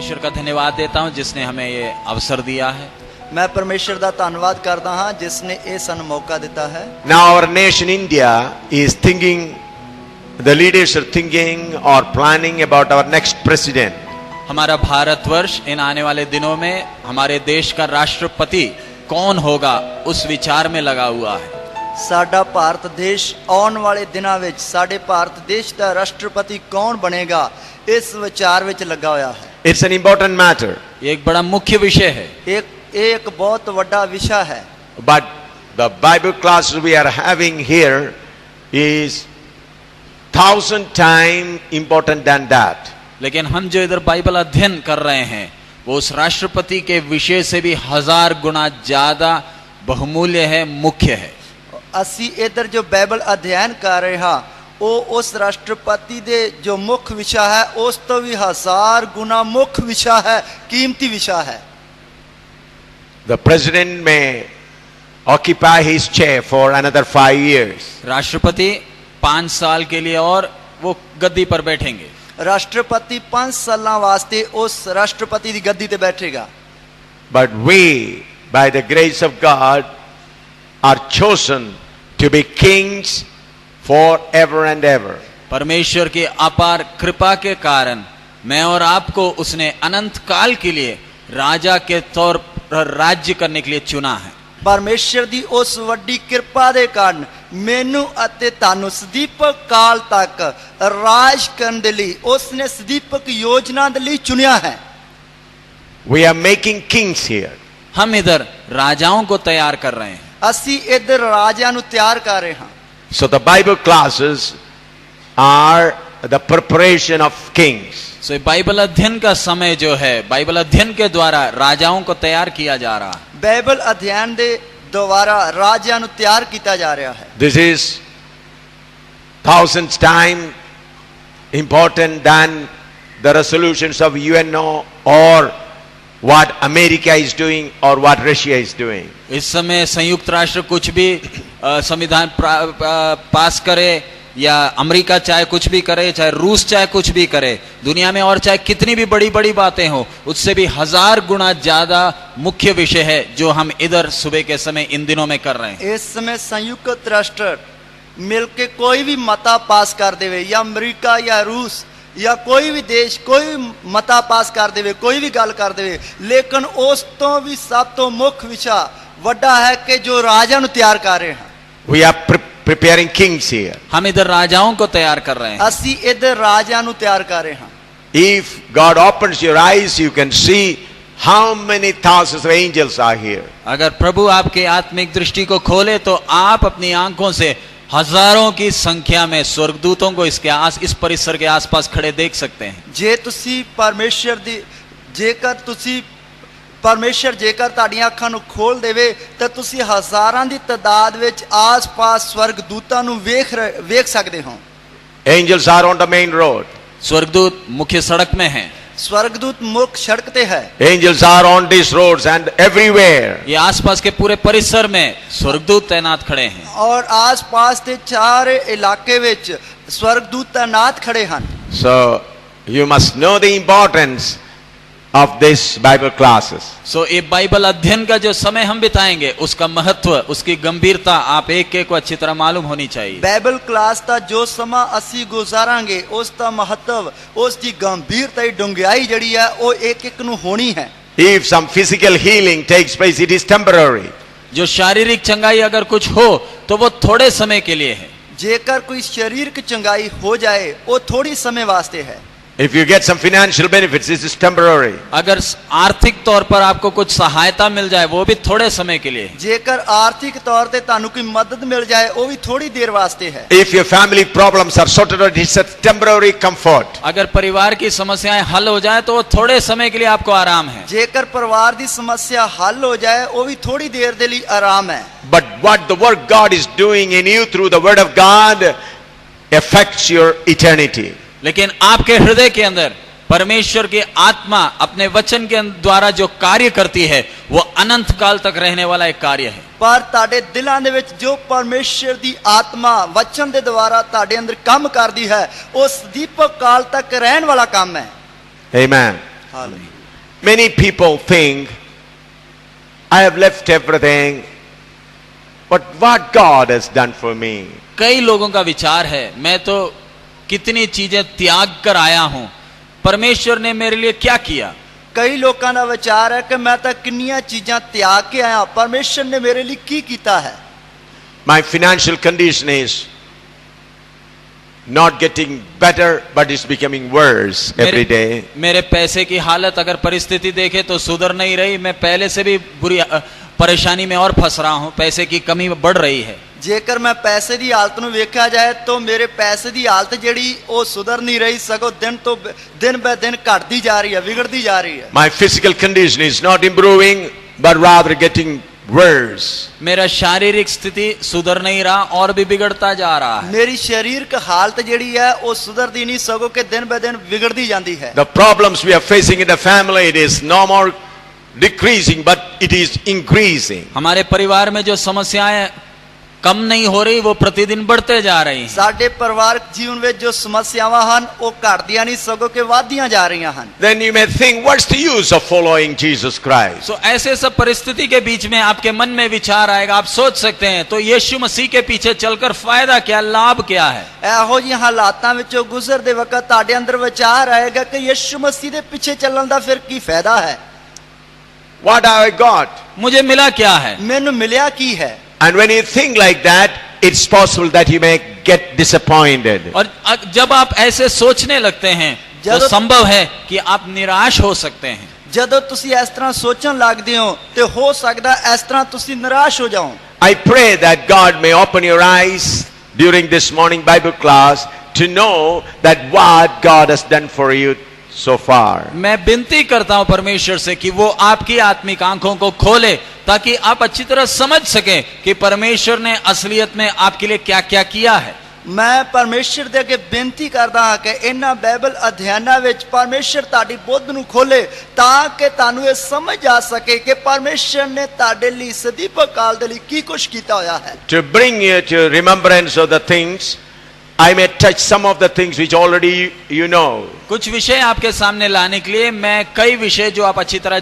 परमेश्वर का धन्यवाद देता हूं जिसने हमें ये अवसर दिया है। मैं परमेश्वर ਦਾ ਧੰਨਵਾਦ ਕਰਦਾ ਹਾਂ ਜਿਸ ਨੇ ਇਹ ਸਾਨੂੰ ਮੌਕਾ ਦਿੱਤਾ ਹੈ। Now our nation India is thinking, the leaders are thinking or planning about our next president. हमारा भारतवर्ष इन आने वाले दिनों में हमारे देश का राष्ट्रपति कौन होगा उस विचार में लगा हुआ है। ਸਾਡਾ ਭਾਰਤ ਦੇਸ਼ ਆਉਣ ਵਾਲੇ ਦਿਨਾਂ ਵਿੱਚ ਸਾਡੇ ਭਾਰਤ ਦੇਸ਼ ਦਾ ਰਾਸ਼ਟਰਪਤੀ ਕੌਣ ਬਣੇਗਾ ਇਸ ਵਿਚਾਰ ਵਿੱਚ ਲੱਗਾ ਹੋਇਆ ਹੈ। It's an important matter. ये एक बड़ा मुख्य विषय है। एक बहुत ਵੱਡਾ विषय है। But the Bible class we are having here is 1,000 times important than that. लेकिन हम जो इधर बाइबल अध्ययन कर रहे हैं वो उस राष्ट्रपति के विषय से भी 1000 गुना ज्यादा बहुमूल्य है, मुख्य है। ਅਸੀਂ ਇਧਰ ਜੋ ਬਾਈਬਲ ਅਧਿਐਨ ਕਰ ਰਹੇ ਹਾਂ ਉਹ ਉਸ ਰਾਸ਼ਟਰਪਤੀ ਦੇ ਜੋ ਮੁੱਖ ਵਿਸ਼ਾ ਹੈ ਉਸ ਤੋਂ ਵੀ 1000 ਗੁਣਾ ਮੁੱਖ ਵਿਸ਼ਾ ਹੈ, ਕੀਮਤੀ ਵਿਸ਼ਾ ਹੈ। The president may occupy his chair for another 5 years. राष्ट्रपति 5 साल के लिए और वो गद्दी पर बैठेंगे। ਰਾਸ਼ਟਰਪਤੀ 5 ਸਾਲਾਂ ਵਾਸਤੇ ਉਸ ਰਾਸ਼ਟਰਪਤੀ ਦੀ ਗੱਦੀ ਤੇ ਬੈਠੇਗਾ। But we, by the grace of God, are chosen to be kings forever and ever. परमेश्वर की अपार कृपा के कारण मैं और आपको उसने अनंत काल के लिए राजा के तौर पर राज्य करने के लिए चुना है। ਪਰਮੇਸ਼ਰ ਦੀ ਉਸ ਵੱਡੀ ਕਿਰਪਾ ਦੇ ਕਾਰਨ ਮੈਨੂੰ ਅਤੇ ਤੁਹਾਨੂੰ ਸਦੀਪਕ ਕਾਲ ਤੱਕ ਰਾਜ ਕਰਨ ਦੇ ਲਈ ਉਸਨੇ ਸਦੀਪਕ ਯੋਜਨਾ ਦੇ ਲਈ ਚੁਣਿਆ ਹੈ। We are making kings here. हम इधर राजाओं को तैयार कर रहे हैं। ਅਸੀਂ ਇੱਧਰ ਰਾਜਿਆਂ ਨੂੰ ਤਿਆਰ ਕਰ ਰਹੇ ਹਾਂ। So the Bible classes are the preparation of kings. So Bible अध्ययन का समय जो है बाइबल अध्ययन के द्वारा राजाओं को तैयार किया जा रहा है। ਬਾਈਬਲ ਅਧਿਐਨ ਦੇ ਦੁਆਰਾ ਰਾਜਿਆਂ ਨੂੰ ਤਿਆਰ ਕੀਤਾ ਜਾ ਰਿਹਾ ਹੈ। This is 1,000 times important than the resolutions of UNO or what America is doing or what Russia is doing. इस समय संयुक्त राष्ट्र कुछ भी संविधान पास करे या अमेरिका चाहे कुछ भी करे, चाहे रूस चाहे कुछ भी करे दुनिया में, और चाहे कितनी भी बड़ी बड़ी बातें हो, उससे भी 1000 गुना ज्यादा मुख्य विषय है जो हम इधर सुबह के समय इन दिनों में कर रहे हैं। इस समय संयुक्त राष्ट्र मिलके कोई भी मता पास कर देवे या अमेरिका या रूस या कोई भी देश कोई भी मता पास कर देवे, कोई भी गल कर देवे, लेकिन उस तो भी सब तो मुख्य विषय वड्डा है कि जो राजा नु तैयार कर रहे हैं। We are preparing kings here. हम इधर राजाओं को तैयार कर रहे हैं। ਅਸੀਂ इधर राजा नु तैयार कर रहे हैं। If God opens your eyes, you can see how many thousands of angels are here. अगर प्रभु आपके आत्मिक दृष्टि को खोले तो आप अपनी आंखों से हजारों की संख्या में स्वर्गदूतों को इस परिसर के आसपास खड़े देख सकते हैं। ਜੇ ਤੁਸੀਂ ਪਰਮੇਸ਼ਰ ਦੀ ਪਰਮੇਸ਼ਰ ਜੇਕਰ ਤੁਹਾਡੀਆਂ ਅੱਖਾਂ ਨੂੰ ਖੋਲ ਦੇਵੇ ਤਾਂ ਤੁਸੀਂ ਹਜ਼ਾਰਾਂ ਦੀ ਤਾਦਾਦ ਵਿੱਚ ਆਸ-ਪਾਸ ਸਵਰਗਦੂਤਾਂ ਨੂੰ ਵੇਖ ਸਕਦੇ ਹੋ। Angels are on the main road. स्वर्गदूत मुख्य सड़क में हैं। स्वर्गदूत मुख्य सड़क पे है। Angels are on these roads and everywhere. ये आसपास के पूरे परिसर में स्वर्गदूत तैनात खड़े हैं। और आसपास के चार इलाके विच स्वर्गदूत तैनात खड़े हैं। So you must know the importance of this Bible classes. सो ये बाइबल अध्ययन का जो समय हम बिताएंगे उसका महत्व, उसकी गंभीरता आप एक एक को अच्छी तरह मालूम होनी चाहिए। बाइबल क्लास का जो समा ਅਸੀਂ ਗੁਜ਼ਾਰਾਂਗੇ ਉਸ ਦਾ ਮਹੱਤਵ, ਉਸ ਦੀ ਗੰਭੀਰਤਾ, ਡੂੰਘਾਈ ਜਿਹੜੀ ਹੈ ਉਹ ਇੱਕ ਇੱਕ ਨੂੰ ਹੋਣੀ ਹੈ। If some physical healing takes place, it is temporary. जो शारीरिक चंगाई अगर कुछ हो तो वो थोड़े समय के लिए है। जेकर कोई शारीरिक चंगाई हो जाए वो थोड़ी समय वास्ते है। If you get some financial benefits, this is temporary. अगर आर्थिक तौर पर आपको कुछ सहायता मिल जाए वो भी थोड़े समय के लिए। जेकर आर्थिक तौर पे तानु कोई मदद मिल जाए वो भी थोड़ी देर वास्ते है। If your family problems are sorted out, it's a temporary comfort. अगर परिवार की समस्याएं हल हो जाए तो वो थोड़े समय के लिए आपको आराम है। जेकर परिवार की समस्या हल हो जाए वो भी थोड़ी देर के लिए आराम है। But what the work God is doing in you through the word of God affects your eternity. लेकिन आपके हृदय के अंदर परमेश्वर की आत्मा अपने वचन के द्वारा जो कार्य करती है वो अनंत काल तक रहने वाला एक कार्य है। पर ताड़े दिलां दे विच जो परमेश्वर दी आत्मा वचन दे द्वारा ताड़े अंदर काम करदी है वो सदीपक काल तक रहने वाला काम है। Amen. Many people think, I have left everything, but what God has done for me. कई लोगों का विचार है, मैं तो कितनी चीजें त्याग कर आया हूं, परमेश्वर ने मेरे लिए क्या किया। ਕਈ ਲੋਕਾਂ ਦਾ ਵਿਚਾਰ ਹੈ ਕਿ ਮੈਂ ਤਾਂ ਕਿੰਨੀਆਂ ਚੀਜ਼ਾਂ ਤਿਆਗ ਕੇ ਆਇਆ, ਪਰਮੇਸ਼ਰ ਨੇ ਮੇਰੇ ਲਈ ਕੀ ਕੀਤਾ ਹੈ। My financial condition is not getting better, but it's becoming worse every day. मेरे पैसे की हालत अगर परिस्थिति देखे तो सुधर नहीं रही, मैं पहले से भी बुरी परेशानी में और फंस रहा हूं, पैसे की कमी बढ़ रही है। ਜੇਕਰ ਮੈਂ ਪੈਸੇ ਦੀ ਹਾਲਤ ਨੂੰ ਵੇਖਿਆ ਜਾਏ ਤਾਂ ਮੇਰੇ ਪੈਸੇ ਦੀ ਹਾਲਤ ਜਿਹੜੀ ਉਹ ਸੁਧਰ ਨਹੀਂ ਰਹੀ, ਸਗੋਂ ਦਿਨ ਬੈ ਦਿਨ ਘਟਦੀ ਜਾ ਰਹੀ ਹੈ, ਵਿਗੜਦੀ ਜਾ ਰਹੀ ਹੈ। My physical condition is not improving, but rather getting worse. मेरा शारीरिक स्थिति सुधर नहीं रहा और भी बिगड़ता जा रहा है। ਮੇਰੀ ਸਰੀਰਕ ਹਾਲਤ ਜਿਹੜੀ ਹੈ ਉਹ ਸੁਧਰਦੀ ਨਹੀਂ, ਸਗੋਂ ਕਿ ਦਿਨ ਬੈ ਦਿਨ ਵਿਗੜਦੀ ਜਾਂਦੀ ਹੈ। The problems we are facing in the family, it is no more decreasing, but it is increasing. हमारे परिवार में जो समस्याएं कम नहीं हो रही, वो प्रतिदिन बढ़ते जा रही हैं। ਸਾਡੇ ਪਰਿਵਾਰਕ ਜੀਵਨ ਵਿੱਚ ਜੋ ਸਮੱਸਿਆਵਾਂ ਹਨ ਉਹ ਘਟਦੀਆਂ ਨਹੀਂ, ਸਗੋਂ ਕਿ ਵਧਦੀਆਂ ਜਾ ਰਹੀਆਂ ਹਨ। Then you may think, what's the use of following Jesus Christ? सो ऐसे सब परिस्थिति के बीच में आपके मन में विचार आएगा, आप सोच सकते हैं तो यीशु मसीह के पीछे चलकर फायदा क्या, लाभ क्या है। ਇਹੋ ਜਿਹੇ ਹਾਲਾਤਾਂ ਵਿੱਚੋਂ ਗੁਜ਼ਰਦੇ ਵਕਤ ਤੁਹਾਡੇ ਅੰਦਰ ਵਿਚਾਰ ਆਏਗਾ ਕਿ ਯਿਸੂ ਮਸੀਹ ਦੇ ਪਿੱਛੇ ਚੱਲਣ ਦਾ ਫਿਰ ਕੀ ਫਾਇਦਾ ਹੈ। What have I got? मुझे मिला क्या है। ਮੈਨੂੰ ਮਿਲਿਆ ਕੀ ਹੈ। And when you think like that, it's possible that you may get disappointed. और जब आप ऐसे सोचने लगते हैं तो संभव है कि आप निराश हो सकते हैं। ਜਦੋਂ ਤੁਸੀਂ ਇਸ ਤਰ੍ਹਾਂ ਸੋਚਣ ਲੱਗਦੇ ਹੋ ਤੇ ਹੋ ਸਕਦਾ ਇਸ ਤਰ੍ਹਾਂ ਤੁਸੀਂ ਨਿਰਾਸ਼ ਹੋ ਜਾਓ। I pray that God may open your eyes during this morning Bible class to know that what God has done for you so far. मैं विनती करता हूं परमेश्वर से कि वो आपकी आत्मिक आंखों को खोले ताकि आप अच्छी तरह समझ सकें कि परमेश्वर ने असलियत में आपके लिए क्या क्या किया है। ਮੈਂ ਪਰਮੇਸ਼ਰ ਦੇ ਅੱਗੇ ਬੇਨਤੀ ਕਰਦਾ ਹਾਂ ਕਿ ਇਹਨਾਂ ਬਾਈਬਲ ਅਧਿਐਨਾਂ ਵਿੱਚ ਪਰਮੇਸ਼ਰ ਤੁਹਾਡੀ ਬੁੱਧ ਨੂੰ ਖੋਲੇ ਤਾਂ ਕਿ ਤੁਹਾਨੂੰ ਇਹ ਸਮਝ ਆ ਸਕੇ ਕਿ ਪਰਮੇਸ਼ਰ ਨੇ ਤੁਹਾਡੇ ਲਈ ਸਦੀਵਕ ਕਾਲ ਦੇ ਲਈ ਕੀ ਕੁਝ ਕੀਤਾ ਹੋਇਆ ਹੈ। To bring you to remembrance of the things, I may touch some of the things which already you know. कुछ विषय आपके सामने लाने के लिए मैं कई विषय जो आप अच्छी तरह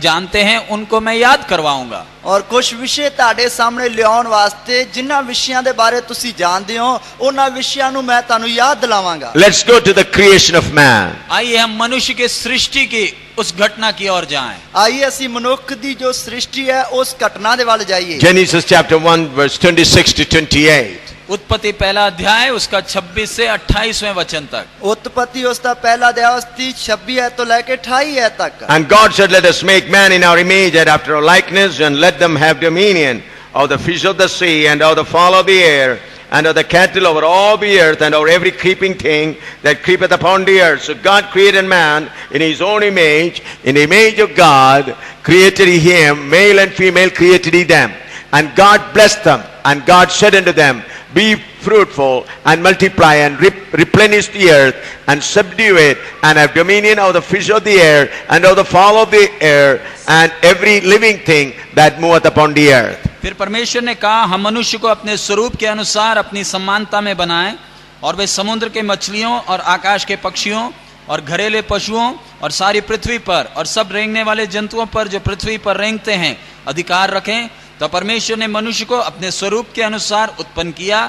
जानते हैं उनको मैं याद करवाऊंगा। और कुछ विषय ਤੁਹਾਡੇ ਸਾਹਮਣੇ ਲਿਆਉਣ ਵਾਸਤੇ ਜਿਨ੍ਹਾਂ ਵਿਸ਼ਿਆਂ ਦੇ ਬਾਰੇ ਤੁਸੀਂ ਜਾਣਦੇ ਹੋ ਉਹਨਾਂ ਵਿਸ਼ਿਆਂ ਨੂੰ ਮੈਂ ਤੁਹਾਨੂੰ ਯਾਦ ਦਿਲਾਵਾਂਗਾ। Let's go to the creation of man. आइए हम मनुष्य के सृष्टि की उस घटना की ओर जाएं। आइए ਅਸੀਂ ਮਨੁੱਖ ਦੀ ਜੋ ਸ੍ਰਿਸ਼ਟੀ ਹੈ ਉਸ ਘਟਨਾ ਦੇ ਵੱਲ ਜਾਈਏ। Genesis chapter 1 verse 26 to 28. उत्पत्ति पहला अध्याय उसका 26 से 28वें वचन तक। उत्पत्ति उसका पहला अध्याय उसकी 26 है तो लेके 28 है तक। And God said, let us make man in our image and after our likeness, and let them have dominion of the fish of the sea and of the fowl of the air and of the cattle over all the earth and over every creeping thing that creepeth upon the earth. So God created man in his own image, in the image of God created he him, male and female created he them. And God blessed them, and God said unto them, be fruitful and multiply and replenish the earth and subdue it and have dominion of the fish of the air and of the fowl of the air and every living thing that moveth upon the earth. फिर परमेश्वर ने कहा, हम मनुष्य को अपने स्वरूप के अनुसार अपनी समानता में बनाएं और वे समुद्र के मछलियों और आकाश के पक्षियों और घरेलू पशुओं और सारी पृथ्वी पर और सब रेंगने वाले जंतुओं पर जो पृथ्वी पर रेंगते हैं अधिकार रखें। तो परमेश्वर ने मनुष्य को अपने स्वरूप के अनुसार उत्पन्न किया,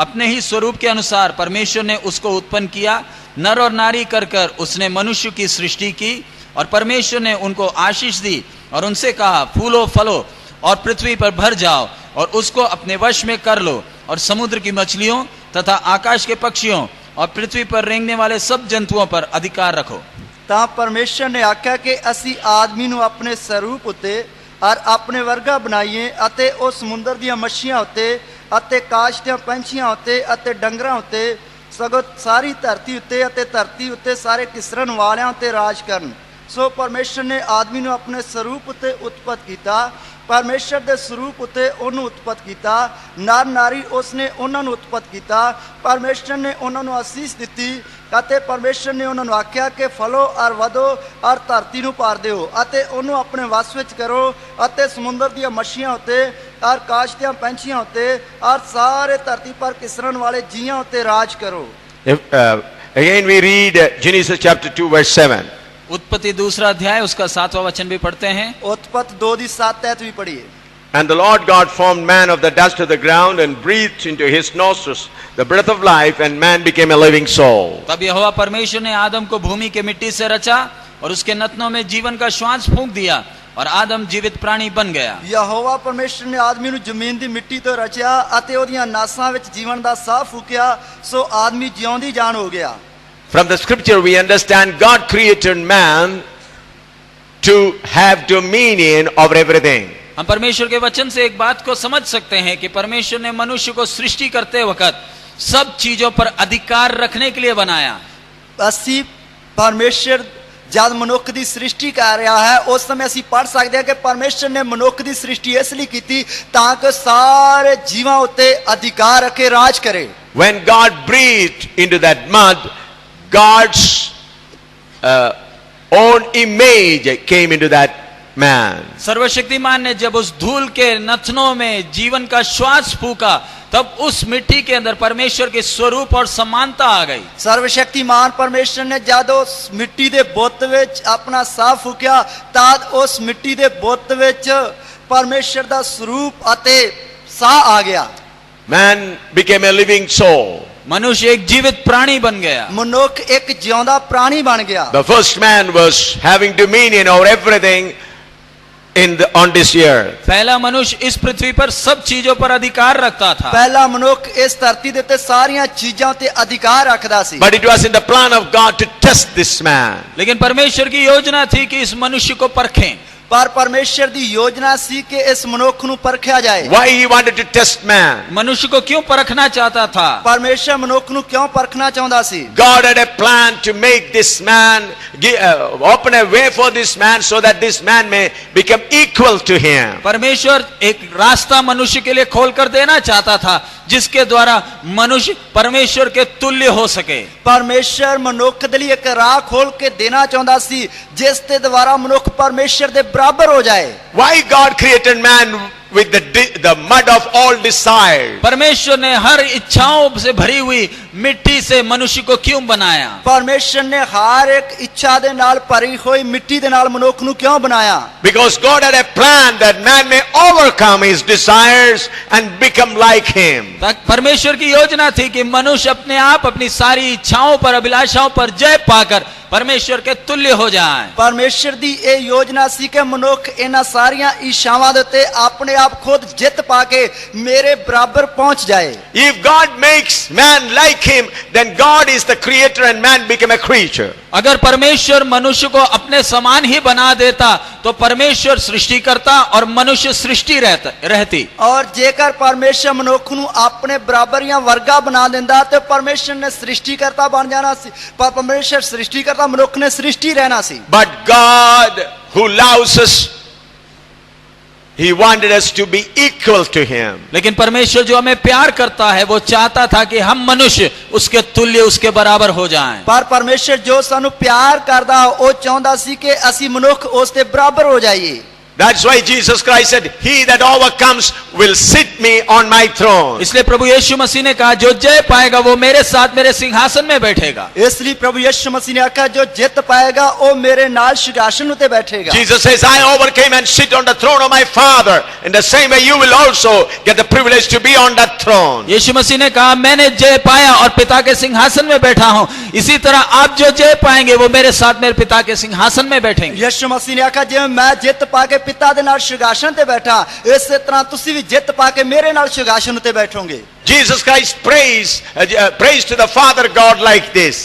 अपने ही स्वरूप के अनुसार परमेश्वर ने उसको उत्पन्न किया, नर और नारी कर कर उसने मनुष्य की सृष्टि की। और परमेश्वर ने उनको आशीष दी और उनसे कहा, फूलो फलो और पृथ्वी पर भर जाओ और उसको अपने वश में कर लो और समुद्र की मछलियों तथा आकाश के पक्षियों और पृथ्वी पर रेंगने वाले सब जंतुओं पर अधिकार रखो। ਤਾਂ परमेश्वर ने आख्या कि ਅਸੀਂ ਆਦਮੀ ਨੂੰ ਆਪਣੇ ਸਰੂਪ ਉਤੇ और अपने वर्गा बनाइए अते ओ समुंदर दियां मछियां उते अते काश दियां पंछियां उते अते डंगरां उते सगों सारी धरती उते अते धरती उते सारे किसरन वालियां उते राज करन। सो परमेश्वर ने आदमी नूं अपने स्वरूप उते उत्पत्त कीता, परमेश्वर दे स्वरूप उते ओनू उत्पत्त कीता, नर नारी उसने उन्हां नूं उत्पत्त कीता। परमेश्वर ने उन्हां नूं आसीष दित्ती अते परमेश्वर ने उन्हां नूं आख्या कि फलो और वधो और धरती नूं भर दिओ अते ओनू अपने वस विच करो अते समुंदर दियां मछियां उते और काश दियां पंछियां उते और सारे धरती पर किसरन वाले जीवां उते राज करो। Again we read Genesis chapter 2 verse 7. उत्पत्ति 2 अध्याय उसका 7वां वचन भी पढ़ते हैं। उत्पत्ति 2:7 भी पढ़िए। And the Lord God formed man of the dust of the ground and breathed into his nostrils the breath of life, and man became a living soul. तब यहोवा परमेश्वर ने आदम को भूमि के मिट्टी से रचा और उसके नथनों में जीवन का श्वास फूंक दिया और आदम जीवित प्राणी बन गया। ਯਹੋਵਾ ਪਰਮੇਸ਼ਰ ਨੇ ਆਦਮੀ ਨੂੰ ਜ਼ਮੀਨ ਦੀ ਮਿੱਟੀ ਤੋਂ ਰਚਿਆ ਅਤੇ ਉਹਦੀਆਂ ਨਾਸਾਂ ਵਿੱਚ ਜੀਵਨ ਦਾ ਸਾਹ ਫੂਕਿਆ, ਸੋ ਆਦਮੀ ਜਿਉਂਦੀ ਜਾਨ ਹੋ ਗਿਆ। From the scripture we understand God created man to have dominion over everything. हम परमेश्वर के वचन से एक बात को समझ सकते हैं कि परमेश्वर ने मनुष्य को सृष्टि करते वक्त सब चीजों पर अधिकार रखने के लिए बनाया। ਅਸੀਂ ਪਰਮੇਸ਼ਰ ਜਦ ਮਨੁੱਖ ਦੀ ਸ੍ਰਿਸ਼ਟੀ ਕਰ ਰਿਹਾ ਹੈ ਉਸ ਸਮੇਂ ਅਸੀਂ ਪੜ੍ਹ ਸਕਦੇ ਹਾਂ ਕਿ ਪਰਮੇਸ਼ਰ ਨੇ ਮਨੁੱਖ ਦੀ ਸ੍ਰਿਸ਼ਟੀ ਇਸ ਲਈ ਕੀਤੀ ਤਾਂ ਕਿ ਸਾਰੇ ਜੀਵਾਂ ਉੱਤੇ ਅਧਿਕਾਰ ਰੱਖੇ, ਰਾਜ ਕਰੇ। When God breathed into that mud, God's own image came into that man. सर्वशक्तिमान ने जब उस धूल के नथनों में जीवन का श्वास फूका तब उस मिट्टी के अंदर परमेश्वर के स्वरूप और समानता आ गई। ਸਰਵਸ਼ਕਤੀਮਾਨ ਪਰਮੇਸ਼ਰ ਨੇ ਜਦ ਉਸ ਮਿੱਟੀ ਦੇ ਬੁੱਤ ਵਿੱਚ ਆਪਣਾ ਸਾਹ ਫੂਕਿਆ ਤਦ ਉਸ ਮਿੱਟੀ ਦੇ ਬੁੱਤ ਵਿੱਚ ਪਰਮੇਸ਼ਰ ਦਾ ਸਰੂਪ ਅਤੇ ਸਾਹ ਆ ਗਿਆ। Man became a living soul. मनुष्य एक जीवित प्राणी बन गया। ਮਨੁੱਖ ਇੱਕ ਜਿਉਂਦਾ ਪ੍ਰਾਣੀ ਬਣ ਗਿਆ। The first man was having dominion over everything on this earth. पहला मनुष्य इस पृथ्वी पर सब चीजों पर अधिकार रखता था। ਪਹਿਲਾ ਮਨੁੱਖ ਇਸ ਧਰਤੀ ਦੇ ਉੱਤੇ ਸਾਰੀਆਂ ਚੀਜ਼ਾਂ ਤੇ ਅਧਿਕਾਰ ਰੱਖਦਾ ਸੀ। But it was in the plan of God to test this man. लेकिन परमेश्वर की योजना थी कि इस मनुष्य को परखें। ਪਰ ਪਰਮੇਸ਼ਰ ਦੀ ਯੋਜਨਾ ਸੀ ਕਿ ਇਸ ਮਨੁੱਖ ਨੂੰ ਪਰਖਿਆ ਜਾਏ। Why he wanted to test man? मनुष्य को क्यों परखना चाहता था? ਪਰਮੇਸ਼ਰ ਮਨੁੱਖ ਨੂੰ ਕਿਉਂ ਪਰਖਣਾ ਚਾਹੁੰਦਾ ਸੀ? God had a plan to make this man, open a way for this man so that this man may become equal to him. परमेश्वर एक रास्ता मनुष्य के लिए खोलकर देना चाहता था जिसके द्वारा मनुष्य परमेश्वर के तुल्य हो सके। ਪਰਮੇਸ਼ਰ ਮਨੁੱਖ ਦੇ ਲਈ ਇੱਕ ਰਾਹ ਖੋਲ ਕੇ ਦੇਣਾ ਚਾਹੁੰਦਾ ਸੀ ਜਿਸ ਦੇ ਦੁਆਰਾ ਮਨੁੱਖ ਪਰਮੇਸ਼ਰ ਦੇ ਬਰਾਬਰ ਹੋ ਜਾਏ। Why God created man with the mud of all desire? परमेश्वर ने हर इच्छाओं से भरी हुई मिट्टी से मनुष्य को क्यों बनाया? ਪਰਮੇਸ਼ਰ ਨੇ ਹਰ ਇੱਕ ਇੱਛਾ ਦੇ ਨਾਲ ਭਰੀ ਹੋਈ ਮਿੱਟੀ ਦੇ ਨਾਲ ਮਨੁੱਖ ਨੂੰ ਕਿਉਂ ਬਣਾਇਆ? Because God had a plan that man may overcome his desires and become like him. परमेश्वर की योजना थी कि मनुष्य अपने आप अपनी सारी इच्छाओं पर, अभिलाषाओं पर जय पाकर परमेश्वर के तुल्य हो जाए। ਪਰਮੇਸ਼ਰ ਦੀ ਇਹ ਯੋਜਨਾ ਸੀ ਕਿ ਮਨੁੱਖ ਇਹਨਾਂ ਸਾਰੀਆਂ ਇੱਛਾਵਾਂ ਦੇ ਉੱਤੇ ਆਪਣੇ ਆਪ ਖੁਦ ਜਿੱਤ ਪਾ ਕੇ ਮੇਰੇ ਬਰਾਬਰ ਪਹੁੰਚ ਜਾਏ। If God makes man like him, then God is the creator and man become a creature. अगर परमेश्वर मनुष्य को अपने समान ही बना देता तो परमेश्वर सृष्टि करता और मनुष्य सृष्टि रहती। ਔਰ ਜੇਕਰ ਪਰਮੇਸ਼ਰ ਮਨੁੱਖ ਨੂੰ ਆਪਣੇ ਬਰਾਬਰ ਜਾਂ ਵਰਗਾ ਬਣਾ ਦਿੰਦਾ ਤੇ ਪਰਮੇਸ਼ਰ ਨੇ ਸ੍ਰਿਸ਼ਟੀਕਰਤਾ ਬਣ ਜਾਣਾ ਸੀ। ਪਰ ਪਰਮੇਸ਼ਰ ਸ੍ਰਿਸ਼ਟੀਕਰਤਾ ਮਨੁੱਖ ਨੇ ਸ੍ਰਿਸ਼ਟੀ ਰਹਿਣਾ ਸੀ। But God, who loves us, he wanted us to be equal to him. लेकिन परमेश्वर जो हमें प्यार करता है वो चाहता था कि हम मनुष्य उसके तुल्य, उसके बराबर हो जाएं। ਪਰ ਪਰਮੇਸ਼ਰ ਜੋ ਸਾਨੂੰ ਪਿਆਰ ਕਰਦਾ ਉਹ ਚਾਹੁੰਦਾ ਸੀ ਕਿ ਅਸੀਂ ਮਨੁੱਖ ਉਸ ਦੇ ਬਰਾਬਰ ਹੋ ਜਾਈਏ। That's why Jesus Christ said, he that overcomes will sit me on my throne. इसलिए प्रभु यीशु मसीह ने कहा जो जय पाएगा वो मेरे साथ मेरे सिंहासन में बैठेगा। ਇਸ ਲਈ ਪ੍ਰਭੂ ਯਿਸੂ ਮਸੀਹ ਨੇ ਆਖਿਆ ਜੋ ਜਿੱਤ ਪਾਏਗਾ ਉਹ ਮੇਰੇ ਨਾਲ ਸਿੰਘਾਸਨ ਉਤੇ ਬੈਠੇਗਾ। Jesus says, I overcame and sit on the throne of my Father. In the same way you will also get the privilege to be on that throne. यीशु मसीह ने कहा मैंने जय पाया और पिता के सिंहासन में बैठा हूं, इसी तरह आप जो जय पाएंगे वो मेरे साथ मेरे पिता के सिंहासन में बैठेंगे। ਯਿਸੂ ਮਸੀਹ ਨੇ ਆਖਿਆ ਜਿਵੇਂ ਮੈਂ ਜਿੱਤ ਪਾ ਕੇ ਪਿਤਾ ਦੇ ਨਾਲ ਸਿੰਘਾਸਨ ਤੇ ਬੈਠਾ ਇਸੇ ਤਰ੍ਹਾਂ ਤੁਸੀਂ ਵੀ ਜਿੱਤ ਪਾ ਕੇ ਮੇਰੇ ਨਾਲ ਸਿੰਘਾਸਨ ਉਤੇ ਬੈਠੋਗੇ। Jesus Christ prays to the Father God like this.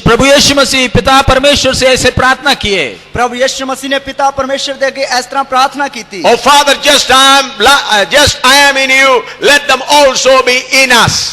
प्रभु यीशु मसीह पिता परमेश्वर से ऐसे प्रार्थना किए। प्रभु यीशु मसीह ने पिता परमेश्वर दे के इस तरह प्रार्थना की थी। Oh Father, just I am in you, let them also be in us.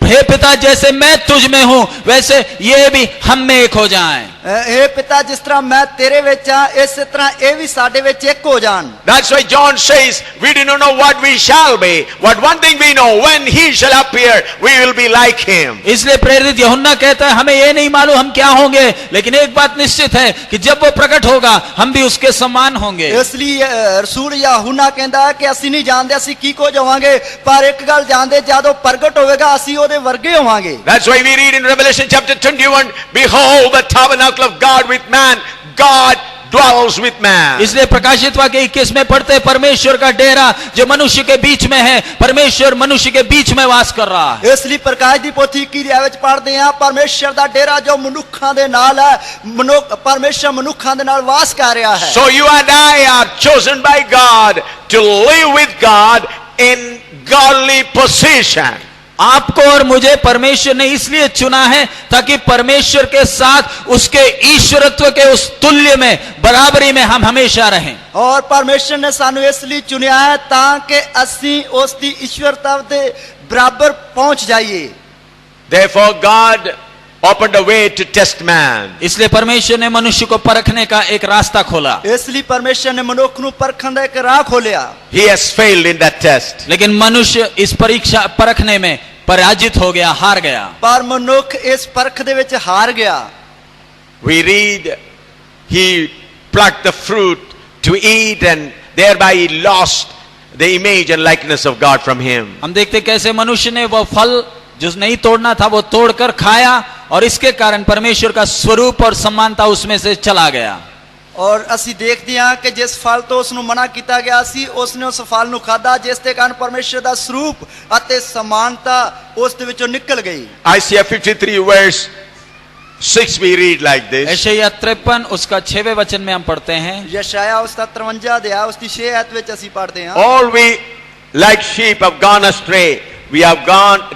हे पिता जैसे मैं तुझ में हूं वैसे ये भी हम में एक हो जाएं। हे पिता जिस तरह मैं तेरे विच हां इस तरह ये भी साडे विच एक हो जान। That's why John says we do not know what we shall be, but one thing we know, when he shall appear we will be like him. इसलिए प्रेरित यूहन्ना कहता है हमें ये नहीं मालूम हम क्या होंगे, लेकिन एक बात निश्चित है कि जब वो प्रकट होगा हम भी उसके समान होंगे। इसलिए रसूल यूहन्ना कहता है कि ਅਸੀਂ नहीं जानते ਅਸੀਂ ਕੀ ਕੁਝ ਹੋਵਾਂਗੇ, पर एक गल जानते ਜਦੋਂ प्रकट होवेगा ਅਸੀਂ ਉਹਦੇ ਵਰਗੇ ਹੋਵਾਂਗੇ। That's why we read in Revelation chapter 21, behold the tabernacle tabernacle of God with man, God dwells with man. इसलिए प्रकाशित वाक्य 21 में पढ़ते हैं, परमेश्वर का डेरा जो मनुष्य के बीच में है, परमेश्वर मनुष्य के बीच में वास कर रहा है। ਇਸ ਲਈ ਪ੍ਰਕਾਸ਼ ਦੀ ਪੋਥੀ ਕੀ ਵਿੱਚ ਪੜ੍ਹਦੇ ਆ, ਪਰਮੇਸ਼ਰ ਦਾ ਡੇਰਾ ਜੋ ਮਨੁੱਖਾਂ ਦੇ ਨਾਲ ਹੈ, ਪਰਮੇਸ਼ਰ ਮਨੁੱਖਾਂ ਦੇ ਨਾਲ ਵਾਸ ਕਰ ਰਿਹਾ ਹੈ। So you and I are chosen by God to live with God in godly position. आपको और मुझे परमेश्वर ने इसलिए चुना है ताकि परमेश्वर के साथ उसके ईश्वरत्व के उस तुल्य में, बराबरी में हम हमेशा रहें। ਔਰ ਪਰਮੇਸ਼ਰ ਨੇ ਸਾਨੂੰ ਇਸ ਲਈ ਚੁਣਿਆ ਹੈ ਤਾਂ ਕਿ ਅਸੀਂ ਉਸ ਦੀ ਈਸ਼ਵਰਤਾ ਦੇ ਬਰਾਬਰ ਪਹੁੰਚ ਜਾਈਏ। Therefore God opened a way to test man. इसलिए परमेश्वर ने मनुष्य को परखने का एक रास्ता खोला। ਇਸ ਲਈ ਪਰਮੇਸ਼ਰ ਨੇ ਮਨੁੱਖ ਨੂੰ ਪਰਖਣ ਦਾ ਇੱਕ ਰਾਹ ਖੋਲਿਆ। He has failed in that test. लेकिन मनुष्य इस परीक्षा परखने में पराजित हो गया, हार गया। ਪਰ ਮਨੁੱਖ ਇਸ ਪਰਖ ਦੇ ਵਿੱਚ ਹਾਰ ਗਿਆ। We read he plucked the fruit to eat and thereby he lost the image and likeness of God from him. हम देखते कैसे मनुष्य ने वह फल जो नहीं तोड़ना था वो तोड़कर खाया और इसके कारण परमेश्वर का स्वरूप और समानता उसमें से चला गया। ਔਰ ਅਸੀਂ ਦੇਖਦੇ ਹਾਂ ਕਿ ਜਿਸ ਫਲ ਤੋਂ ਉਸ ਨੂੰ ਮਨਾ ਕੀਤਾ ਗਿਆ ਸੀ, ਉਸ ਨੇ ਉਸ ਫਲ ਨੂੰ ਖਾਧਾ ਜਿਸ ਦੇ ਕਾਰਨ ਪਰਮੇਸ਼ਰ ਦਾ ਸਰੂਪ ਅਤੇ ਸਮਾਨਤਾ ਉਸ ਦੇ ਵਿੱਚੋਂ ਨਿਕਲ ਗਈ। Isaiah 53 verse 6 we read like this. यशायाह 53 उसका 6वें वचन में हम पढ़ते हैं। ਯਸ਼ਾਇਆ ਉਸ ਦਾ 53 ਅਧਿਆਇ ਉਸ ਦੀ 6 ਐਤ ਵਿੱਚ ਅਸੀਂ ਪੜ੍ਹਦੇ ਹਾਂ। All we like sheep have gone astray. We have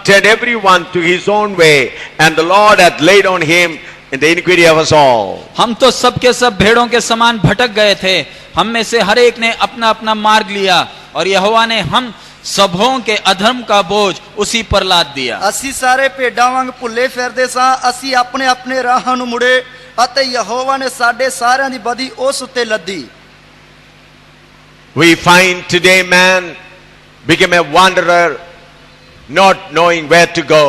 turned everyone to his own way, and the Lord hath laid on him in the iniquity of us all. हम तो सब के सब भेड़ों के समान भटक गए थे, हम में से हर एक ने अपना अपना मार्ग लिया और यहोवा ने हम सबों के अधर्म का बोझ उसी पर लाद दिया। ਅਸੀਂ ਸਾਰੇ ਭੇਡਾਂ ਵਾਂਗ ਭੁੱਲੇ ਫਿਰਦੇ ਸਾਂ, ਅਸੀਂ ਆਪਣੇ ਆਪਣੇ ਰਾਹਾਂ ਨੂੰ ਮੁੜੇ ਅਤੇ ਯਹੋਵਾ ਨੇ ਸਾਡੇ ਸਾਰਿਆਂ ਦੀ ਬਦੀ ਉਸ ਉੱਤੇ ਲੱਦੀ। We find today man became a wanderer, not knowing where to go.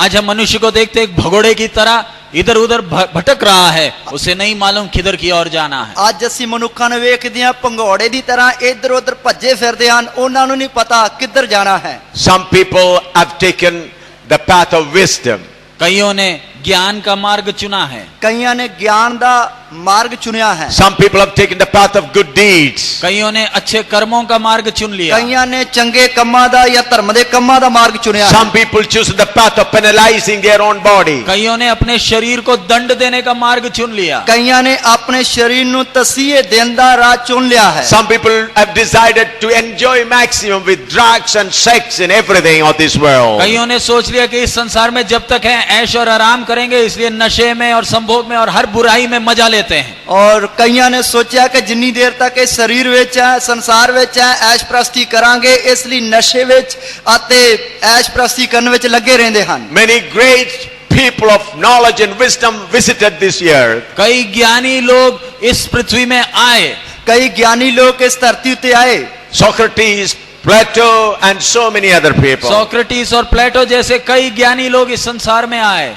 आज हम मनुष्य को देखते एक भगोड़े की तरह इधर उधर भटक रहा है, उसे नहीं मालूम किधर की ओर जाना है। ਅੱਜ ਅਸੀਂ ਮਨੁੱਖਾਂ ਨੂੰ ਵੇਖਦੇ ਹਾਂ ਭੰਗੌੜੇ ਦੀ ਤਰ੍ਹਾਂ ਇੱਧਰ ਉੱਧਰ ਭੱਜੇ ਫਿਰਦੇ ਹਨ, ਉਹਨਾਂ ਨੂੰ ਨਹੀਂ ਪਤਾ ਕਿੱਧਰ ਜਾਣਾ ਹੈ। Some people have taken the path of wisdom. कईयों ने ज्ञान का मार्ग चुना है, ਕਈਆਂ ਨੇ ਗਿਆਨ ਦਾ मार्ग चुनिया है। Some people have taken the path of good deeds. कईयों ने अच्छे कर्मों का मार्ग चुन लिया, कईयां ने चंगे कम्मां दा या धर्म दे कम्मां दा मार्ग चुनिया है। Some people choose the path of penalizing their own body. कईयों ने अपने शरीर को दंड देने का मार्ग चुन लिया, कईयां ने अपने शरीर नु तसीहे देन दा राह चुन लिया है। Some people have decided to enjoy maximum with drugs and sex and everything of this world. कईयों ने सोच लिया कि इस संसार में जब तक है ऐश और आराम करेंगे, इसलिए नशे में और संभोग में और हर बुराई में मजा लेते हैं। और कईयां ने सोचा कि जिन्नी देर तक इस शरीर विच है, संसार विच है, ऐश प्रस्ती करांगे, इसलिए नशे विच अते ऐश प्रस्ती करन विच लगे रहंदे हन। Many great people of knowledge and wisdom visited this earth. कई ज्ञानी लोग इस पृथ्वी में आए, कई ज्ञानी लोग इस धरती उत्ते आए। Socrates, Plato and so many other people. Socrates और प्लेटो जैसे कई ज्ञानी लोग इस संसार में आए।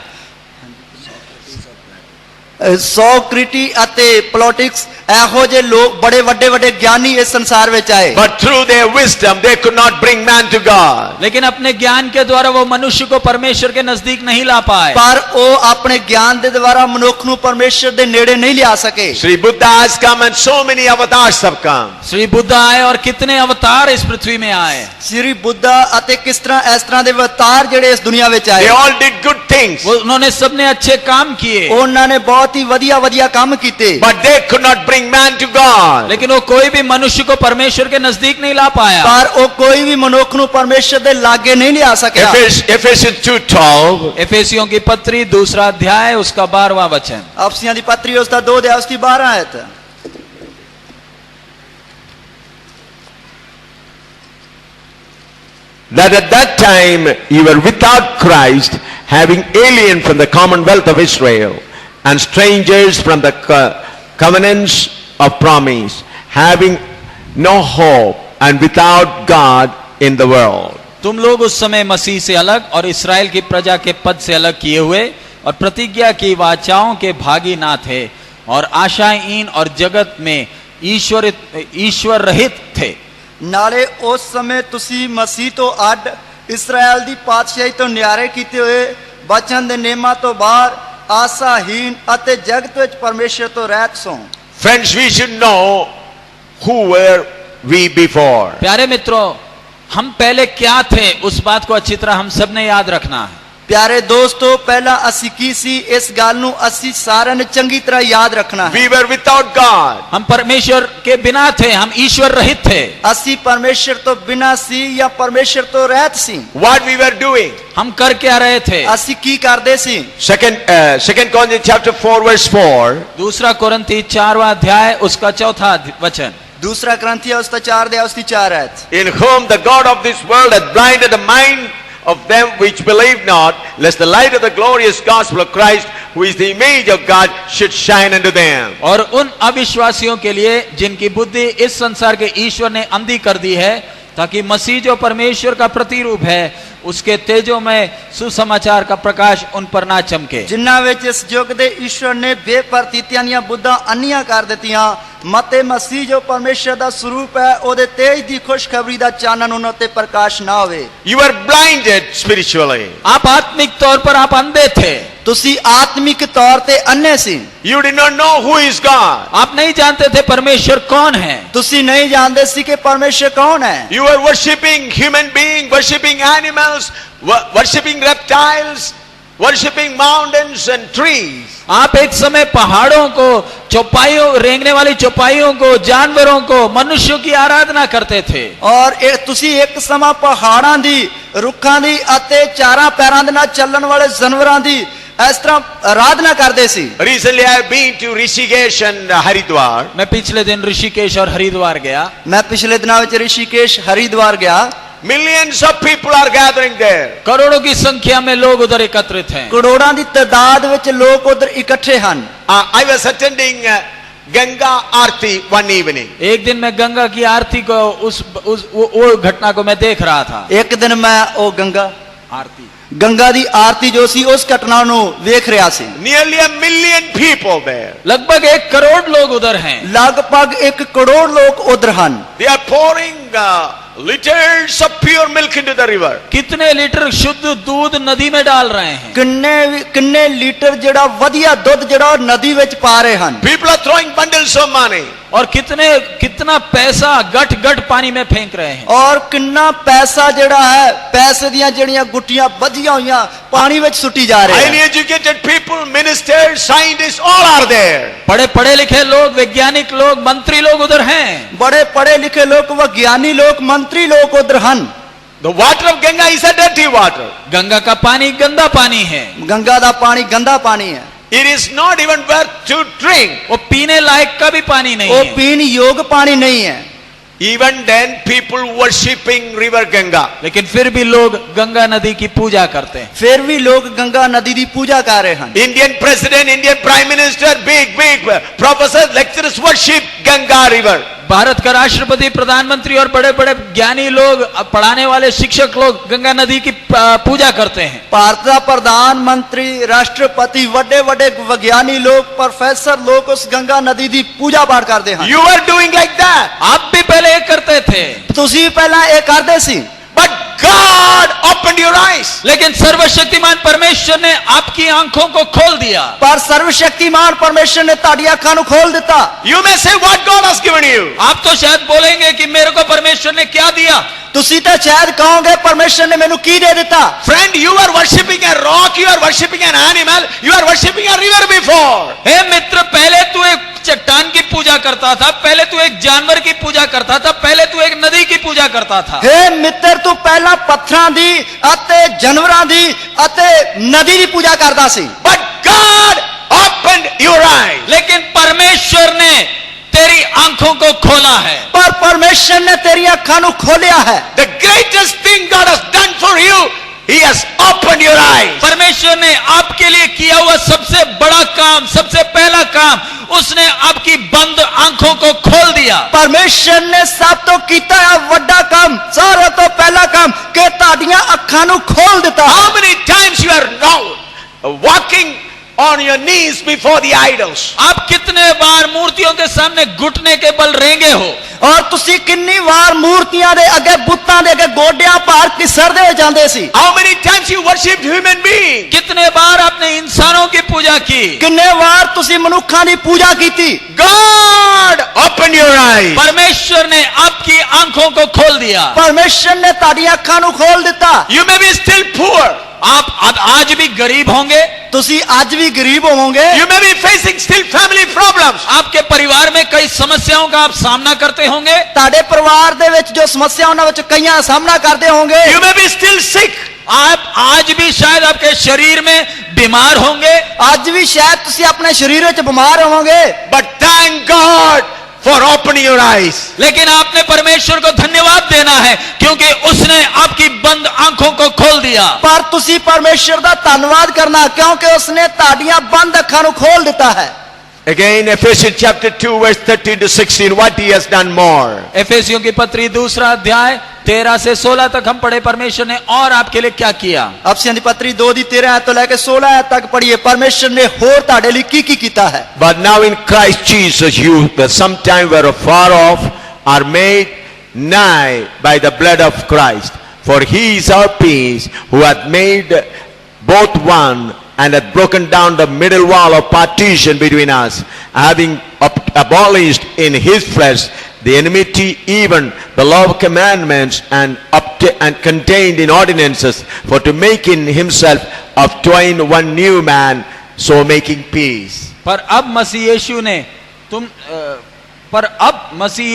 सोक्रेटिस अते प्लोटिक्स एहो जे लोग बड़े वड्डे वड्डे ज्ञानी इस संसार में आए। But through their wisdom they could not bring man to God. लेकिन अपने ज्ञान के द्वारा वो मनुष्य को परमेश्वर के नजदीक नहीं ला पाए। पर वो अपने ज्ञान के द्वारा मनुष्य को परमेश्वर के नेड़े नहीं ला सके। Sri Buddha has come and so many avatars have come. Shri Buddha आए और कितने अवतार इस पृथ्वी में आए। श्री बुद्धा अते किस तरह इस तरह के अवतार जेड़े इस दुनिया में आए। They all did good things. उन्होंने सबने अच्छे काम किए, उन्होंने बहुत ही वधिया वधिया काम किए। But they could not bring man to God. लेकिन वो कोई भी मनुष्य को परमेश्वर के नजदीक नहीं ला पाया। पर वो कोई भी मनुष्य को परमेश्वर के लागे नहीं ला सका। Ephesians 2:12. एफेसियों की पत्री 2 अध्याय उसका 12वां वचन। अफसियां दी पत्री उसका 2 अध्याय उसकी 12 आयत। That at that time you were without Christ, having alien from the commonwealth of Israel and strangers from the covenants of promise, having no hope and without God in the world. तुम लोग उस समय मसीह से अलग और इस्राएल की प्रजा के पद से अलग किए हुए और प्रतिज्ञा की वाचाओं के भागी ना थे और आशाहीन और जगत में ईश्वर रहित थे। नाले उस समय तुसी मसीह तो अड इस्राएल दी पातशाही तो न्यारे कीते हुए, बचन दे नेमा तो बाहर ਆਸਾਹੀਨ ਅਤੇ ਜਗਤ ਵਿੱਚ ਪਰਮੇਸ਼ਰ ਤੋਂ ਰਹਿਤ ਸੋ। Friends, we should know who were we before. प्यारे मित्रों, हम पहले क्या थे उस बात को अच्छी तरह हम सब ने याद रखना है। ਪਿਆਰੇ ਦੋਸਤੋ, ਪਹਿਲਾਂ ਅਸੀਂ ਕੀ ਸੀ ਇਸ ਗੱਲ ਨੂੰ ਅਸੀਂ ਸਾਰਿਆਂ ਨੇ ਚੰਗੀ ਤਰ੍ਹਾਂ ਯਾਦ ਰੱਖਣਾ ਹੈ। We were without God. हम परमेश्वर के बिना थे, हम ईश्वर रहित थे। ਅਸੀਂ ਪਰਮੇਸ਼ਰ ਤੋਂ ਬਿਨਾਂ ਸੀ ਜਾਂ ਪਰਮੇਸ਼ਰ ਤੋਂ ਰਹਿਤ ਸੀ। What we were doing. हम कर क्या रहे थे? ਅਸੀਂ ਕੀ ਕਰਦੇ ਸੀ? Second Corinthians chapter 4 verse 4. दूसरा कोरिन्थी 4वां अध्याय उसका चौथा वचन। ਦੂਸਰਾ ਗ੍ਰੰਥੀਆ ਉਸ ਦਾ 4 ਦੇ ਉਸ ਦੀ 4 ਹੈ। In whom the God of this world hath blinded the mind of them which believe not, lest the light of the glorious gospel of Christ, who is the image of God, should shine unto them. और उन अविश्वासियों के लिए जिनकी बुद्धि इस संसार के ईश्वर ने अंधी कर दी है, ताकि मसीह जो परमेश्वर का प्रतिरूप है उसके तेजों में सुसमाचार का प्रकाश उन पर ना चमके। ਜਿਨ੍ਹਾਂ ਵਿੱਚ ਇਸ ਯੁੱਗ ਦੇ ਈਸ਼ਵਰ ਨੇ ਬੇਪਰਤੀਤੀਆਂ ਦੀਆਂ ਬੁੱਧਾਂ ਅੰਨੀਆਂ ਕਰ ਦਿੱਤੀਆਂ, ਮਤੇ ਮਸੀਹ ਜੋ ਪਰਮੇਸ਼ਰ ਦਾ ਸਰੂਪ ਹੈ ਉਹਦੇ ਤੇਜ ਦੀ ਖੁਸ਼ਖਬਰੀ ਦਾ ਚਾਨਣ ਉਹਨਾਂ ਤੇ ਪ੍ਰਕਾਸ਼ ਨਾ ਹੋਵੇ। You were blinded spiritually. आप आत्मिक तौर पर आप अंधे थे। ਤੁਸੀਂ ਆਤਮਿਕ ਤੌਰ ਤੇ ਅੰਨੇ ਸੀ। You did not know who is God. आप नहीं जानते थे परमेश्वर कौन है। ਤੁਸੀਂ ਨਹੀਂ ਜਾਣਦੇ ਸੀ ਕਿ ਪਰਮੇਸ਼ਰ ਕੌਣ ਹੈ। You were worshipping human beings, worshipping animals, worshipping reptiles, worshipping mountains and trees. आप एक समय पहाड़ों को, चौपाइयों, रेंगने वाली चौपाइयों को, जानवरों को, मनुष्यों की आराधना करते थे। ਔਰ ਤੁਸੀਂ ਇੱਕ ਸਮਾਂ ਪਹਾੜਾਂ ਦੀ, ਰੁੱਖਾਂ ਦੀ ਅਤੇ ਚਾਰਾਂ ਪੈਰਾਂ ਦੇ ਨਾਲ ਚੱਲਣ ਵਾਲੇ ਜਾਨਵਰਾਂ ਦੀ ਇਸ ਤਰ੍ਹਾਂ ਆਰਾਧਨਾ ਕਰਦੇ ਸੀ। Recently I have been to Rishikesh and Haridwar. मैं पिछले दिन ऋषिकेश और हरिद्वार गया। ਮੈਂ ਪਿਛਲੇ ਦਿਨਾਂ ਵਿੱਚ ਰਿਸ਼ੀਕੇਸ਼ ਹਰਿਦੁਆਰ ਗਿਆ। Millions of people are gathering there. करोड़ों की संख्या में लोग उधर एकत्रित हैं। ਕਰੋੜਾਂ ਦੀ ਤਾਦਾਦ ਵਿੱਚ ਲੋਕ ਉਧਰ ਇਕੱਠੇ ਹਨ। I was attending Ganga Aarti one evening. एक दिन मैं गंगा की आरती को वो घटना को मैं देख रहा था। ਇੱਕ ਦਿਨ ਮੈਂ ਉਹ आरती, ਗੰਗਾ ਦੀ ਆਰਤੀ ਜੋ ਸੀ ਉਸ ਘਟਨਾ ਨੂੰ ਵੇਖ ਰਿਹਾ ਸੀ। Nearly 1 million people there. लगभग 1 करोड़ लोग उधर हैं। ਲਗਭਗ 1 ਕਰੋੜ ਲੋਕ ਉਧਰ ਹਨ। They are pouring liters of pure milk into the river. कितने लीटर शुद्ध दूध नदी में डाल रहे हैं। ਕਿੰਨੇ ਲੀਟਰ ਜਿਹੜਾ ਵਧੀਆ ਦੁੱਧ ਜਿਹੜਾ ਉਹ ਨਦੀ ਵਿੱਚ ਪਾ ਰਹੇ ਹਨ। People are throwing bundles of money. और कितना पैसा गठ गठ पानी में फेंक रहे हैं। ਔਰ ਕਿੰਨਾ ਪੈਸਾ ਜਿਹੜਾ ਹੈ, ਪੈਸੇ ਦੀਆਂ ਜਿਹੜੀਆਂ ਗੁੱਟੀਆਂ ਬੱਝੀਆਂ ਹੋਈਆਂ ਪਾਣੀ ਵਿੱਚ ਸੁੱਟੀ ਜਾ ਰਹੇ Highly ਹਨ। educated people, ministers, scientists, all are there. पढ़े लिखे लोग, वैज्ञानिक लोग, मंत्री लोग उधर हैं। बड़े पढ़े लिखे लोग, विज्ञानी लोग, मंत्री लोग उधर ਹਨ। The water of Ganga is a dirty water. Ganga का पानी गंदा पानी है। गंगा ਦਾ ਪਾਣੀ ਗੰਦਾ ਪਾਣੀ ਹੈ। It is not even worth to drink. वो पीने लायक का भी पानी नहीं ਉਹ है। ਪੀਣ ਯੋਗ ਪਾਣੀ ਨਹੀਂ ਹੈ। Even then people worshipping river Ganga. लेकिन फिर भी लोग गंगा नदी की पूजा करते हैं। ਫਿਰ ਵੀ ਲੋਕ ਗੰਗਾ ਨਦੀ ਦੀ ਪੂਜਾ ਕਰ ਰਹੇ ਹਨ। Indian president, Indian prime minister, big professors, lecturers worship Ganga river. Bharat का राष्ट्रपति, प्रधानमंत्री और बड़े बड़े ज्ञानी लोग, पढ़ाने वाले शिक्षक लोग गंगा नदी की पूजा करते हैं। ਭਾਰਤ ਦਾ ਪ੍ਰਧਾਨ ਮੰਤਰੀ, ਰਾਸ਼ਟਰਪਤੀ, ਵੱਡੇ ਵੱਡੇ ਵਿਗਿਆਨੀ ਲੋਕ, ਪ੍ਰੋਫੈਸਰ ਲੋਕ ਉਸ ਗੰਗਾ ਨਦੀ ਦੀ ਪੂਜਾ ਪਾਠ ਕਰਦੇ ਹਨ। You are doing like that. आप भी पहले ये करते थे। ਤੁਸੀਂ ਪਹਿਲਾਂ ਇਹ ਕਰਦੇ ਸੀ। But God opened your eyes. लेकिन सर्वशक्तिमान परमेश्वर ने आपकी आंखों को खोल दिया। ਪਰ ਸਰਵਸ਼ਕਤੀਮਾਨ ਪਰਮੇਸ਼ਰ ਨੇ ਤੁਹਾਡੀਆਂ ਅੱਖਾਂ ਨੂੰ ਖੋਲ ਦਿੱਤਾ। You may say what God has given you. आप तो शायद बोलेंगे कि मेरे को परमेश्वर ने क्या दिया। ਤੁਸੀਂ ਤਾਂ ਸ਼ਾਇਦ ਕਹੋਗੇ ਪਰਮੇਸ਼ਰ ਨੇ ਮੈਨੂੰ ਕੀ ਦੇ ਦਿੱਤਾ। Friend, you are worshipping a rock, you are worshipping an animal, you are worshipping a river before. हे मित्र, पहले तू एक चट्टान की पूजा करता था, पहले तू एक जानवर की पूजा करता था, पहले तू एक नदी की पूजा करता था। ਹੇ ਮਿੱਤਰ, ਤੂੰ ਪਹਿਲਾਂ ਪੱਥਰਾਂ ਦੀ ਅਤੇ ਜਾਨਵਰਾਂ ਦੀ ਅਤੇ ਨਦੀ ਦੀ ਪੂਜਾ ਕਰਦਾ ਸੀ। But God opened your eyes. लेकिन परमेश्वर ने तेरी आंखों को खोला है। ਪਰ ਪਰਮੇਸ਼ਰ ਨੇ ਤੇਰੀਆਂ ਅੱਖਾਂ ਨੂੰ ਖੋਲਿਆ ਹੈ। The greatest thing God has done for you, He has opened your eyes. परमेश्वर ने आपके लिए किया हुआ सबसे बड़ा काम, सबसे पहला काम, उसने आपकी बंद आंखों को खोल दिया। ਪਰਮੇਸ਼ਰ ਨੇ ਸਭ ਤੋਂ ਕੀਤਾ ਹੈ ਵੱਡਾ ਕੰਮ, ਸਾਰਿਆਂ ਤੋਂ ਪਹਿਲਾ ਕੰਮ ਕਿ ਤੁਹਾਡੀਆਂ ਅੱਖਾਂ ਨੂੰ ਖੋਲ ਦਿੱਤਾ। How many times you are now walking on your knees before the idols? आप कितने बार मूर्तियों के सामने घुटने के बल रेंगे हो? ਔਰ ਤੁਸੀਂ ਕਿੰਨੀ ਵਾਰ ਮੂਰਤੀਆਂ ਦੇ ਅੱਗੇ ਬੁੱਤਾਂ ਦੇ ਅੱਗੇ ਗੋਡਿਆਂ ਭਾਰ ਕਿਸਰਦੇ ਹੋਏ ਜਾਂਦੇ ਸੀ? How many times you worshipped human beings? कितने बार आपने इंसानों की पूजा की? ਕਿੰਨੇ ਵਾਰ ਤੁਸੀਂ ਮਨੁੱਖਾਂ ਦੀ ਪੂਜਾ ਕੀਤੀ? God, open your eyes. परमेश्वर ने आपकी आंखों को खोल दिया। ਪਰਮੇਸ਼ਰ ਨੇ ਤੁਹਾਡੀਆਂ ਅੱਖਾਂ ਨੂੰ ਖੋਲ ਦਿੱਤਾ। You may be still poor. आप अब आज भी गरीब होंगे, ਤੁਸੀਂ ਅੱਜ ਵੀ ਗਰੀਬ ਹੋਵੋਗੇ। You may be facing still family problems. आपके परिवार में कई समस्याओं का आप सामना करते होंगे, ਤੁਹਾਡੇ ਪਰਿਵਾਰ ਦੇ ਵਿੱਚ ਜੋ ਸਮੱਸਿਆ ਉਹਨਾਂ ਵਿੱਚ ਕਈਆਂ ਦਾ ਸਾਹਮਣਾ ਕਰਦੇ ਹੋਵੋਗੇ। You may be still sick. आप आज भी शायद आपके शरीर में बीमार होंगे, ਅੱਜ ਵੀ ਸ਼ਾਇਦ ਤੁਸੀਂ ਆਪਣੇ ਸਰੀਰ ਵਿੱਚ ਬਿਮਾਰ ਹੋਵੋਗੇ। But thank God for opening your eyes. लेकिन आपने परमेश्वर को धन्यवाद देना है क्योंकि उसने आपकी बंद आंखों को खोल दिया। ਪਰ ਤੁਸੀਂ ਪਰਮੇਸ਼ਰ ਦਾ ਧੰਨਵਾਦ ਕਰਨਾ ਕਿਉਂਕਿ ਉਸਨੇ ਤੁਹਾਡੀਆਂ ਬੰਦ ਅੱਖਾਂ ਨੂੰ ਖੋਲ ਦਿੱਤਾ ਹੈ। Again, Ephesians chapter 2, verse 13 to 16, what he has done more. एफेसियों की पत्री 2 अध्याय 13 से 16 तक हम पढ़े, परमेश्वर ने और आपके लिए क्या किया। ਅਫਸੀਆਂ ਦੀ ਪੱਤਰੀ 2 ਦੀ 13 ਆਇਤ ਤੋਂ ਲੈ ਕੇ 16 ਆਇਤ ਤੱਕ ਪੜ੍ਹੀਏ। ਪਰਮੇਸ਼ਰ ਨੇ ਹੋਰ ਤੁਹਾਡੇ ਲਈ ਕੀ ਕੀਤਾ ਹੈ। But now in Christ Jesus, you that sometime were far off are made nigh by the blood of Christ. For he is our peace, who hath made both one, and hath broken down the middle wall of partition between us, having abolished in his flesh the enmity, even the law of commandments, and contained in ordinances, for to make in himself of twain one new man, so making peace. पर अब मसीह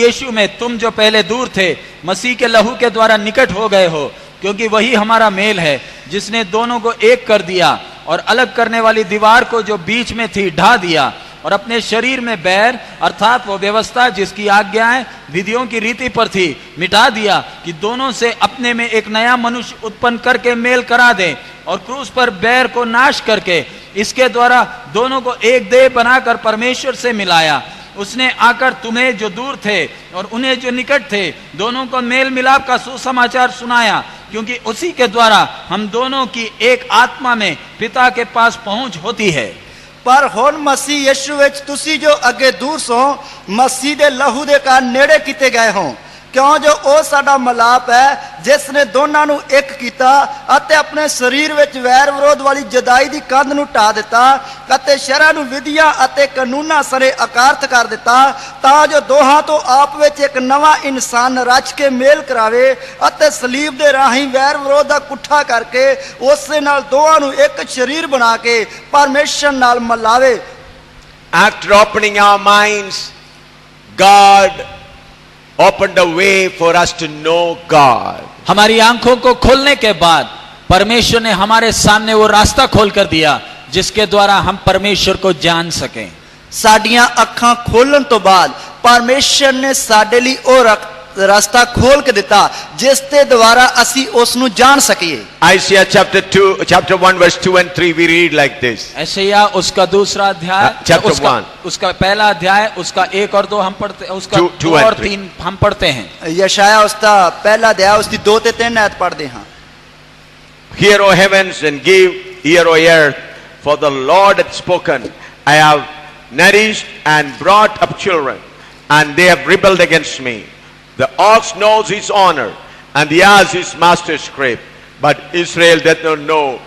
यीशु में तुम जो पहले दूर थे, मसीह के लहू के द्वारा निकट हो गए हो, क्योंकि वही हमारा मेल है, जिसने दोनों को एक कर दिया और अलग करने वाली दीवार को जो बीच में थी ढा दिया, और अपने शरीर में बैर अर्थात वो व्यवस्था जिसकी आज्ञाएं विधियों की रीति पर थी मिटा दिया, कि दोनों से अपने में एक नया मनुष्य उत्पन्न करके मेल करा दे, और क्रूस पर बैर को नाश करके इसके द्वारा दोनों को एक देह बनाकर परमेश्वर से मिलाया। उसने आकर तुम्हें जो दूर थे और उन्हें जो निकट थे दोनों को मेल मिलाप का सुसमाचार सुनाया, क्योंकि उसी के द्वारा हम दोनों की एक आत्मा में पिता के पास पहुंच होती है। ਪਰ ਹੁਣ ਮਸੀਹ ਯਿਸੂ ਵਿੱਚ ਤੁਸੀਂ ਜੋ ਅੱਗੇ ਦੂਰ ਸੋ ਮਸੀਹ ਦੇ ਲਹੂ ਦੇ ਕਾਰਨ ਨੇੜੇ ਕੀਤੇ ਗਏ ਹੋ, ਕਿਉਂ ਜੋ ਉਹ ਸਾਡਾ ਮਲਾਪ ਹੈ ਜਿਸ ਨੇ ਦੋਨਾਂ ਨੂੰ ਇੱਕ ਕੀਤਾ ਅਤੇ ਆਪਣੇ ਸਰੀਰ ਵਿੱਚ ਵੈਰ ਵਿਰੋਧ ਵਾਲੀ ਜਦਾਈ ਦੀ ਕੰਧ ਨੂੰ ਢਾ ਦਿੱਤਾ ਅਤੇ ਸ਼ਰ੍ਹਾਂ ਨੂੰ ਵਿਧੀਆਂ ਅਤੇ ਕਾਨੂੰਨਾਂ ਸਰੇ ਅਕਾਰਥ ਕਰ ਦਿੱਤਾ, ਤਾਂ ਜੋ ਦੋਹਾਂ ਤੋਂ ਆਪ ਵਿੱਚ ਇੱਕ ਨਵਾਂ ਇਨਸਾਨ ਰਚ ਕੇ ਮੇਲ ਕਰਾਵੇ ਅਤੇ ਸਲੀਬ ਦੇ ਰਾਹੀਂ ਵੈਰ ਵਿਰੋਧ ਦਾ ਕੁੱਠਾ ਕਰਕੇ ਉਸੇ ਨਾਲ ਦੋਹਾਂ ਨੂੰ ਇੱਕ ਸਰੀਰ ਬਣਾ ਕੇ ਪਰਮੇਸ਼ਰ ਨਾਲ ਮਿਲਾਵੇ। After opening our minds, God opened a way for us to know God. हमारी आंखों को खोलने के बाद परमेश्वर ने हमारे सामने वो रास्ता खोल कर दिया जिसके द्वारा हम परमेश्वर को जान सकें। ਸਾਡੀਆਂ ਅੱਖਾਂ ਖੋਲਣ ਤੋਂ ਬਾਅਦ ਪਰਮੇਸ਼ਰ ਨੇ ਸਾਡੇ ਲਈ ਉਹ ਰਸਤਾ ਖੋਲ ਕੇ ਦਿੱਤਾ ਜਿਸ ਦੇ ਦੁਆਰਾ ਅਸੀਂ ਉਸ ਨੂੰ ਜਾਣ ਸਕੀਏ। Isaiah chapter 1 verse 2 and 3 we read like this. यशायाह उसका 2 अध्याय chapter 1 उसका पहला अध्याय उसका 1 और 2 हम पढ़ते, उसका 2 और 3 हम पढ़ते हैं। ਯਸ਼ਾਇਆ ਉਸਦਾ ਪਹਿਲਾ ਅਧਿਆਇ ਉਸਦੀ 2 ਤੇ 3 ਆਇਤ ਪੜ੍ਹਦੇ ਹਾਂ। Hear, O heavens, and give ear, O earth, for the Lord hath spoken. I have nourished and brought up children, and they have rebelled against me. The ox knows his honor, and the ass his master's crib, but Israel doth not know,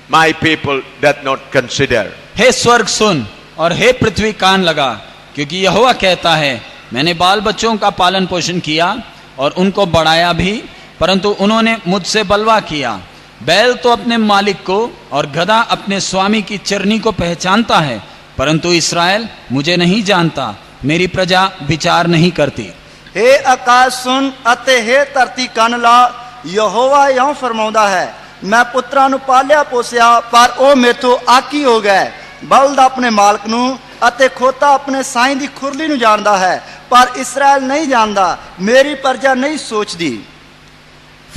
my people doth not consider. हे स्वर्ग सुन और हे पृथ्वी कान लगा, क्योंकि यहोवा कहता है, मैंने बाल बच्चों का पालन पोषण किया और उनको बढ़ाया भी, परंतु उन्होंने मुझसे बलवा किया। बैल तो अपने मालिक को और गधा अपने स्वामी की चरनी को पहचानता है, परंतु इस्राएल मुझे नहीं जानता, मेरी प्रजा विचार नहीं करती। हे आकाश सुन ਅਤੇ हे ਧਰਤੀ ਕੰਨ ਲਾ, ਯਹੋਵਾ ਇਉਂ ਫਰਮਾਉਂਦਾ ਹੈ, ਮੈਂ ਪੁੱਤਰਾਂ ਨੂੰ ਪਾਲਿਆ ਪੋਸਿਆ ਪਰ ਉਹ ਮੇਥੋਂ ਆਕੀ ਹੋ ਗਏ। ਬਲਦ ਆਪਣੇ ਮਾਲਕ ਨੂੰ ਅਤੇ ਖੋਤਾ ਆਪਣੇ ਸਾਈਂ ਦੀ ਖੁਰਲੀ ਨੂੰ ਜਾਣਦਾ ਹੈ, ਪਰ ਇਸਰਾਇਲ ਨਹੀਂ ਜਾਣਦਾ, ਮੇਰੀ ਪ੍ਰਜਾ ਨਹੀਂ ਸੋਚਦੀ।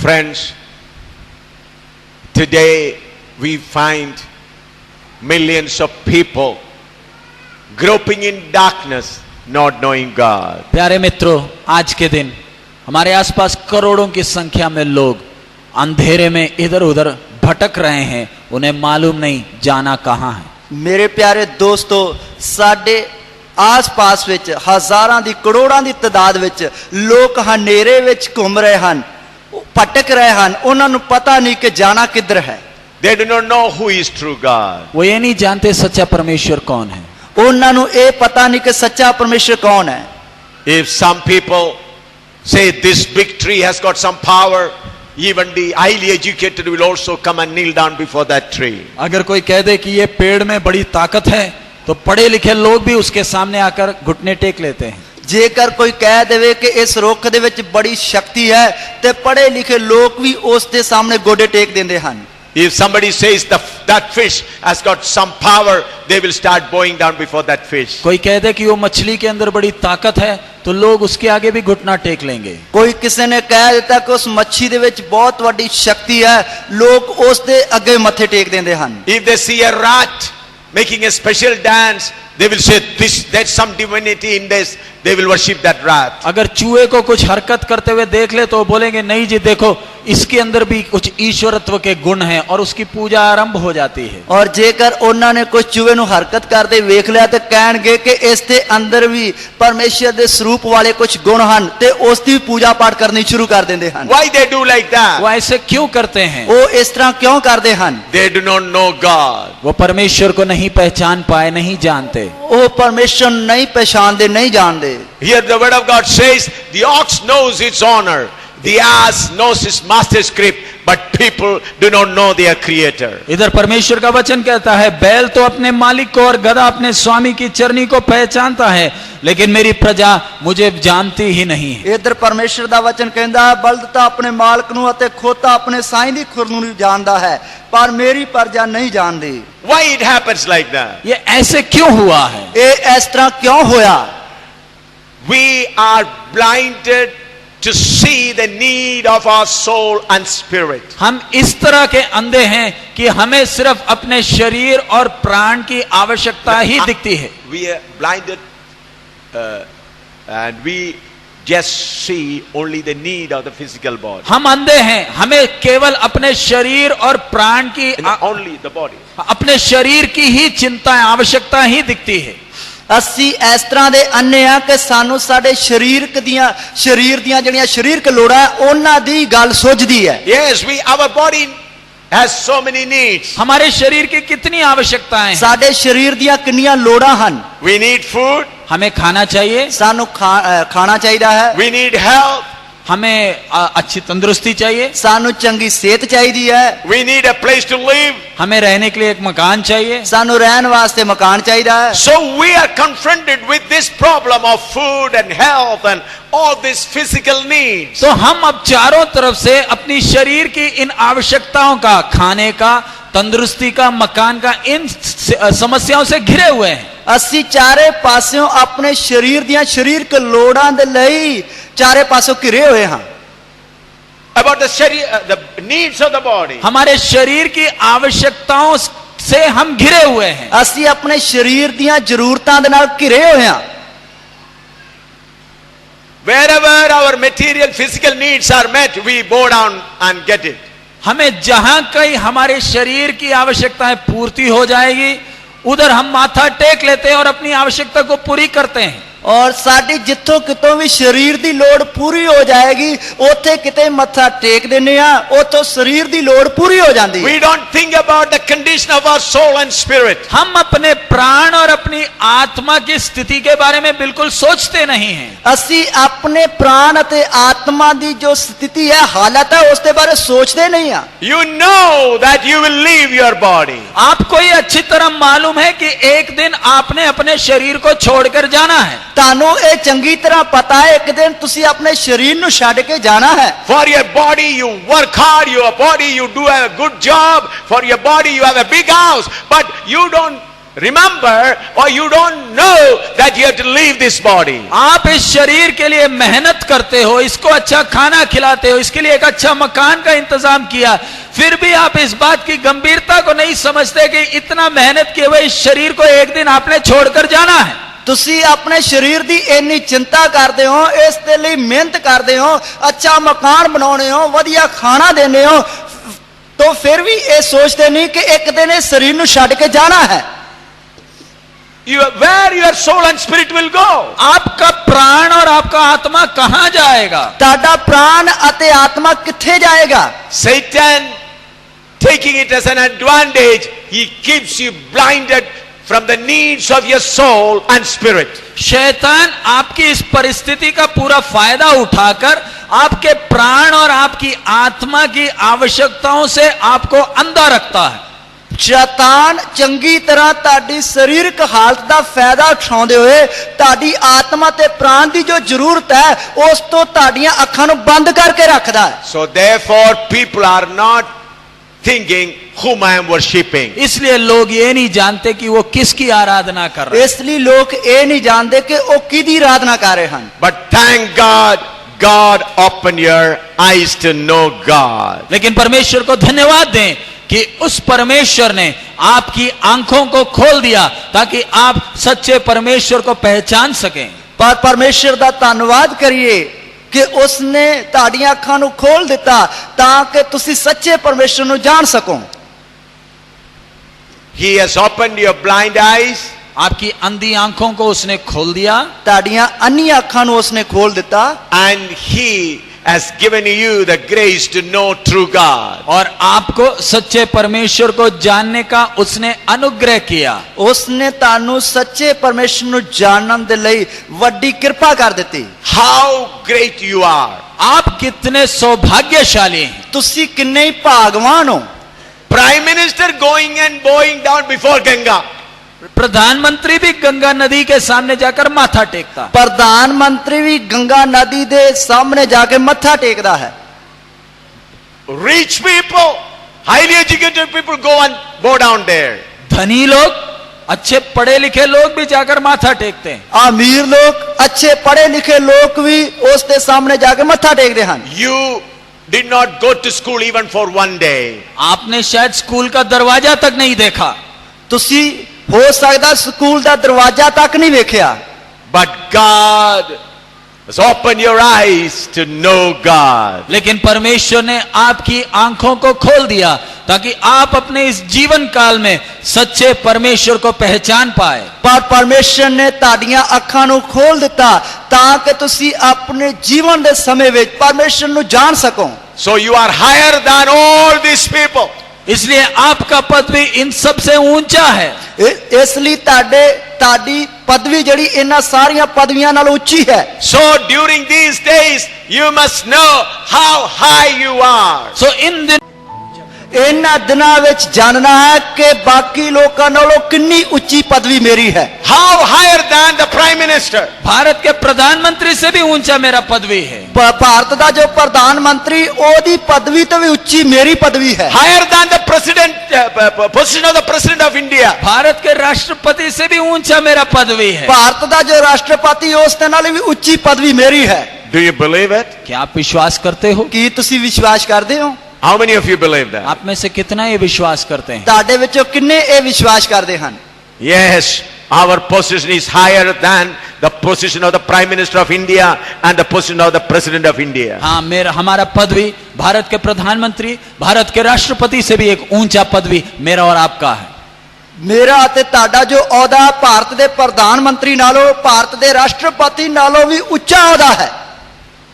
Friends, today we find millions of people groping in darkness, not knowing God. प्यारे मित्रों, आज के दिन हमारे आसपास करोड़ों की संख्या में लोग अंधेरे में इधर उधर भटक रहे हैं, उन्हें मालूम नहीं जाना कहाँ है। ਮੇਰੇ ਪਿਆਰੇ ਦੋਸਤੋ, ਸਾਡੇ ਆਸ-ਪਾਸ ਵਿੱਚ ਹਜ਼ਾਰਾਂ ਦੀ ਕਰੋੜਾਂ ਦੀ ਤਾਦਾਦ ਵਿੱਚ ਲੋਕ ਹਨੇਰੇ ਵਿੱਚ ਘੁੰਮ ਰਹੇ ਹਨ, ਭਟਕ ਰਹੇ ਹਨ। ਉਹਨਾਂ ਨੂੰ ਪਤਾ ਨਹੀਂ ਕਿ ਜਾਣਾ ਕਿੱਧਰ ਹੈ। They do not know who is true God. वो ये नहीं जानते सच्चा परमेश्वर कौन है। ਉਹਨਾਂ ਨੂੰ ਇਹ ਪਤਾ ਨਹੀਂ ਕਿ ਸੱਚਾ ਪਰਮੇਸ਼ਰ ਕੌਣ ਹੈ। If some people say this big tree has got some power, even the highly educated will also come and kneel down before that tree. अगर कोई कह दे कि ये पेड़ में बड़ी ताकत है तो पढ़े लिखे लोग भी उसके सामने आकर घुटने टेक लेते हैं। ਜੇਕਰ ਕੋਈ ਕਹਿ ਦੇਵੇ ਕਿ ਇਸ ਰੁੱਖ ਦੇ ਵਿੱਚ ਬੜੀ ਸ਼ਕਤੀ ਹੈ ਤੇ ਪੜ੍ਹੇ ਲਿਖੇ ਲੋਕ ਵੀ ਉਸ ਦੇ ਸਾਹਮਣੇ ਗੋਡੇ ਟੇਕ ਦਿੰਦੇ ਹਨ। If somebody says that fish has got some power, they will start bowing down before that fish. कोई कह दे कि वो मछली के अंदर बड़ी ताकत है तो लोग उसके आगे भी घुटना टेक लेंगे। ਕੋਈ ਕਿਸੇ ਨੇ ਕਹਿ ਦਿੱਤਾ ਕਿ ਉਸ ਮੱਛੀ ਦੇ ਵਿੱਚ ਬਹੁਤ ਵੱਡੀ ਸ਼ਕਤੀ ਹੈ, ਲੋਕ ਉਸ ਦੇ ਅੱਗੇ ਮੱਥੇ ਟੇਕ ਦਿੰਦੇ ਹਨ। If they see a rat making a special dance, they will say there's some divinity in this. They will worship that rat. अगर चूहे को कुछ हरकत करते हुए देख ले तो बोलेंगे नहीं जी देखो इसके अंदर भी कुछ ईश्वरत्व के गुण हैं और उसकी पूजा आरंभ हो जाती है। ਔਰ ਜੇਕਰ ਉਹਨਾਂ ਨੇ ਕੁਝ ਚੂਹੇ ਨੂੰ ਹਰਕਤ ਕਰਦੇ ਵੇਖ ਲਿਆ ਤੇ ਕਹਿਣਗੇ ਕਿ ਇਸ ਦੇ ਅੰਦਰ ਵੀ ਪਰਮੇਸ਼ਰ ਦੇ ਸਰੂਪ ਵਾਲੇ ਕੁਝ ਗੁਣ ਹਨ ਤੇ ਉਸ ਦੀ ਪੂਜਾ ਪਾਠ ਕਰਨੀ ਸ਼ੁਰੂ ਕਰ ਦਿੰਦੇ ਹਨ। Why they do like that? वो ऐसे क्यों करते हैं? ਉਹ ਇਸ ਤਰ੍ਹਾਂ ਕਿਉਂ ਕਰਦੇ ਹਨ? They do not know God. वो परमेश्वर को नहीं पहचान पाए, नहीं जानते। ਉਹ ਪਰਮੇਸ਼ਰ ਨੂੰ ਨਹੀਂ ਪਛਾਣਦੇ, ਨਹੀਂ ਜਾਣਦੇ। Here the word of God says, the ox knows its honor, the ass knows its master's grip, but people do not know their creator. इधर परमेश्वर का वचन कहता है बैल तो अपने मालिक को और गधा अपने स्वामी की चरनी को पहचानता है, लेकिन मेरी प्रजा मुझे जानती ही नहीं है। ਇਧਰ ਪਰਮੇਸ਼ਰ ਦਾ ਵਚਨ ਕਹਿੰਦਾ ਬਲਦ ਤਾਂ ਆਪਣੇ ਮਾਲਕ ਨੂੰ ਅਤੇ ਖੋਤਾ ਆਪਣੇ ਸਾਈਂ ਦੀ ਖੁਰ ਨੂੰ ਜਾਣਦਾ ਹੈ, ਪਰ ਮੇਰੀ ਪ੍ਰਜਾ ਨਹੀਂ ਜਾਣਦੀ। Why it happens like that? ये ऐसे क्यों हुआ है? ਇਹ ਇਸ ਤਰ੍ਹਾਂ ਕਿਉਂ ਹੋਇਆ? We are blinded to see the need of our soul and spirit. हम इस तरह के अंधे हैं कि हमें सिर्फ अपने शरीर और प्राण की आवश्यकता ही दिखती है। We are blinded and we just see only the need of the physical body. हम अंधे हैं, हमें केवल अपने शरीर और प्राण की Only the body. अपने शरीर की ही चिंता आवश्यकता ही दिखती है। ਅਸੀਂ ਇਸ ਤਰ੍ਹਾਂ ਦੇ ਅੰਨੇ ਆ ਕਿ ਸਾਨੂੰ ਸਾਡੇ ਸਰੀਰ ਦੀਆਂ ਜਿਹੜੀਆਂ ਸਰੀਰਕ ਲੋੜਾਂ ਉਹਨਾਂ ਦੀ ਗੱਲ ਸੁਝਦੀ ਹੈ। Yes, our body has so many needs. हमारे शरीर की कितनी आवश्यकताएं हैं। ਸਾਡੇ ਸਰੀਰ ਦੀਆਂ ਕਿੰਨੀਆਂ ਲੋੜਾਂ ਹਨ। We need food. हमें खाना चाहिए, ਸਾਨੂੰ ਖਾਣਾ ਚਾਹੀਦਾ ਹੈ। We need health. हमें अच्छी तंदुरुस्ती चाहिए, ਸਾਨੂੰ ਚੰਗੀ ਸਿਹਤ ਚਾਹੀਦੀ ਹੈ। We need a place to live. हमें रहने के लिए एक मकान चाहिए। ਸਾਨੂੰ ਰਹਿਣ ਵਾਸਤੇ ਮਕਾਨ ਚਾਹੀਦਾ ਹੈ। So we are confronted with this problem of food and health and all these physical needs. तो हम अब चारों तरफ से अपनी शरीर की इन आवश्यकताओं का, खाने का, तंदुरुस्ती का, मकान का, इन समस्याओं से घिरे हुए हैं। ਅਸੀਂ ਚਾਰੇ ਪਾਸਿਓਂ ਆਪਣੇ ਸਰੀਰ ਦੀਆਂ ਸਰੀਰਕ ਲੋੜਾਂ ਦੇ ਲਈ ਚਾਰੇ ਪਾਸੋਂ ਘਿਰੇ ਹੋਏ ਹਾਂ। About the needs of the body. हमारे शरीर की आवश्यकताओं से हम घिरे हुए हैं। ਅਸੀਂ ਆਪਣੇ ਸਰੀਰ ਦੀਆਂ ਜ਼ਰੂਰਤਾਂ ਦੇ ਨਾਲ ਘਿਰੇ ਹੋਏ ਹਾਂ। Wherever our material physical needs are met, we bow down and get it. हमें जहां कहीं हमारे शरीर की आवश्यकताएं पूर्ति हो जाएगी उधर हम माथा टेक लेते हैं और अपनी आवश्यकता को पूरी करते हैं। ਔਰ ਸਾਡੀ ਜਿੱਥੋਂ ਕਿਤੋਂ ਵੀ ਸਰੀਰ ਦੀ ਲੋੜ ਪੂਰੀ ਹੋ ਜਾਏਗੀ ਉੱਥੇ ਕਿਤੇ ਮੱਥਾ ਟੇਕ ਦਿੰਨੇ ਆ, ਉੱਥੋਂ ਸਰੀਰ ਦੀ ਲੋੜ ਪੂਰੀ ਹੋ ਜਾਂਦੀ ਹੈ। We don't think about the condition of our soul and spirit. हम अपने प्राण और अपनी आत्मा की स्थिति के बारे में बिल्कुल सोचते नहीं हैं। ਅਸੀਂ ਆਪਣੇ ਪ੍ਰਾਣ ਅਤੇ ਆਤਮਾ ਦੀ ਜੋ ਸਥਿਤੀ ਹੈ, ਹਾਲਤ ਹੈ, ਉਸ ਦੇ ਬਾਰੇ ਸੋਚਦੇ ਨਹੀਂ ਆ। You know that you will leave your body. आपको ये अच्छी तरह मालूम है कि एक दिन आपने अपने शरीर को छोड़कर जाना है। ਤੁਹਾਨੂੰ ਇਹ ਚੰਗੀ ਤਰ੍ਹਾਂ ਪਤਾ ਹੈ ਇੱਕ ਦਿਨ ਤੁਸੀਂ ਆਪਣੇ ਸਰੀਰ ਨੂੰ ਛੱਡ ਕੇ ਜਾਣਾ ਹੈ। For your body you work hard, your body you do a good job, for your body you have a big house, but you don't remember or you don't know that you have to leave this body. आप इस शरीर के लिए मेहनत करते हो, इसको अच्छा खाना खिलाते हो, इसके लिए एक अच्छा मकान का इंतजाम किया, फिर भी आप इस बात की गंभीरता को नहीं समझते कि इतना मेहनत किए हुए इस शरीर को एक दिन आपने छोड़कर जाना है। ਤੁਸੀਂ ਆਪਣੇ ਸਰੀਰ ਦੀ ਇੰਨੀ ਚਿੰਤਾ ਕਰਦੇ ਹੋ, ਇਸ ਦੇ ਲਈ ਮਿਹਨਤ ਕਰਦੇ ਹੋ, ਅੱਛਾ ਮਕਾਨ ਬਣਾਉਣੇ ਹੋ, ਵਧੀਆ ਖਾਣਾ ਦੇਣੇ ਹੋ, तो फिर भी ये सोचते नहीं कि एक दिन इस शरीर ਨੂੰ ਛੱਡ ਕੇ ਜਾਣਾ है। where your soul and spirit will go. आपका प्राण और आपका आत्मा कहां जाएगा? ਤੁਹਾਡਾ ਪ੍ਰਾਣ ਅਤੇ ਆਤਮਾ ਕਿੱਥੇ ਜਾਏਗਾ? Satan, taking it as an advantage, he keeps you blinded from the needs of your soul and spirit. शैतान आपकी इस परिस्थिति का पूरा फायदा उठाकर आपके प्राण और आपकी आत्मा की आवश्यकताओं से आपको अंधा रखता है। ਸ਼ੈਤਾਨ ਚੰਗੀ ਤਰ੍ਹਾਂ ਤੁਹਾਡੀ ਸਰੀਰਕ ਹਾਲਤ ਦਾ ਫਾਇਦਾ ਉਠਾਉਂਦੇ ਹੋਏ ਤੁਹਾਡੀ ਆਤਮਾ ਤੇ ਪ੍ਰਾਣ ਦੀ ਜੋ ਜ਼ਰੂਰਤ ਹੈ ਉਸ ਤੋਂ ਤੁਹਾਡੀਆਂ ਅੱਖਾਂ ਨੂੰ ਬੰਦ ਕਰਕੇ ਰੱਖਦਾ ਹੈ। So therefore people are not thinking whom I am worshipping. इसलिए लोग ये नहीं जानते कि वो किसकी आराधना कर रहे हैं। ਇਸ ਲਈ ਲੋਕ ਇਹ ਨਹੀਂ ਜਾਣਦੇ ਕਿ ਉਹ ਕਿਹਦੀ ਆਰਾਧਨਾ ਕਰ ਰਹੇ ਹਨ। But thank God, God opened your eyes to know God. लेकिन परमेश्वर को धन्यवाद दें कि उस परमेश्वर ने आपकी आंखों को खोल दिया ताकि आप सच्चे परमेश्वर को पहचान सकें। ਪਰ ਪਰਮੇਸ਼ਰ ਦਾ ਧੰਨਵਾਦ ਕਰੀਏ ਕਿ ਉਸ ਨੇ ਤੁਹਾਡੀਆਂ ਅੱਖਾਂ ਨੂੰ ਖੋਲ ਦਿੱਤਾ ਤਾਂ ਕਿ ਤੁਸੀਂ ਸੱਚੇ ਪਰਮੇਸ਼ਰ ਨੂੰ ਜਾਣ ਸਕੋ। He has opened your blind eyes. आपकी अंधी आंखों को उसने खोल दिया ਤੁਹਾਡੀਆਂ ਅੰਨੀਆਂ ਅੱਖਾਂ ਨੂੰ ਉਸ ਨੇ ਖੋਲ ਦਿੱਤਾ And he has given you the grace to know true God. और आपको सच्चे परमेश्वर को जानने का उसने अनुग्रह किया। ਉਸ ਨੇ ਤੁਹਾਨੂੰ ਸੱਚੇ ਪਰਮੇਸ਼ਰ ਨੂੰ ਜਾਣਨ ਦੇ ਲਈ ਵੱਡੀ ਕਿਰਪਾ ਕਰ ਦਿੱਤੀ। How great you are. आप कितने सौभाग्यशाली हैं। ਤੁਸੀਂ ਕਿੰਨੇ ਹੀ ਭਾਗਵਾਨ ਹੋ। Prime Minister going and bowing down before Ganga. प्रधानमंत्री भी गंगा नदी के सामने जाकर माथा टेकता। ਪ੍ਰਧਾਨ ਮੰਤਰੀ ਵੀ ਗੰਗਾ ਨਦੀ ਦੇ ਸਾਹਮਣੇ ਜਾ ਕੇ ਮੱਥਾ ਟੇਕਦਾ ਹੈ। Rich people, highly educated people go and bow down there. धनी लोग, अच्छे पढ़े लिखे लोग भी जाकर माथा टेकते हैं। ਅਮੀਰ ਲੋਕ ਅੱਛੇ ਪੜ੍ਹੇ ਲਿਖੇ ਲੋਕ ਵੀ ਉਸ ਦੇ ਸਾਹਮਣੇ ਜਾ ਕੇ ਮੱਥਾ ਟੇਕਦੇ ਹਨ। You did not go to school even for one day. आपने शायद स्कूल का दरवाजा तक नहीं देखा, ਤੁਸੀਂ ਹੋ ਸਕਦਾ ਸਕੂਲ ਦਾ ਦਰਵਾਜ਼ਾ ਤੱਕ ਨਹੀਂ ਵੇਖਿਆ, But God has opened your eyes to know God. लेकिन परमेश्वर ने आपकी आंखों को खोल दिया ताकि आप अपने इस जीवन काल में सच्चे परमेश्वर को पहचान पाए। ਪਰ ਪਰਮੇਸ਼ਰ ਨੇ ਤੁਹਾਡੀਆਂ ਅੱਖਾਂ ਨੂੰ ਖੋਲ ਦਿੱਤਾ ਤਾਂ ਕਿ ਤੁਸੀਂ ਆਪਣੇ ਜੀਵਨ ਦੇ ਸਮੇਂ ਵਿੱਚ ਪਰਮੇਸ਼ਰ ਨੂੰ ਜਾਣ ਸਕੋ। So you are higher than all these people. इसलिए आपका पद भी इन सबसे ऊंचा है। ਇਸ ਲਈ ਤੁਹਾਡੀ ਪਦਵੀ ਜਿਹੜੀ ਇਹਨਾਂ ਸਾਰੀਆਂ ਪਦਵੀਆਂ ਨਾਲ ਉੱਚੀ ਹੈ। So during these days you must know how high you are. सो इन दिन ਇਹਨਾਂ ਦਿਨਾਂ ਵਿੱਚ ਜਾਣਨਾ ਹੈ ਕਿ ਬਾਕੀ ਲੋਕਾਂ ਨਾਲੋਂ ਕਿੰਨੀ ਉੱਚੀ ਪਦਵੀ ਮੇਰੀ ਹੈ। How higher than the Prime Minister. Bharat के प्रधानमंत्री से भी ऊंचा मेरा पदवी है। ਭਾਰਤ ਦਾ ਜੋ ਪ੍ਰਧਾਨ ਮੰਤਰੀ ਉਹਦੀ ਪਦਵੀ ਤੋਂ ਵੀ ਉੱਚੀ ਮੇਰੀ ਪਦਵੀ ਹੈ। Higher than the President, position of the President of India. Bharat के राष्ट्रपति से भी ऊंचा मेरा पदवी है। ਭਾਰਤ ਦਾ ਜੋ ਰਾਸ਼ਟਰਪਤੀ ਉਸ ਦੇ ਨਾਲ ਵੀ ਉੱਚੀ ਪਦਵੀ ਮੇਰੀ ਹੈ। Do you believe it? क्या आप विश्वास करते हो? ਕੀ ਤੁਸੀਂ ਵਿਸ਼ਵਾਸ ਕਰਦੇ ਹੋ? How many of you believe that? आप में से कितना ये विश्वास करते हैं? ਤੁਹਾਡੇ ਵਿੱਚੋਂ ਕਿੰਨੇ ਇਹ ਵਿਸ਼ਵਾਸ ਕਰਦੇ ਹਨ? Yes, our position is higher than the position of the Prime Minister of India and the position of the President of India. हाँ, हमारा पदवी भारत के प्रधानमंत्री, भारत के राष्ट्रपति से भी एक ऊंचा पदवी मेरा और आपका है। ਮੇਰਾ ਅਤੇ ਤੁਹਾਡਾ ਜੋ ਅਹੁਦਾ ਭਾਰਤ ਦੇ ਪ੍ਰਧਾਨ ਮੰਤਰੀ ਨਾਲੋਂ ਭਾਰਤ ਦੇ ਰਾਸ਼ਟਰਪਤੀ ਨਾਲੋਂ ਵੀ ਉੱਚਾ ਅਹੁਦਾ ਹੈ।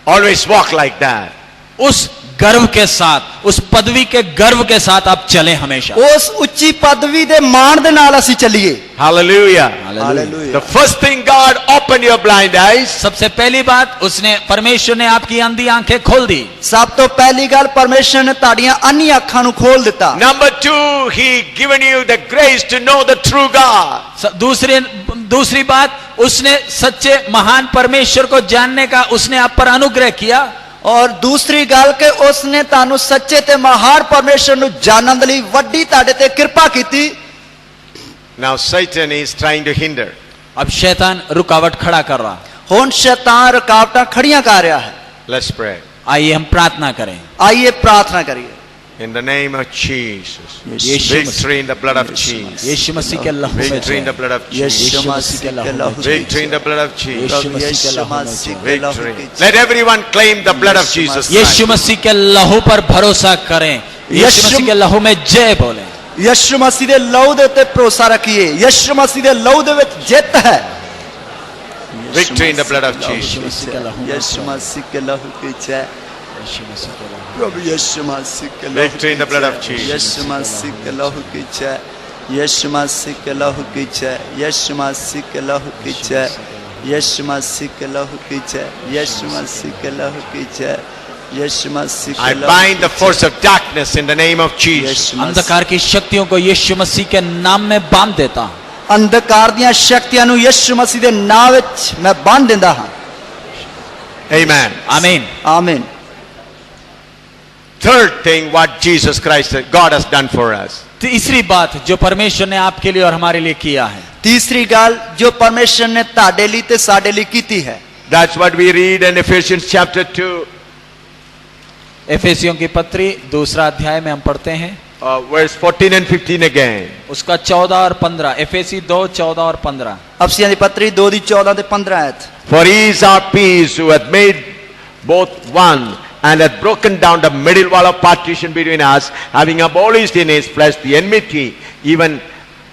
Always walk like that. उस गर्व के साथ, उस पदवी के गर्व के साथ आप चलें हमेशा। ਉਸ ਉੱਚੀ ਪਦਵੀ ਦੇ ਮਾਣ ਦੇ ਨਾਲ ਅਸੀਂ ਚੱਲੀਏ। Hallelujah. Hallelujah. The first thing, God opened your blind eyes. सबसे पहली बात, उसने परमेश्वर ने आपकी अंधी आंखें खोल दी। ਸਭ ਤੋਂ ਪਹਿਲੀ ਗੱਲ ਪਰਮੇਸ਼ਰ ਨੇ ਤੁਹਾਡੀਆਂ ਅੰਨੀਆਂ ਅੱਖਾਂ ਨੂੰ ਖੋਲ ਦਿੱਤਾ। Number two, He given you the grace to know the true God. दूसरी बात, उसने सच्चे महान परमेश्वर को जानने का उसने आप पर अनुग्रह किया। ਔਰ ਦੂਸਰੀ ਗੱਲ ਕਿ ਉਸ ਨੇ ਤੁਹਾਨੂੰ ਸੱਚੇ ਤੇ ਮਹਾਨ ਪਰਮੇਸ਼ਰ ਨੂੰ ਜਾਣਨ ਦੇ ਲਈ ਵੱਡੀ ਤੁਹਾਡੇ ਤੇ ਕਿਰਪਾ ਕੀਤੀ। Now Satan is trying to hinder. अब शैतान रुकावट खड़ा कर रहा। ਹੁਣ ਸ਼ੈਤਾਨ ਰੁਕਾਵਟਾਂ ਖੜੀਆਂ ਕਰ ਰਿਹਾ ਹੈ। Let's pray. आइए हम प्रार्थना करें। आइए प्रार्थना करिए। In the name of Jesus. Yeshu Victory in the blood of Jesus. यीशु मसीह के लहू में Victory in the blood of Jesus. यीशु मसीह के लहू में Victory in the blood of Jesus. यीशु मसीह के लहू में Victory. Let everyone claim the blood of Jesus. यीशु मसीह के लहू पर भरोसा करें। यीशु मसीह के लहू में जय बोले। ਯਿਸੂ ਮਸੀਹ ਦੇ ਲਹੂ ਦੇ ਉੱਤੇ ਭਰੋਸਾ ਰੱਖੀਏ। ਯਿਸੂ ਮਸੀਹ ਦੇ ਲਹੂ ਦੇ ਵਿੱਚ ਜਿੱਤ ਹੈ। Victory in the blood of Jesus. ਯਿਸੂ ਮਸੀਹ ਕੇ ਲਹੂ ਕੀ ਜੈ। प्रभु यीशु मसीह के लहू Victory in the blood of Jesus. यीशु मसीह के लहू की जय। यीशु मसीह के लहू की जय। यीशु मसीह के लहू की जय। यीशु मसीह के लहू की जय। यीशु मसीह के लहू की जय। यीशु मसीह I के लहू bind the force of darkness in the name of Jesus. अंधकार की शक्तियों को यीशु मसीह के नाम में बांध देता हूं। ਅੰਧਕਾਰ ਦੀਆਂ ਸ਼ਕਤੀਆਂ ਨੂੰ ਯਿਸੂ ਮਸੀਹ ਦੇ ਨਾਮ ਵਿੱਚ ਮੈਂ ਬੰਨ੍ਹ ਦਿੰਦਾ ਹਾਂ। Amen. आमीन। ਆਮੀਨ। Third thing, what Jesus Christ, God has done for us. तीसरी बात जो परमेश्वर ने आपके लिए और हमारे लिए किया है, ਤੀਸਰੀ ਗੱਲ ਜੋ ਪਰਮੇਸ਼ਰ ਨੇ ਤੁਹਾਡੇ ਲਈ ਤੇ ਸਾਡੇ ਲਈ ਕੀਤੀ ਹੈ। That's what we read in Ephesians chapter 2, एफेसियों की पत्री 2 अध्याय में हम पढ़ते हैं verse 14 and 15 again. उसका 14 और 15। एफेसी 2 14 और 15। ਅਫਸੀਆਂ ਦੀ ਪੱਤਰੀ 2 ਦੀ 14 ਤੇ 15 ਆਇਤ। For he is our peace, who hath made both one, and hath broken down the middle wall of partition between us, having abolished in his flesh the enmity, even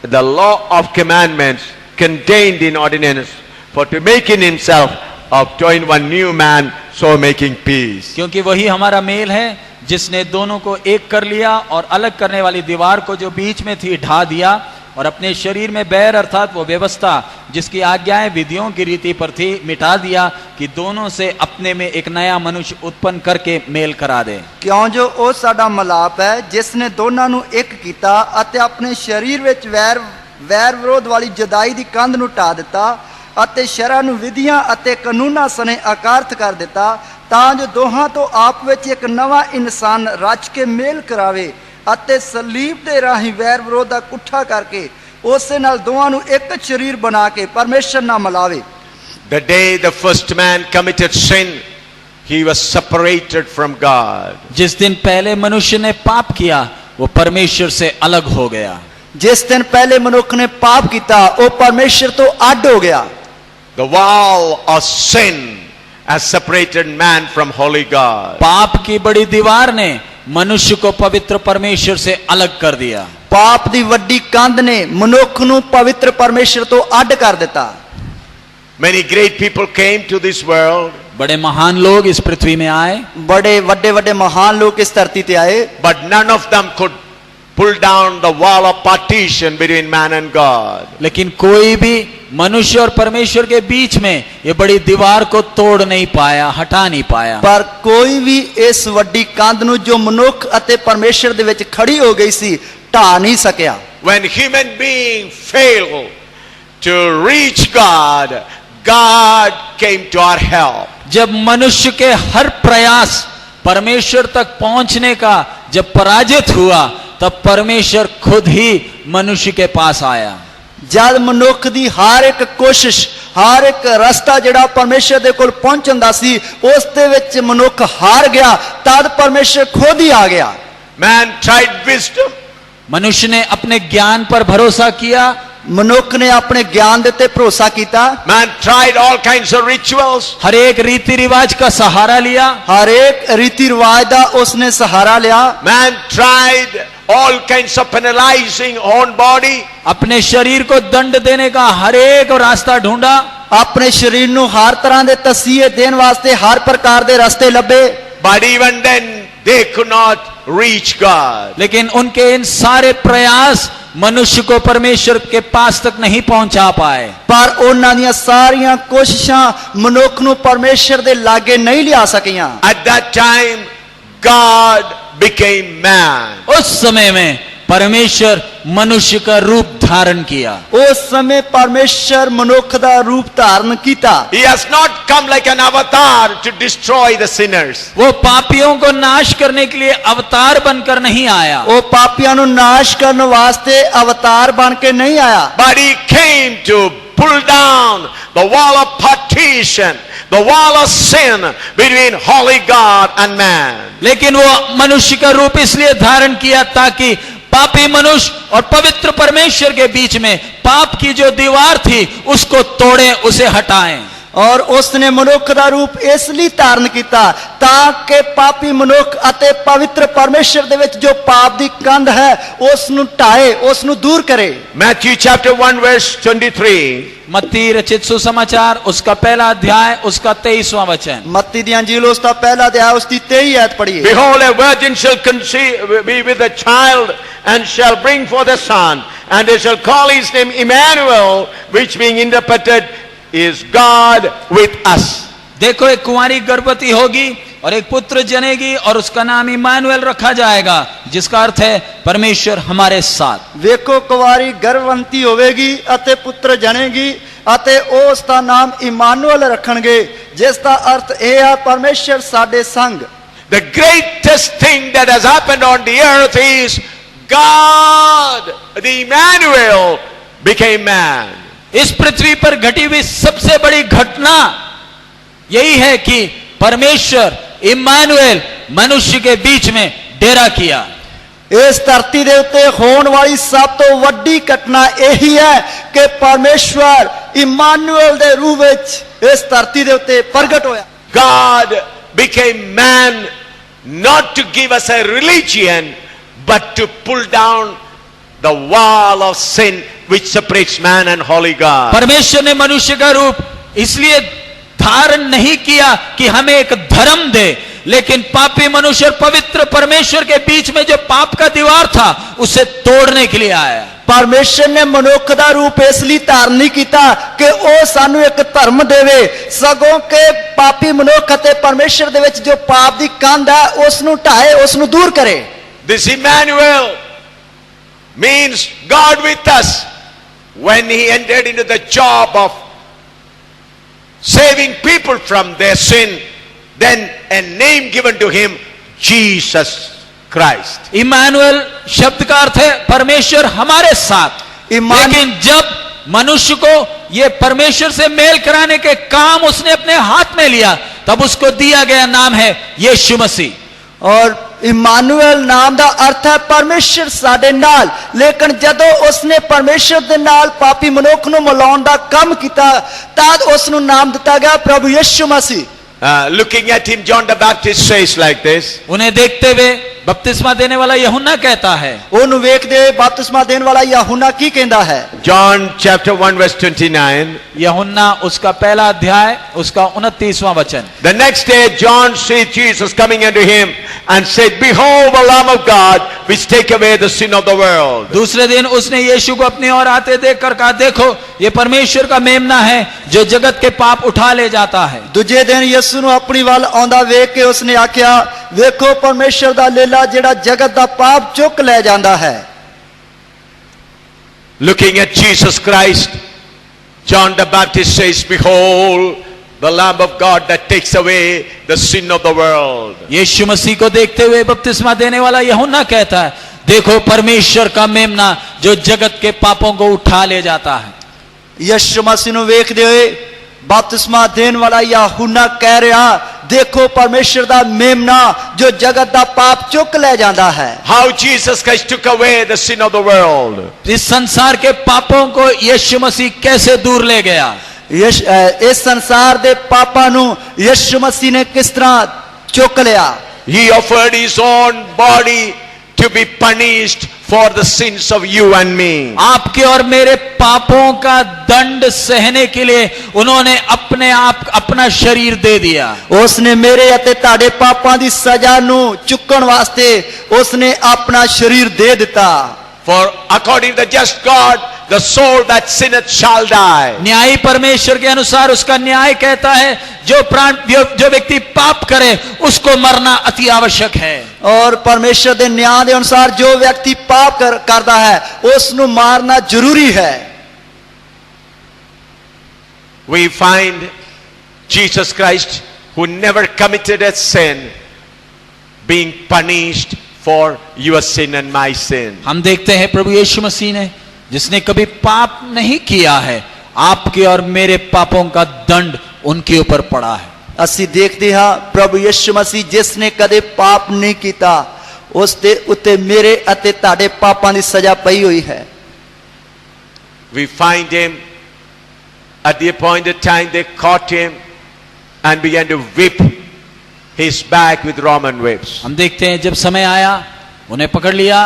the law of commandments contained in ordinance, for to make in himself of twain one new man, so making peace. क्योंकि वही हमारा mail है, जिसने दोनों को एक कर लिया और अलग करने वाली दीवार को जो बीच में थी ढा दिया, और अपने शरीर में बैर अर्थात वो व्यवस्था जिसकी आज्ञाएं विधियों की रीति पर थी मिटा दिया, कि दोनों से अपने में एक नया मनुष्य उत्पन्न करके मेल करा दे। ਕਿਉਂ ਜੋ ਉਹ ਸਾਡਾ ਮਲਾਪ ਹੈ, ਜਿਸ ਨੇ ਦੋਨਾਂ ਨੂੰ ਇੱਕ ਕੀਤਾ ਅਤੇ ਆਪਣੇ ਸਰੀਰ ਵਿੱਚ ਵੈਰ ਵਿਰੋਧ ਵਾਲੀ ਜੁਦਾਈ ਦੀ ਕੰਧ ਨੂੰ ਢਾ ਦਿੱਤਾ ਅਤੇ ਸ਼ਰ੍ਹਾਂ ਨੂੰ ਵਿਧੀਆਂ ਅਤੇ ਕਾਨੂੰਨਾਂ ਸਣੇ ਅਕਾਰਥ ਕਰ ਦਿੱਤਾ, ਤਾਂ ਜੋ ਦੋਹਾਂ ਤੋਂ ਆਪ ਵਿੱਚ ਇੱਕ ਨਵਾਂ ਇਨਸਾਨ ਰਚ ਕੇ ਮੇਲ ਕਰਾਵੇ ਅਤੇ ਸਲੀਬ ਦੇ ਰਾਹੀਂ ਵੈਰ ਵਿਰੋਧ ਦਾ ਇਕੱਠਾ ਕਰਕੇ ਉਸੇ ਨਾਲ ਦੋਵਾਂ ਨੂੰ ਇੱਕ ਸਰੀਰ ਬਣਾ ਕੇ ਪਰਮੇਸ਼ਰ ਨਾਲ ਮਿਲਾਵੇ। The day the first man committed sin, he was separated from God. जिस दिन पहले मनुष्य ने पाप किया, वो परमेश्वर से अलग हो गया। ਜਿਸ ਦਿਨ ਪਹਿਲੇ ਮਨੁੱਖ ਨੇ ਪਾਪ ਕੀਤਾ, ਉਹ ਪਰਮੇਸ਼ਰ ਤੋਂ ਅੱਡ ਹੋ ਗਿਆ। The wall of sin has separated man from holy God. पाप की बड़ी दीवार ने मनुष्य को पवित्र परमेश्वर से अलग कर दिया। ਪਾਪ ਦੀ ਵੱਡੀ ਕੰਧ ਨੇ ਮਨੁੱਖ ਨੂੰ ਪਵਿੱਤਰ ਪਰਮੇਸ਼ਰ ਤੋਂ ਅੱਡ ਕਰ ਦਿੱਤਾ। Many great people came to this world, बड़े महान लोग इस पृथ्वी में आए, ਬੜੇ ਵੱਡੇ ਵੱਡੇ ਮਹਾਨ ਲੋਕ ਇਸ ਧਰਤੀ ਤੇ ਆਏ, but none of them could pull down the wall of partition between man and God. लेकिन कोई भी मनुष्य और परमेश्वर के बीच में ये बड़ी दीवार को तोड़ नहीं पाया, हटा नहीं पाया। ਪਰ ਕੋਈ ਵੀ ਇਸ ਵੱਡੀ ਕੰਧ ਨੂੰ ਜੋ ਮਨੁੱਖ ਅਤੇ ਪਰਮੇਸ਼ਰ ਦੇ ਵਿੱਚ ਖੜੀ ਹੋ ਗਈ ਸੀ ਢਾ ਨਹੀਂ ਸਕਿਆ। When human beings fail to reach God, God came to our help. जब मनुष्य के हर प्रयास परमेश्वर तक पहुंचने का जब पराजित हुआ, तब परमेश्वर खुद ही मनुष्य के पास आया। ਜਦ ਮਨੁੱਖ ਦੀ ਹਰ ਇੱਕ ਕੋਸ਼ਿਸ਼, ਹਰ ਇੱਕ ਰਸਤਾ ਜਿਹੜਾ ਪਰਮੇਸ਼ਰ ਦੇ ਕੋਲ ਪਹੁੰਚਣ ਦਾ ਸੀ, ਉਸ ਦੇ ਵਿੱਚ ਮਨੁੱਖ ਹਾਰ ਗਿਆ, ਤਦ ਪਰਮੇਸ਼ਰ ਖੁਦ ਹੀ ਆ ਗਿਆ। Man tried wisdom. मनुष्य ने अपने ज्ञान पर भरोसा किया, ਮਨੁੱਖ ਨੇ ਆਪਣੇ ਗਿਆਨ ਦੇ ਉੱਤੇ ਭਰੋਸਾ ਕੀਤਾ। Man tried all kinds of rituals. हर एक रीति रिवाज का सहारा लिया, ਹਰ ਇੱਕ ਰੀਤੀ ਰਿਵਾਜ ਦਾ ਉਸਨੇ ਸਹਾਰਾ ਲਿਆ। Man tried all kinds of penalizing own body. अपने शरीर को दंड देने का हर एक रास्ता ढूंढा, ਆਪਣੇ ਸਰੀਰ ਨੂੰ ਹਰ ਤਰ੍ਹਾਂ ਦੇ ਤਸੀਹੇ ਦੇਣ ਵਾਸਤੇ ਹਰ ਪ੍ਰਕਾਰ ਦੇ ਰਸਤੇ ਲੱਭੇ, But even then, they could not reach God. लेकिन उनके इन सारे प्रयास मनुष्य को परमेश्वर के पास तक नहीं पहुंचा पाए। ਪਰ ਉਹਨਾਂ ਦੀਆਂ ਸਾਰੀਆਂ ਕੋਸ਼ਿਸ਼ਾਂ ਮਨੁੱਖ ਨੂੰ ਪਰਮੇਸ਼ਰ ਦੇ ਲਾਗੇ ਨਹੀਂ ਲਿਆ ਸਕੀਆਂ। At that time, God became man. उस समय में परमेश्वर मनुष्य का रूप धारण किया। ਉਸ ਸਮੇਂ ਪਰਮੇਸ਼ਰ ਮਨੁੱਖ ਦਾ ਰੂਪ ਧਾਰਨ ਕੀਤਾ। He has not come like an avatar to destroy the sinners. वो पापियों को नाश करने के लिए अवतार बनकर नहीं आया, ਉਹ ਪਾਪੀਆਂ ਨੂੰ ਨਾਸ਼ ਕਰਨ ਵਾਸਤੇ ਅਵਤਾਰ ਬਣ ਕੇ ਨਹੀਂ ਆਇਆ, But he came to pull down the wall of partition, the wall of sin between holy God and man. लेकिन वो मनुष्य का रूप इसलिए धारण किया ताकि पापी मनुष्य और पवित्र परमेश्वर के बीच में पाप की जो दीवार थी उसको तोड़ें, उसे हटाएं। और उसने मनुख ਦਾ ਰੂਪ ਇਸ ਲਈ ਧਾਰਨ ਕੀਤਾ ਤਾਂ ਕਿ ਪਾਪੀ ਮਨੁੱਖ ਅਤੇ ਪਵਿੱਤਰ ਪਰਮੇਸ਼ਰ ਦੇ ਵਿੱਚ ਜੋ ਪਾਪ ਦੀ ਕੰਧ ਹੈ ਉਸ ਨੂੰ ਢਾਏ, ਉਸ ਨੂੰ ਦੂਰ ਕਰੇ। Matthew chapter 1 verse 23. मत्ती रचित सुसमाचार उसका पहला अध्याय उसका 23वां वचन। ਮत्ती ਦੀ ਅੰਜੀਲ ਉਸ ਦਾ ਪਹਿਲਾ ਅਧਿਆਇ ਉਸ ਦੀ 23 ਆਇਤ ਪੜ੍ਹੀਏ। Behold, a virgin shall conceive, be with a child, and shall bring forth a son, and they shall call his name Emmanuel, which being interpreted is God with us. देखो एक कुंवारी गर्भवती होगी और एक पुत्र जनेगी और उसका नाम इमानुएल रखा जाएगा, जिसका अर्थ है परमेश्वर हमारे साथ। ਵੇਖੋ ਕੁਵਾਰੀ ਗਰਭਵਤੀ ਹੋਵੇਗੀ ਅਤੇ ਪੁੱਤਰ ਜਣੇਗੀ ਅਤੇ ਉਸ ਦਾ ਨਾਮ ਇਮਾਨੂਅਲ ਰੱਖਣਗੇ, ਜਿਸ ਦਾ ਅਰਥ ਇਹ ਹੈ ਪਰਮੇਸ਼ਰ ਸਾਡੇ ਸੰਗ। The greatest thing that has happened on the earth is God, the Emmanuel, became man. इस पृथ्वी पर घटी हुई सबसे बड़ी घटना यही है कि परमेश्वर इम्मानुएल मनुष्य के बीच में डेरा किया। ਇਸ ਧਰਤੀ ਦੇ ਉੱਤੇ ਹੋਣ ਵਾਲੀ ਸਭ ਤੋਂ ਵੱਡੀ ਘਟਨਾ ਇਹੀ ਹੈ ਕਿ ਪਰਮੇਸ਼ਵਰ ਇਮਾਨੂਅਲ ਦੇ ਰੂਪ ਵਿੱਚ ਇਸ ਧਰਤੀ ਦੇ ਉੱਤੇ ਪ੍ਰਗਟ ਹੋਇਆ। God became man not to give us a religion, but to pull down the wall of sin which separates man and holy God. परमेश्वर ने मनुष्य का रूप इसलिए धारण नहीं किया कि हमें एक धर्म दे, लेकिन पापी मनुष्य और पवित्र परमेश्वर के बीच में जो पाप का दीवार था उसे तोड़ने के लिए आया। ਪਰਮੇਸ਼ਰ ਨੇ ਮਨੁੱਖ ਦਾ ਰੂਪ ਇਸ ਲਈ ਧਾਰਨ ਨਹੀਂ ਕੀਤਾ ਕਿ ਉਹ ਸਾਨੂੰ ਇੱਕ ਧਰਮ ਦੇਵੇ, ਸਗੋਂ ਕਿ ਪਾਪੀ ਮਨੁੱਖ ਅਤੇ ਪਰਮੇਸ਼ਰ ਦੇ ਵਿੱਚ ਜੋ ਪਾਪ ਦੀ ਕੰਧ ਹੈ ਉਸ ਨੂੰ ਢਾਏ, ਉਸ ਨੂੰ ਦੂਰ ਕਰੇ। This Emmanuel means God with us. When he entered into the job of saving people from their sin, then a name given to him, Jesus Christ. Emmanuel शब्द का अर्थ है परमेश्वर हमारे साथ। लेकिन जब मनुष्य को ये परमेश्वर से मेल कराने के काम उसने अपने हाथ में लिया, तब उसको दिया गया नाम है यीशु मसीह। और इमानुएल नाम ਦਾ अर्थ है परमेश्वर ਸਾਡੇ ਨਾਲ। लेकिन ਜਦੋਂ ਉਸਨੇ ਪਰਮੇਸ਼ਰ ਦੇ ਨਾਲ ਪਾਪੀ ਮਨੁੱਖ ਨੂੰ ਮਿਲਾਉਣ ਦਾ ਕੰਮ ਕੀਤਾ, ਤਦ ਉਸ ਨੂੰ ਨਾਮ ਦਿੱਤਾ ਗਿਆ ਪ੍ਰਭੂ ਯਿਸੂ ਮਸੀਹ। Looking at him, John the Baptist says like this. उन्हें देखते हुए बपतिस्मा देने वाला यूहन्ना कहता है। ਉਹਨੂੰ ਵੇਖਦੇ ਹੋਏ ਬਪਤਿਸਮਾ ਦੇਣ ਵਾਲਾ यूहन्ना ਕੀ ਕਹਿੰਦਾ ਹੈ? John chapter 1 verse 29. यूहन्ना उसका पहला अध्याय उसका 29वां वचन। The next day John saw Jesus coming unto him and said, Behold the Lamb of God which take away the sin of the world. दूसरे दिन उसने यीशु को अपनी ओर आते देखकर कहा, देखो ये परमेश्वर का मेमना है जो जगत के पाप उठा ले जाता है। ਦੂਜੇ ਦਿਨ ਯਿਸੂ ਨੂੰ ਆਪਣੀ ਵੱਲ ਆਉਂਦਾ ਵੇਖ ਕੇ ਉਸਨੇ ਆਖਿਆ, ਵੇਖੋ ਪਰਮੇਸ਼ਰ ਦਾ ਲੇਲਾ ਜਿਹੜਾ ਜਗਤ ਦਾ ਪਾਪ ਚੁੱਕ ਲੈ ਜਾਂਦਾ ਹੈ। Looking at Jesus Christ, John the Baptist says, Behold the Lamb of God that takes away the sin of the world. यीशु मसीह को देखते हुए बपतिस्मा देने वाला यूहन्ना कहता है, देखो परमेश्वर का मेमना जो जगत के पापों को उठा ले जाता है। ਯਿਸੂ ਮਸੀਹ ਨੂੰ ਵੇਖਦੇ ਹੋਏ ਬਪਤਿਸਮਾ ਦੇਣ ਵਾਲਾ यूहन्ना ਕਹਿ ਰਿਹਾ, ਦੇਖੋ ਪਰਮੇਸ਼ਰ ਦਾ ਮੇਮਨਾ ਜੋ ਜਗਤ ਦਾ ਪਾਪ ਚੁੱਕ ਲੈ ਜਾਂਦਾ ਹੈ। How Jesus Christ took away the sin of the world. इस संसार के पापों को यीशु मसीह कैसे दूर ले गया? ਇਸ ਸੰਸਾਰ ਦੇ ਪਾਪਾਂ ਨੂੰ ਯਿਸੂ ਮਸੀਹ ਨੇ ਕਿਸ ਤਰ੍ਹਾਂ ਚੁੱਕ ਲਿਆ? He offered his own body to be punished for the sins of you and me. आपके और मेरे पापों का दंड सहने के लिए उन्होंने अपने आप अपना शरीर दे दिया। ਉਸਨੇ ਮੇਰੇ ਅਤੇ ਤੁਹਾਡੇ ਪਾਪਾਂ ਦੀ ਸਜ਼ਾ ਨੂੰ ਚੁੱਕਣ ਵਾਸਤੇ ਉਸਨੇ ਆਪਣਾ ਸਰੀਰ ਦੇ ਦਿੱਤਾ। For according to the just God, the soul that sinneth shall die. न्यायी परमेश्वर के अनुसार उसका न्याय कहता है जो व्यक्ति पाप करे उसको मरना अति आवश्यक है। और परमेश्वर के न्याय के अनुसार जो व्यक्ति पाप करता है उसनु मारना जरूरी है। We find Jesus Christ, who never committed a sin, being punished for your sin and my sin. हम देखते हैं प्रभु यीशु मसीह ने, जिसने कभी पाप नहीं किया है, आपके और मेरे पापों का दंड उनके ऊपर पड़ा है। ਅਸੀਂ ਦੇਖਦੇ ਹਾਂ ਪ੍ਰਭੂ ਯਿਸੂ ਮਸੀਹ ਜਿਸ ਨੇ ਕਦੇ ਪਾਪ ਨਹੀਂ ਕੀਤਾ ਉਸ ਦੇ ਉੱਤੇ ਮੇਰੇ ਅਤੇ ਤੁਹਾਡੇ ਪਾਪਾਂ ਦੀ ਸਜ਼ਾ ਪਈ ਹੋਈ ਹੈ। We find him At the appointed time, they caught him and began to whip his back with Roman whips. हम देखते हैं जब समय आया उन्हें पकड़ लिया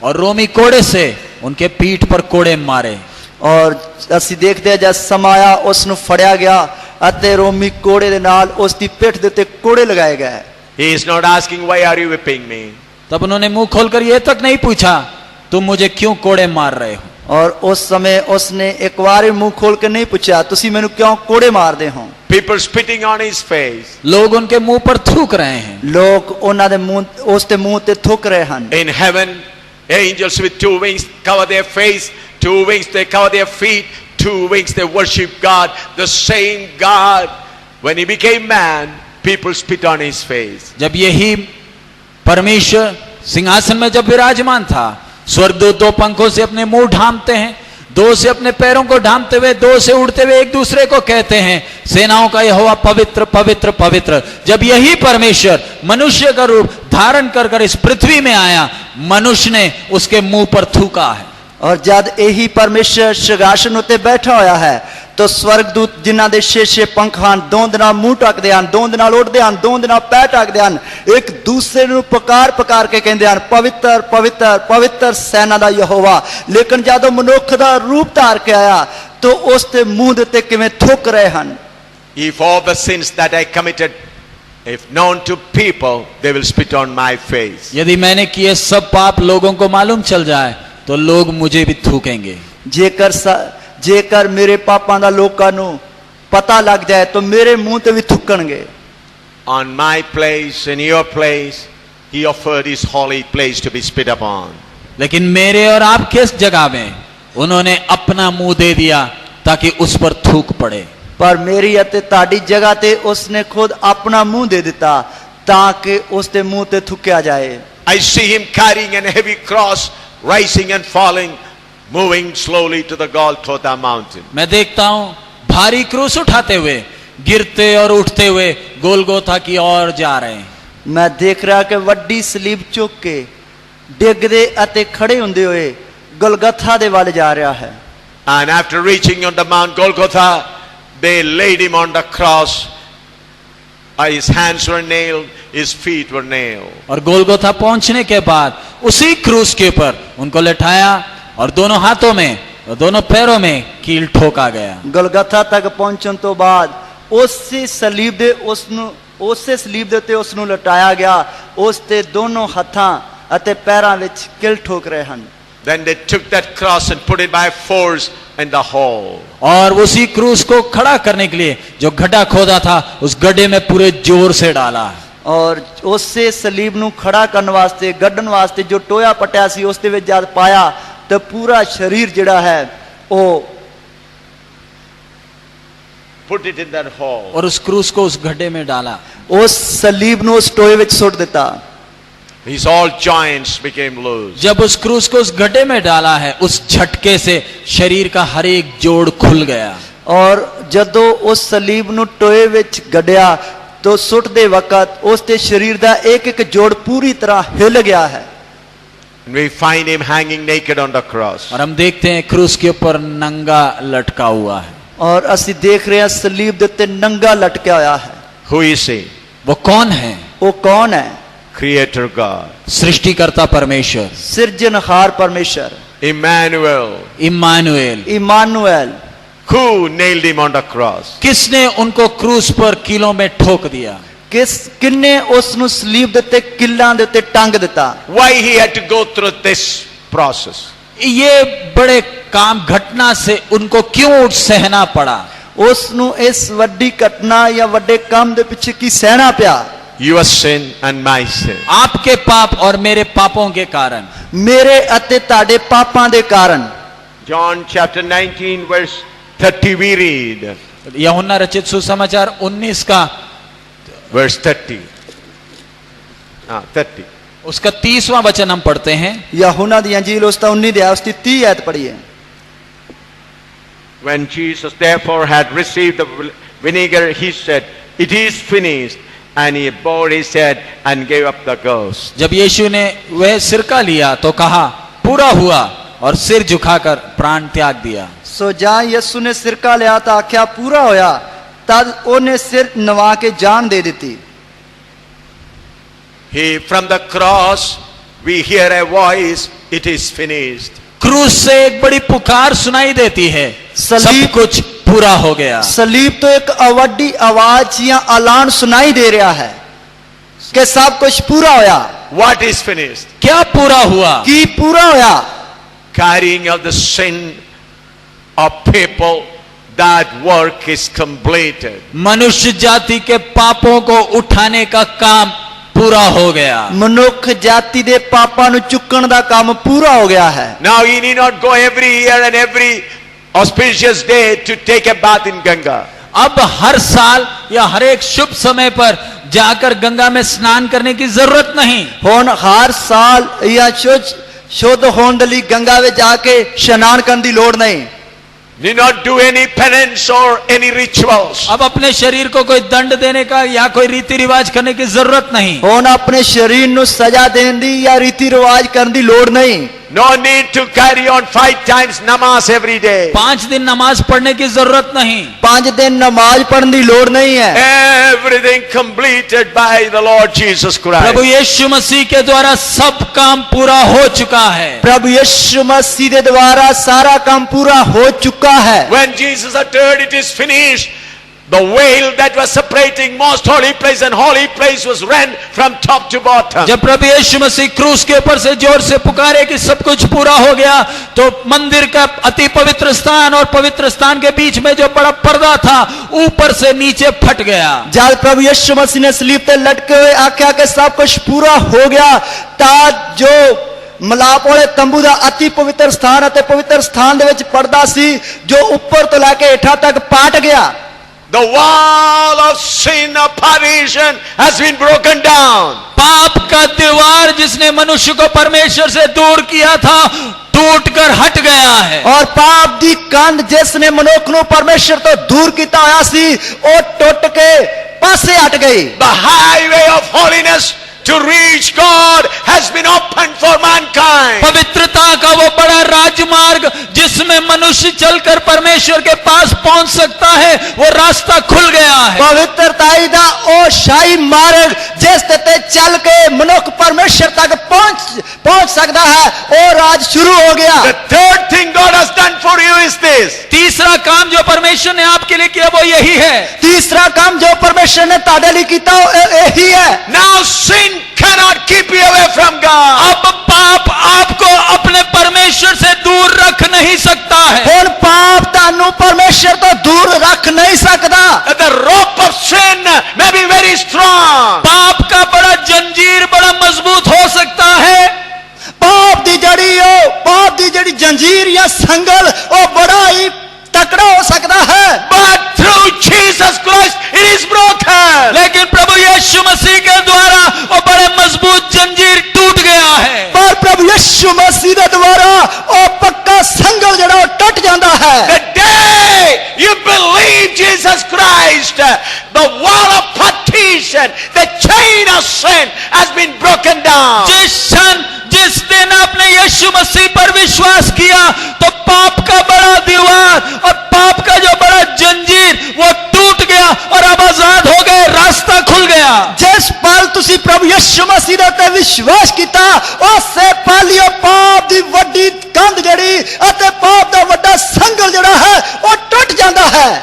और रोमी कोड़े से उनके पीठ पर कोड़े मारे। ਔਰ ਅਸੀਂ ਦੇਖਦੇ ਹਾਂ ਜਦ ਸਮਾਂ ਆਇਆ ਉਸ ਨੂੰ ਫੜਿਆ ਗਿਆ ਅਤੇ ਰੋਮੀ ਕੋੜੇ ਦੇ ਨਾਲ ਉਸ ਦੀ ਪਿੱਠ ਦੇ ਉੱਤੇ ਕੋੜੇ ਲਗਾਏ ਗਏ। He is not asking, why are you whipping me? तब उन्होंने मुंह खोलकर ये तक नहीं पूछा तुम मुझे क्यों कोड़े मार रहे हो। और उस समय उसने एक बार मुंह खोल के नहीं पूछा तुसी मैनू क्यों कोड़े मारदे हो। People spitting on his face. लोग उनके मुंह पर थूक रहे हैं। लोग ਉਹਨਾਂ ਦੇ ਮੂੰਹ ਉਸ ਦੇ ਮੂੰਹ ਤੇ ਥੁੱਕ ਰਹੇ ਹਨ। In heaven, angels with 2 wings cover their face, 2 wings they cover their feet, 2 wings they worship God. The same God, when he became man, people spit on his face. जब यही परमेश्वर सिंहासन में जब विराजमान था, स्वर्गदूत 2 पंखों से अपने मुंह ढांपते हैं, 2 से अपने पैरों को ढांपते हुए, 2 से उड़ते हुए एक दूसरे को कहते हैं सेनाओं का यहोवा पवित्र पवित्र पवित्र। जब यही परमेश्वर मनुष्य का रूप धारण कर कर इस पृथ्वी में आया, मनुष्य ने उसके मुंह पर थूका है। और जब यही परमेश्वर सिंहासन उत्ते बैठा होया है तो स्वर्गदूत जिन्हां दे 6 पंख ਹਨ ਦੋਂ ਦੇ ਨਾਲ ਮੂੰਹ ਢੱਕਦੇ ਹਨ, ਦੋਂ ਦੇ ਨਾਲ ਉੱਡਦੇ ਹਨ, ਦੋਂ ਦੇ ਨਾਲ ਪੈਰ ਢੱਕਦੇ ਹਨ, ਇੱਕ ਦੂਸਰੇ ਨੂੰ ਪੁਕਾਰ ਕੇ ਕਹਿੰਦੇ ਹਨ ਪਵਿੱਤਰ ਪਵਿੱਤਰ ਪਵਿੱਤਰ ਸੈਨਾ ਦਾ ਯਹੋਵਾ। ਲੇਕਿਨ ਜਦੋਂ ਮਨੁੱਖ ਦਾ ਰੂਪ ਧਾਰ ਕੇ ਆਇਆ ਤਾਂ ਉਸ ਦੇ ਮੂੰਹ ਦੇ ਉੱਤੇ ਕਿਵੇਂ ਥੁੱਕ ਰਹੇ ਹਨ। If all the sins that I committed, if known to people, they will spit on my face. यदि मैंने किए सब पाप लोगों को मालूम चल जाए तो लोग मुझे भी थूकेंगे। ਜੇਕਰ ਮੇਰੇ ਪਾਪਾਂ ਦਾ ਲੋਕਾਂ ਨੂੰ ਪਤਾ ਲੱਗ ਜਾਏ ਤਾਂ ਮੇਰੇ ਮੂੰਹ ਤੇ ਵੀ ਥੁੱਕਣਗੇ। On my place, in your place, he offered his holy place to be spit upon. लेकिन मेरे और आपके इस जगह में उन्होंने अपना मुंह दे दिया ताकि उस पर थूक पड़े। ਪਰ ਮੇਰੀ ਅਤੇ ਤੁਹਾਡੀ ਜਗ੍ਹਾ ਤੇ ਉਸਨੇ ਖੁਦ ਆਪਣਾ ਮੂੰਹ ਦੇ ਦਿੱਤਾ ਤਾਂ ਕਿ ਉਸ ਦੇ ਮੂੰਹ ਤੇ ਥੁੱਕਿਆ ਜਾਏ। I see him carrying a heavy cross, rising and falling, moving slowly to the Golgotha mountain. मैं देखता हूं भारी क्रूस उठाते हुए गिरते और उठते हुए गोलगोथा की ओर जा रहे हैं। मैं देख रहा कि ਵੱਡੀ ਸਲੀਬ ਚੁੱਕ ਕੇ ਡਿੱਗਦੇ ਅਤੇ ਖੜੇ ਹੁੰਦੇ ਹੋਏ ਗਲਗਥਾ ਦੇ ਵੱਲ ਜਾ ਰਿਹਾ ਹੈ। And after reaching on the Mount Golgotha, they laid him on the cross. His hands were nailed, his feet were nailed. और गोलगोथा पहुंचने के बाद उसी क्रूस के ऊपर उनको लटाया और दोनों हाथों में और दोनों पैरों में कील ठोका गया। ਗਲਗਥਾ ਤੱਕ ਪਹੁੰਚਣ ਤੋਂ ਬਾਅਦ ਉਸੇ ਸਲੀਬ ਦੇ ਉੱਤੇ ਉਸ ਨੂੰ ਲਟਾਇਆ ਗਿਆ। ਉਸ ਤੇ ਦੋਨੋਂ ਹੱਥਾਂ ਅਤੇ ਪੈਰਾਂ ਵਿੱਚ ਕਿਲ ਠੋਕ ਰਹੇ ਹਨ। Then they took that cross and put it by force in the hole. और उसी क्रूस को खड़ा करने के लिए जो गड्ढा खोदा था उस गड्ढे में पूरे जोर से डाला। और ਉਸੇ ਸਲੀਬ ਨੂੰ ਖੜਾ ਕਰਨ ਵਾਸਤੇ ਗੱਡਣ ਵਾਸਤੇ ਜੋ ਟੋਇਆ ਪਟਿਆ ਸੀ ਉਸ ਦੇ ਵਿੱਚ ਜਦ ਪਾਇਆ तो पूरा शरीर जिहड़ा है वो Put it in that hole. और उस क्रूस को उस गड्ढे में डाला। उस सलीब ਨੂੰ उस टोए ਵਿੱਚ सुट दिता। His all joints became loose. जब उस क्रूस को उस गड्ढे में डाला है उस झटके से शरीर का हर एक जोड़ खुल गया। और ਜਦੋਂ उस सलीब ਨੂੰ टोए ਵਿੱਚ ਗੱਡਿਆ तो ਸੁੱਟਦੇ ਵਕਤ ਉਸ ਦੇ ਸਰੀਰ ਦਾ ਇੱਕ ਇੱਕ ਜੋੜ ਪੂਰੀ ਤਰ੍ਹਾਂ ਹਿੱਲ ਗਿਆ ਹੈ। And we find him hanging naked on the cross. और हम देखते हैं क्रूस के ऊपर नंगा लटका हुआ है। और ਅਸੀਂ देख रहे हैं सलीब ਦੇ ਉੱਤੇ ਨੰਗਾ ਲਟਕਿਆ ਹੋਇਆ है। Who is he? वो कौन है? वो कौन है? Creator God. सृष्टिकर्ता परमेश्वर, सिरजनहार परमेश्वर, Emmanuel. Emmanuel. Emmanuel. Who nailed him on the cross? किसने उनको क्रूस पर कीलों में ठोक दिया? किन्ने उस ਨੂੰ ਸਲੀਬ ਦੇ ਉੱਤੇ ਕਿੱਲਾਂ ਦੇ ਉੱਤੇ ਟੰਗ ਦਿੱਤਾ? Why he had to go through this process? ये बड़े काम घटना से उनको क्यों सहना पड़ा? ਉਸ ਨੂੰ ਇਸ ਵੱਡੀ ਘਟਨਾ ਜਾਂ ਵੱਡੇ ਕੰਮ ਦੇ ਪਿੱਛੇ ਕੀ ਸਹਿਣਾ ਪਿਆ? Your sin and my sin. आपके पाप और मेरे पापों के कारण, ਮੇਰੇ ਅਤੇ ਤੁਹਾਡੇ ਪਾਪਾਂ ਦੇ ਕਾਰਨ। John chapter 19 verse 30 we read. यूहन्ना रचित सुसमाचार 19 का Verse 30. 30. उसका 30वां वचन हम पढ़ते हैं। यूहन्ना दी अंजील उसका 19 दिया उसकी 30 आयत पढ़ी है। When Jesus therefore had received the vinegar, he said, "It is finished," and he bowed his head and gave up the ghost. जब यीशु ने वह सिरका लिया तो कहा पूरा हुआ, और सिर झुकाकर प्राण त्याग दिया। सो जहां यीशु ने सिरका लिया तो आख्या पूरा होया, तद ओने सिर नवा के जान दे दी। From the cross we hear a voice, it is finished. क्रूस से एक बड़ी पुकार सुनाई देती है, सब सलीब- कुछ पूरा हो गया। सलीब तो एक अवड्डी आवाज या ऐलान सुनाई दे रहा है कि सब कुछ पूरा होया। What is finished? क्या पूरा हुआ? की पूरा होया? Carrying of the sin of people, that work is completed. मनुष्य जाति के पापों को उठाने का काम पूरा हो गया। मनुख जाति दे पापां नु चुकण दा काम पूरा हो गया है। Now you need not go every year and every auspicious day to take a bath in Ganga. अब हर साल या हर एक शुभ समय पर जाकर गंगा में स्नान करने की जरूरत नहीं। हुण हर साल या शुद्ध होने दे लई गंगा में जाके स्नान करने की लोड़ नहीं। Need not do any penance or any rituals. अब अपने शरीर को कोई दंड देने का या कोई रीति रिवाज करने की जरूरत नहीं। हुण अपने शरीर नु सजा देने दी या रीति रिवाज करने की लोड़ नहीं। No need to carry on 5 times namaz every day. 5 दिन नमाज पढ़ने की जरूरत नहीं। 5 दिन नमाज पढ़ने की लोड़ नहीं है। Everything completed by the Lord Jesus Christ. प्रभु यीशु मसीह के द्वारा सब काम पूरा हो चुका है। प्रभु यीशु मसीह के द्वारा सारा काम पूरा हो चुका है। When Jesus uttered, "It is finished," the veil that was separating most holy place and holy place was rent from top to bottom. जब प्रभु यीशु मसीह क्रूस के ऊपर से जोर से पुकारे कि सब कुछ पूरा हो गया, तो मंदिर का अति पवित्र स्थान और पवित्र स्थान के बीच में जो बड़ा पर्दा था ऊपर से नीचे फट गया। जब प्रभु यीशु मसीह ने सलीब पे लटके हुए आख्या कि सब कुछ पूरा हो गया, ता जो मलाप वाले तंबू का अति पवित्र स्थान अते पवित्र स्थान दे विच पर्दा सी जो ऊपर तो लेके हेठा तक पाट गया। The wall of sin of partition has been broken down. पाप का दीवार जिसने मनुष्य को परमेश्वर से दूर किया था टूटकर हट गया है। और पाप दी कंध जिसने मनुख नु परमेश्वर तो दूर किया होया सी ओ टुट के पासे हट गई। The highway of holiness to reach God has been opened for mankind. पवित्रता का वो बड़ा राजमार्ग जिसमें मनुष्य चलकर परमेश्वर के पास पहुंच सकता है, वो रास्ता खुल गया है। पवित्रताई दा ओ शाही मार्ग जिस ते चल के मनुख परमेश्वर तक पहुंच सकता है, ओ राज शुरू हो गया। The third thing God has done for you is this. तीसरा काम जो परमेश्वर ने आपके लिए किया वो यही है। तीसरा काम जो परमेश्वर ने ताड़े लिए किया यही है। Now sin cannot keep you away from God. अब पाप आपको अपने परमेश्वर से दूर रख नहीं सकता है। हुण पाप तानू परमेश्वर तो दूर रख नहीं सकता। The rope of sin may be very strong. पाप का बड़ा जंजीर बड़ा मजबूत हो सकता है। पाप दी जड़ी जंजीर या संगल ओ बड़ा ही तकड़ा हो सकता है। But through Jesus Christ it is broken. लेकिन प्रभु यीशु मसीह के द्वारा वो बड़े मजबूत जंजीर टूट गया है। पर प्रभु यीशु मसीह के द्वारा ओ पक्का संगल जड़ा ओ टूट जाता है। The day you believe Jesus Christ, the wall of partition, the chain of sin has been broken down. जिस दिन आपने यीशु मसीह पर विश्वास किया तो पाप का बड़ा दीवार और पाप का जो बड़ा जंजीर वो टूट गया और अब आजाद हो गए, रास्ता खुल गया। जिस पल तुसी प्रभु यीशु मसीह ते विश्वास किया उससे पहले पाप दी वड्डी कंध जड़ी अते पाप दा वड्डा संगल जड़ा है वो टूट जाता है।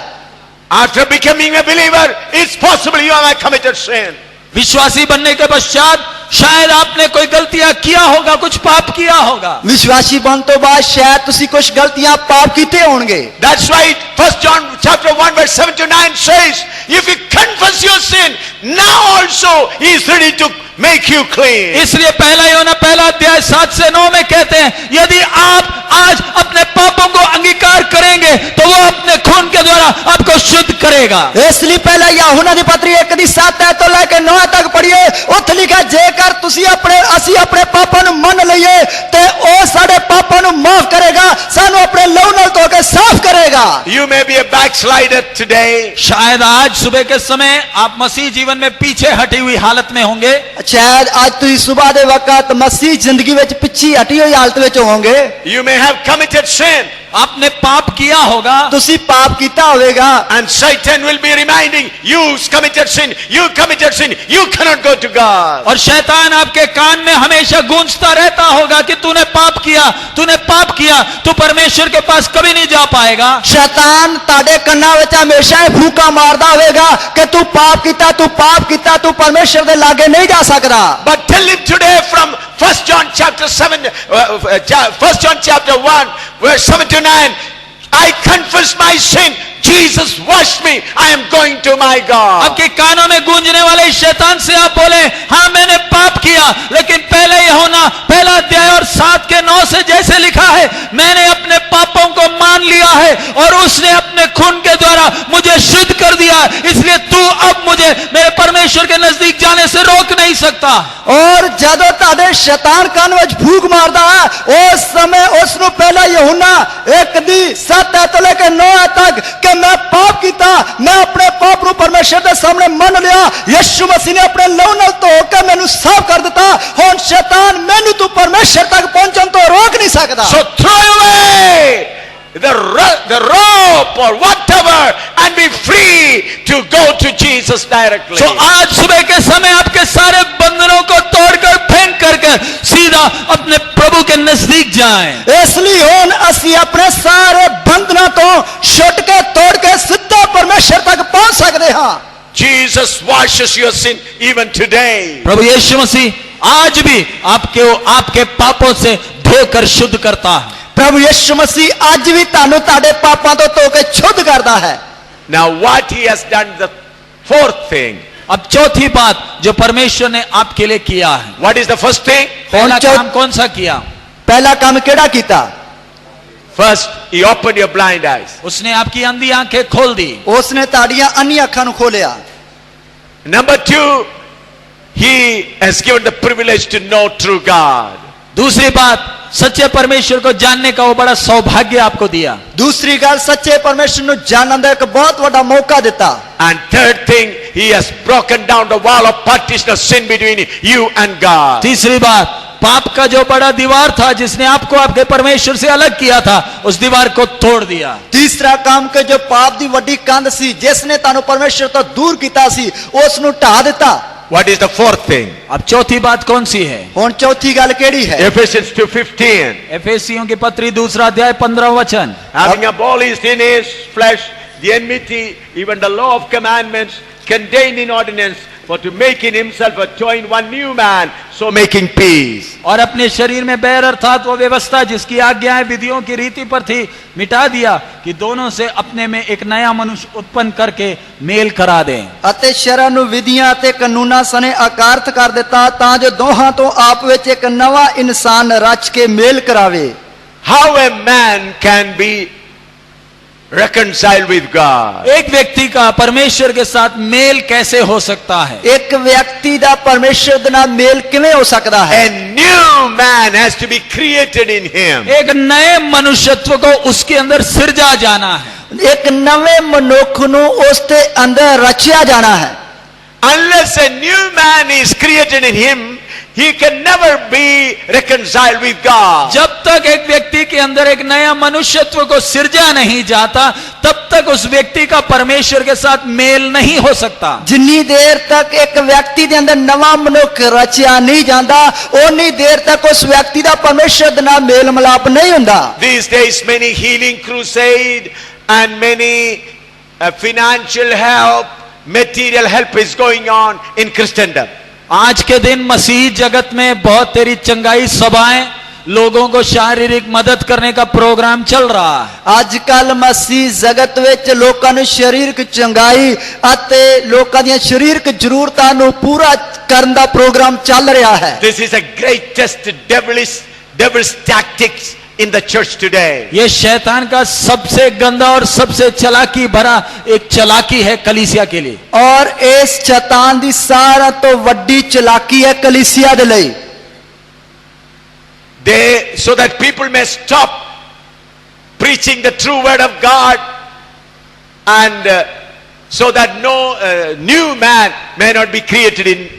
After becoming a believer, it's possible you have committed sin. विश्वासी बनने के पश्चात शायद आपने कोई गलतियां किया होगा, कुछ पाप किया होगा। विश्वासी बन तो बाद शायद तुसी कुछ गलतियां पाप कीते होंगे। That's why 1 John chapter 1 verse 7 to 9 says, if you confess your sin, now also he is ready to make you clean. इसलिए पहला यूहन्ना पहला अध्याय 7 से 9 में कहते हैं, यदि आप आज अपने पापों को अंगीकार करेंगे तो वो अपने खून के द्वारा आपको शुद्ध करेगा। इसलिए पहला यूहन्ना दी पत्री 1:7 तो लेके 9 तक पढ़िए। उत लिखा जेकर तुसी असी अपने पापों नु मन लईए ते ओ साडे पापों नु माफ करेगा, सानू अपने लहू नाल धो के साफ करेगा। होगा। You may be a backslider today. शायद आज सुबह के समय आप मसीह जीवन में पीछे हटी हुई हालत में होंगे। शायद आज तुम सुबह दे वक्त मसीह जिंदगी विच पिछी हटी हुई हालत विच होवोगे। You may have committed sin. आपने पाप किया होगा, तुसी पाप कीता होवेगा, And Satan will be reminding you committed sin. You committed sin. You cannot go to God. और शैतान आपके कान में हमेशा गूंजता रहता होगा कि तूने पाप किया, तूने पाप किया, तू परमेश्वर के पास कभी नहीं जा पाएगा। शैतान ताड़े कन्ना विच हमेशा ही फूका मारदा होवेगा कि तू पाप कीता, तू परमेश्वर दे लागे नहीं जा सकदा। But tell him today from 1 John chapter 1 verse 7 to 9, I confess my sin. Jesus washed me. I am going to my God. आपके कानों में गूंजने वाले इस शैतान से आप बोले, हाँ मैंने पाप किया, लेकिन पहले यूहन्ना पहला अध्याय और 7 के 9 से जैसे लिखा है, मैंने अपने पापों को मान लिया है और उसने अपने खून के द्वारा मुझे शुद्ध कर दिया, इसलिए तू अब मुझे मेरे परमेश्वर के नजदीक जाने से रोक नहीं सकता। और जदों ताड़े शैतान कान विच फूक मारदा है, उस समय उसनु पहला यूहन्ना 1:7 तो लेकर 9 तक कि मैं पाप कीता, मैं अपने पाप नु परमेश्वर दे सामने मन लिया, यीशु मसीह ने अपने लहू नाल धो के मैनू साफ कर दिता। हुण शैतान मैनू तू परमेश्वर तक पहुंचण तो रोक नहीं सकदा। So throw away the rope or whatever and be free to go to Jesus directly. तो आज सुबह के समय आपके सारे बंधनों को तोड़कर फेंक करके सीधा अपने प्रभु के नजदीक जाएं। इसलिए हुण असी अपने सारे बंधना तो छुट के तोड़ के सीधा परमेश्वर तक पहुंच सकते हां। Jesus washes your sin even today. प्रभु यीशु मसीह आज भी आपके पापों से धोकर शुद्ध करता है। प्रभु यीशु मसीह आज भी तानू ताड़े पापां तो धो के शुद्ध करता है। Now what he has done, the fourth thing. अब चौथी बात जो परमेश्वर ने आपके लिए किया है। What is the first thing? पहला काम कौन सा किया? पहला काम केड़ा कीता? First, he opened your blind eyes. उसने आपकी अंधी आंखें खोल दी। उसने ताड़ियां अन्नी अखां नु खोलिया। Number 2, he has given the privilege to know true God. दूसरी बात, सच्चे परमेश्वर को जानने का वो बड़ा सौभाग्य आपको दिया। दूसरी गल, सच्चे परमेश्वर नु जानन दा एक बहुत बड़ा मौका दिता। And third thing, he has broken down the wall of partition of sin between you and God. तीसरी बात, पाप का जो बड़ा दीवार था जिसने आपको आपके परमेश्वर से अलग किया था, उस दीवार को तोड़ दिया। तीसरा काम के जो पाप दी वड्डी कंध सी जिसने तानू परमेश्वर तो दूर कीता सी, उस नु ढा दिता। What is the fourth thing? अब चौथी बात कौन सी है? हुण चौथी गल केड़ी है? Ephesians 2:15. एफेसियों की पत्री 2 अध्याय 15 वचन। Having abolished in his flesh the enmity, even the law of commandments contained in ordinance, for to make in himself a join one new man, so making peace. और अपने शरीर में बैर अर्थात वो व्यवस्था जिसकी आज्ञाएं विधियों की रीति पर थी मिटा दिया कि दोनों से अपने में एक नया मनुष्य उत्पन्न करके मेल करा दें। अते शरह नु विधियां ते कानूना सने अकारथ कर दिता तां जो दोहां तो आप विच एक नवा इंसान रच के मेल करावे। How a man can be reconciled with God? एक व्यक्ति का परमेश्वर के साथ मेल कैसे हो सकता है? एक व्यक्ति दा परमेश्वर दे नाल मेल किवें हो सकदा है? A new man has to be created in him. एक नए मनुष्यत्व को उसके अंदर सिरजा जाना है। एक नवे मनुख नु उसके अंदर रचिया जाना है। Unless a new man is created in him, he can never be reconciled with God. जब तक एक व्यक्ति के अंदर एक नया मनुष्यत्व को सिरजा नहीं जाता, तब तक उस व्यक्ति का परमेश्वर के साथ मेल नहीं हो सकता। जिन्नी देर तक एक व्यक्ति दे अंदर नवा मनुख रचिया नहीं जाता, उन्नी देर तक उस व्यक्ति दा परमेश्वर दे नाल मेल मिलाप नहीं हुंदा। These days many healing crusade and many financial help, material help is going on in Christendom. आज के दिन मसीह जगत में बहुत तेरी चंगाई सभाएं, लोगों को शारीरिक मदद करने का प्रोग्राम चल रहा है। आजकल मसीह जगत विच लोकां नूं शारीरिक चंगाई अते लोकां दी शारीरिक जरूरतां नूं पूरा करन दा प्रोग्राम चल रहा है। This is a greatest devil's tactics in the church today. ये शैतान का सबसे गंदा और सबसे चालाकी भरा एक चालाकी है कलीसिया के लिए। और इस शैतान दी सारा तो वड्डी चालाकी है कलीसिया दे लई। So that people may stop preaching the true word of God, and so that no new man may not be created in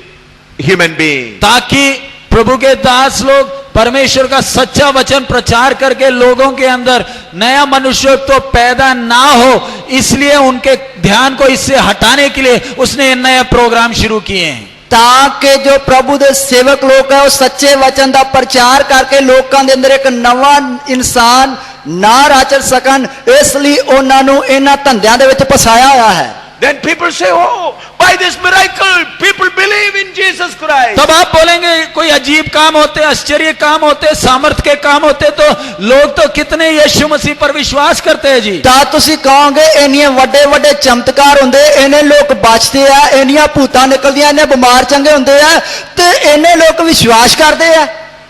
human being. ताकि प्रभु के दास लोग परमेश्वर का सच्चा वचन प्रचार करके लोगों के अंदर नया मनुष्य तो पैदा ना हो, इसलिए उनके ध्यान को इससे हटाने के लिए उसने ये नए प्रोग्राम शुरू किए हैं। ताकि जो प्रभु दे सेवक लोग है वो सच्चे वचन का प्रचार करके लोगों के अंदर एक नवा इंसान ना राचर सकन, इसलिए उन्होंने इन्हां धंधियां दे विच फसाया होया है। Then people say, oh, by this miracle, people believe in Jesus Christ. तब आप बोलेंगे कोई अजीब काम होते, आश्चर्य काम होते, सामर्थ के काम होते तो लोग तो कितने यीशु मसीह पर विश्वास करते हैं जी। ਤਾਂ ਤੁਸੀਂ ਕਹੋਗੇ ਇੰਨੇ ਵੱਡੇ ਵੱਡੇ ਚਮਤਕਾਰ ਹੁੰਦੇ, ਇੰਨੇ ਲੋਕ ਬਚਦੇ ਆ, ਇੰਨੀਆਂ ਭੂਤਾਂ ਨਿਕਲਦੀਆਂ, ਇੰਨੇ ਬਿਮਾਰ ਚੰਗੇ ਹੁੰਦੇ ਆ ਤੇ ਇੰਨੇ ਲੋਕ ਵਿਸ਼ਵਾਸ ਕਰਦੇ ਆ।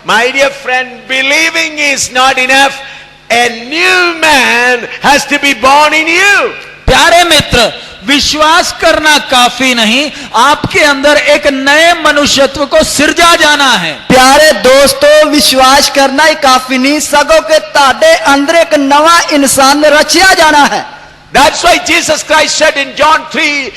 My dear friend, believing is not enough. A new man has to be born in you. प्यारे मित्र, विश्वास करना काफी नहीं, आपके अंदर एक नए मनुष्यत्व को सिरजा जाना है। प्यारे दोस्तों, विश्वास करना ही काफी नहीं, सगों के ताड़े अंदर एक नवा इंसान रचिया जाना है। That's why Jesus Christ said in John 3,